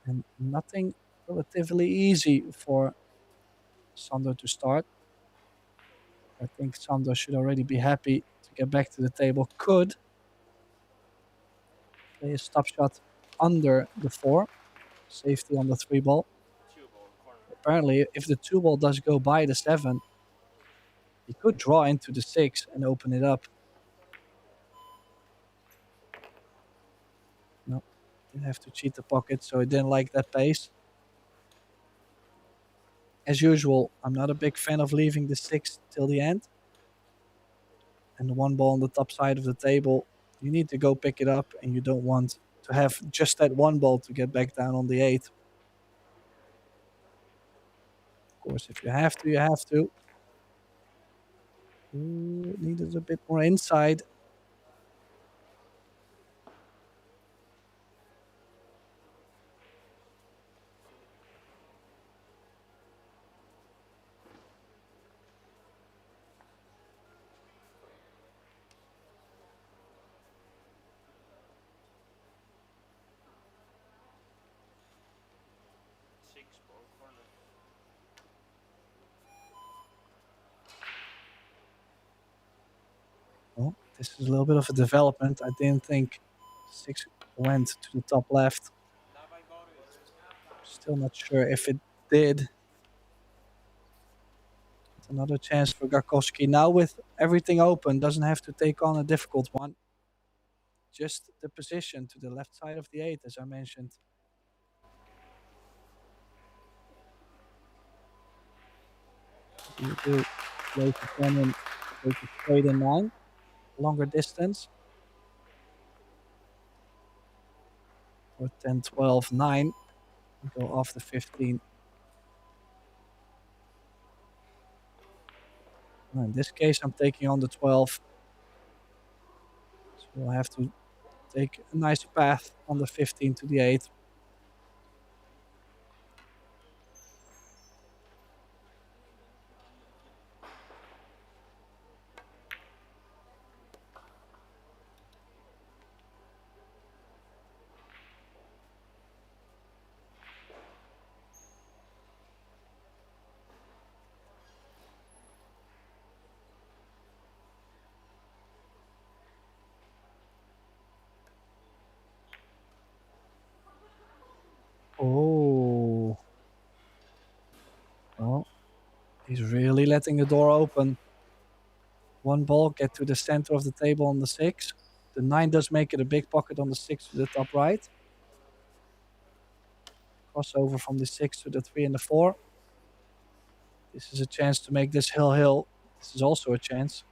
And nothing relatively easy for Sandor to start. I think Sandor should already be happy to get back to the table. Could play a stop shot under the 4. Safety on the 3 ball. Apparently, if the 2 ball does go by the 7, he could draw into the 6 and open it up. No, didn't have to cheat the pocket, so he didn't like that pace. As usual, I'm not a big fan of leaving the 6 till the end. And the 1 ball on the top side of the table, you need to go pick it up, and you don't want to have just that 1 ball to get back down on the 8. Of course, if you have to, you have to. Ooh, it needed a bit more inside. Well, this is a little bit of a development. I didn't think 6 went to the top left. Still not sure if it did. It's another chance for Garkowski. Now with everything open, doesn't have to take on a difficult one. Just the position to the left side of the 8, as I mentioned. You do play to 10 and take it straight in 9. Longer distance. Or 10, 12, 9. Go off the 15. Well, in this case, I'm taking on the 12. So we'll have to take a nice path on the 15 to the 8. Oh. Well, he's really letting the door open. 1 ball, get to the center of the table on the 6. The 9 does make it a big pocket on the 6 to the top right. Crossover from the 6 to the 3 and the 4. This is a chance to make this hill. This is also a chance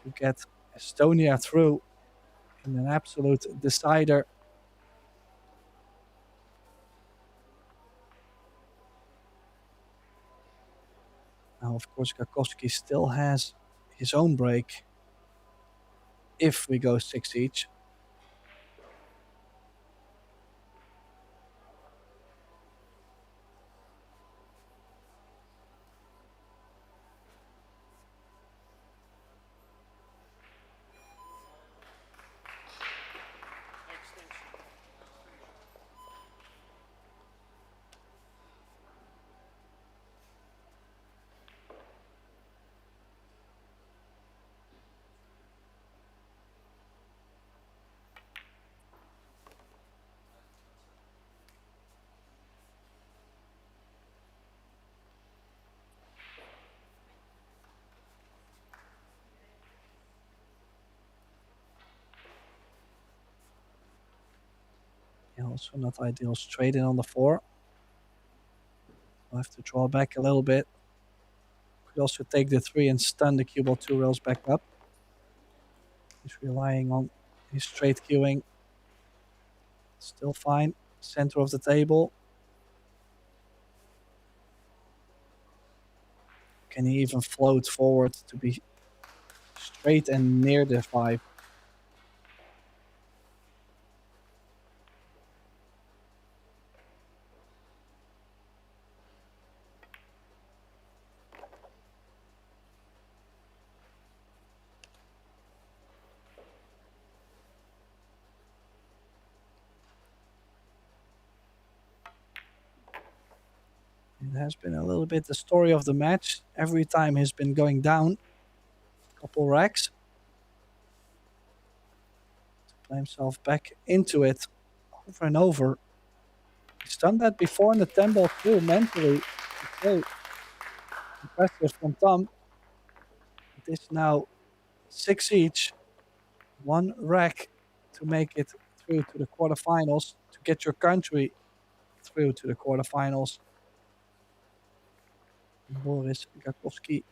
to get Estonia through in an absolute decider. Now, of course, Garkowski still has his own break. if we go 6 each. Yeah, also not ideal straight in on the 4. I'll have to draw back a little bit. Could also take the 3 and stun the cue ball 2 rails back up. He's relying on his straight cueing. Still fine. Center of the table. Can he even float forward to be straight and near the 5? It has been a little bit the story of the match. Every time he's been going down a couple racks to play himself back into it over and over. He's done that before in the 10 ball too, mentally. Okay. Impressive from Tom. It is now 6 each. 1 rack to make it through to the quarterfinals, to get your country through to the quarterfinals. Boris Gakowski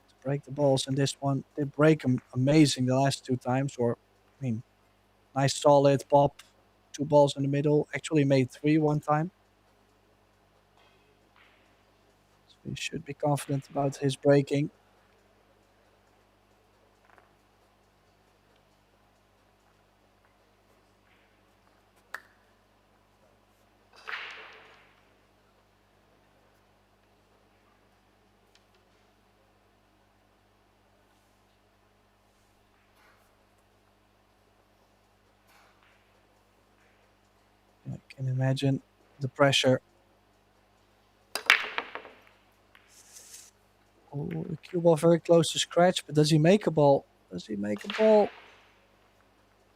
to break the balls, and this one they break them amazing the last 2 times. Or, I mean, nice solid pop, 2 balls in the middle. Actually made 3 one time. So he should be confident about his breaking. I can imagine the pressure. Oh, the cue ball very close to scratch, but does he make a ball? Does he make a ball?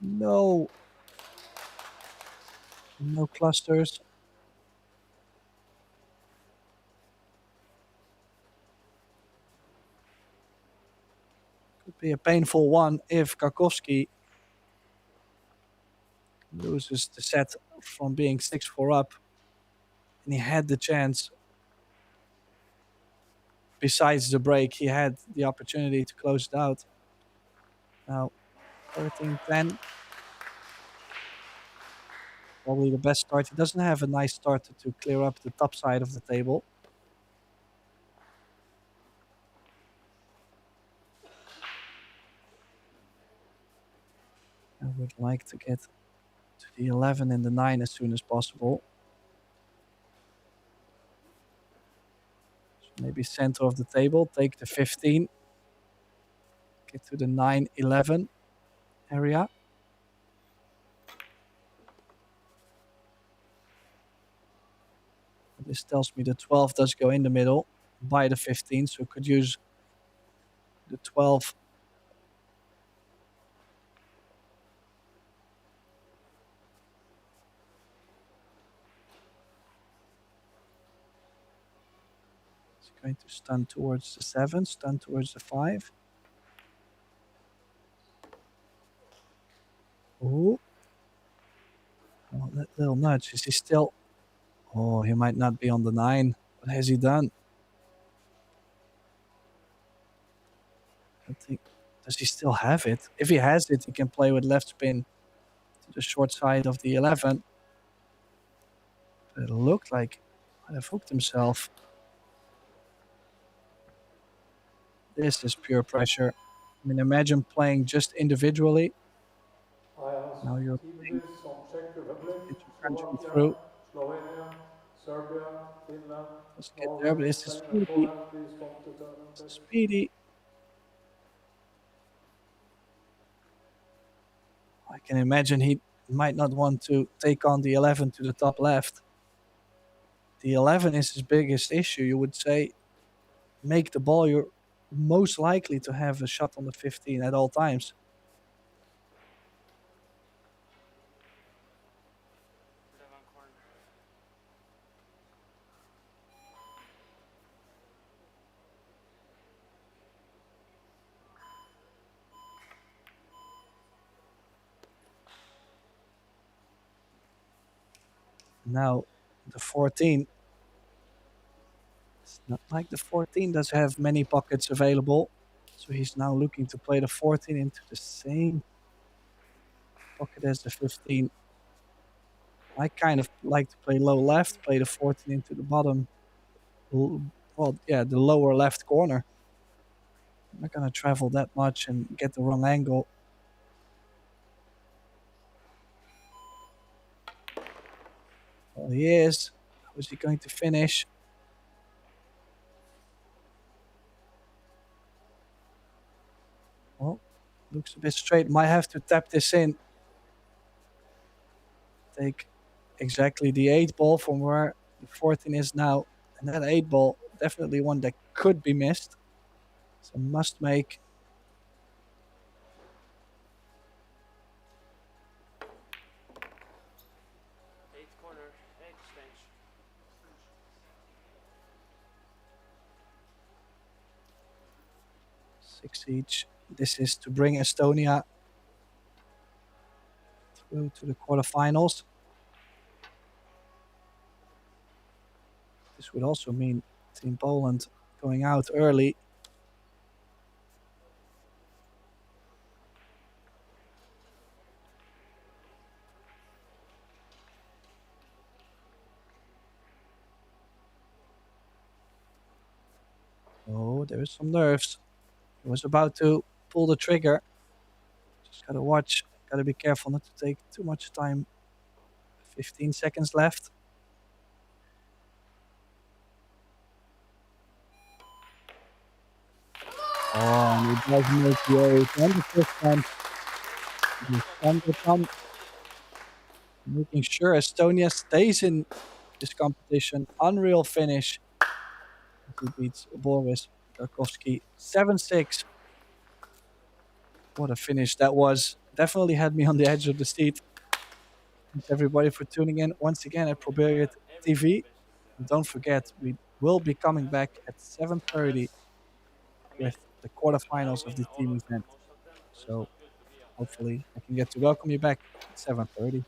No. No clusters. Could be a painful one if Karkovsky loses the set from being 6-4 up. And he had the chance. Besides the break, he had the opportunity to close it out. Now, 13-10. Probably the best start. He doesn't have a nice start to clear up the top side of the table. I would like to get to the 11 and the 9 as soon as possible. So maybe center of the table, take the 15. Get to the 9-11 area. This tells me the 12 does go in the middle by the 15, so could use the 12. It's going to stun towards the 7, stun towards the 5. Oh. Oh, that little nudge. Is he still? Oh, he might not be on the 9. What has he done? I think. Does he still have it? If he has it, he can play with left spin to the short side of the 11. But it looked like he might have hooked himself. This is pure pressure. I mean, imagine playing just individually. I ask Now you're team this from Czech Republic, get your country Slovakia, through. Slovenia, Serbia, Finland, Let's get there, but Norway, this is Spain, and speedy. Poland. Please come to Terme Tuhelj. Speedy. I can imagine he might not want to take on the 11 to the top left. The 11 is his biggest issue, you would say. Make the ball, you're most likely to have a shot on the 15 at all times. Lewą corner. Now, the 14. It's not like the 14 does have many pockets available. So he's now looking to play the 14 into the same pocket as the 15. I kind of like to play low left, play the 14 into the bottom. Well, yeah, the lower left corner. I'm not going to travel that much and get the wrong angle. Well, he is. How is he going to finish? Well, looks a bit straight. Might have to tap this in. Take exactly the 8 ball from where the 14 is now. And that 8 ball, definitely one that could be missed. So must make. Eight corner, eight exchange. 6 each. This is to bring Estonia through to the quarterfinals. This would also mean Team Poland going out early. Oh, there's some nerves. He was about to pull the trigger. Just gotta watch. Gotta be careful not to take too much time. 15 seconds left. Oh, and he does make the 8 and the first time. Making sure Estonia stays in this competition. Unreal finish. He beats Boris Garkovsky 7-6. What a finish that was. Definitely had me on the edge of the seat. Thanks everybody for tuning in once again at Billiard TV. And don't forget, we will be coming back at 7:30 with the quarterfinals of the team event. So hopefully I can get to welcome you back at 7:30.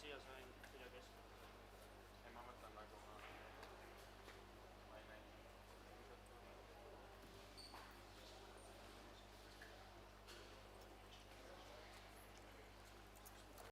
See ja sain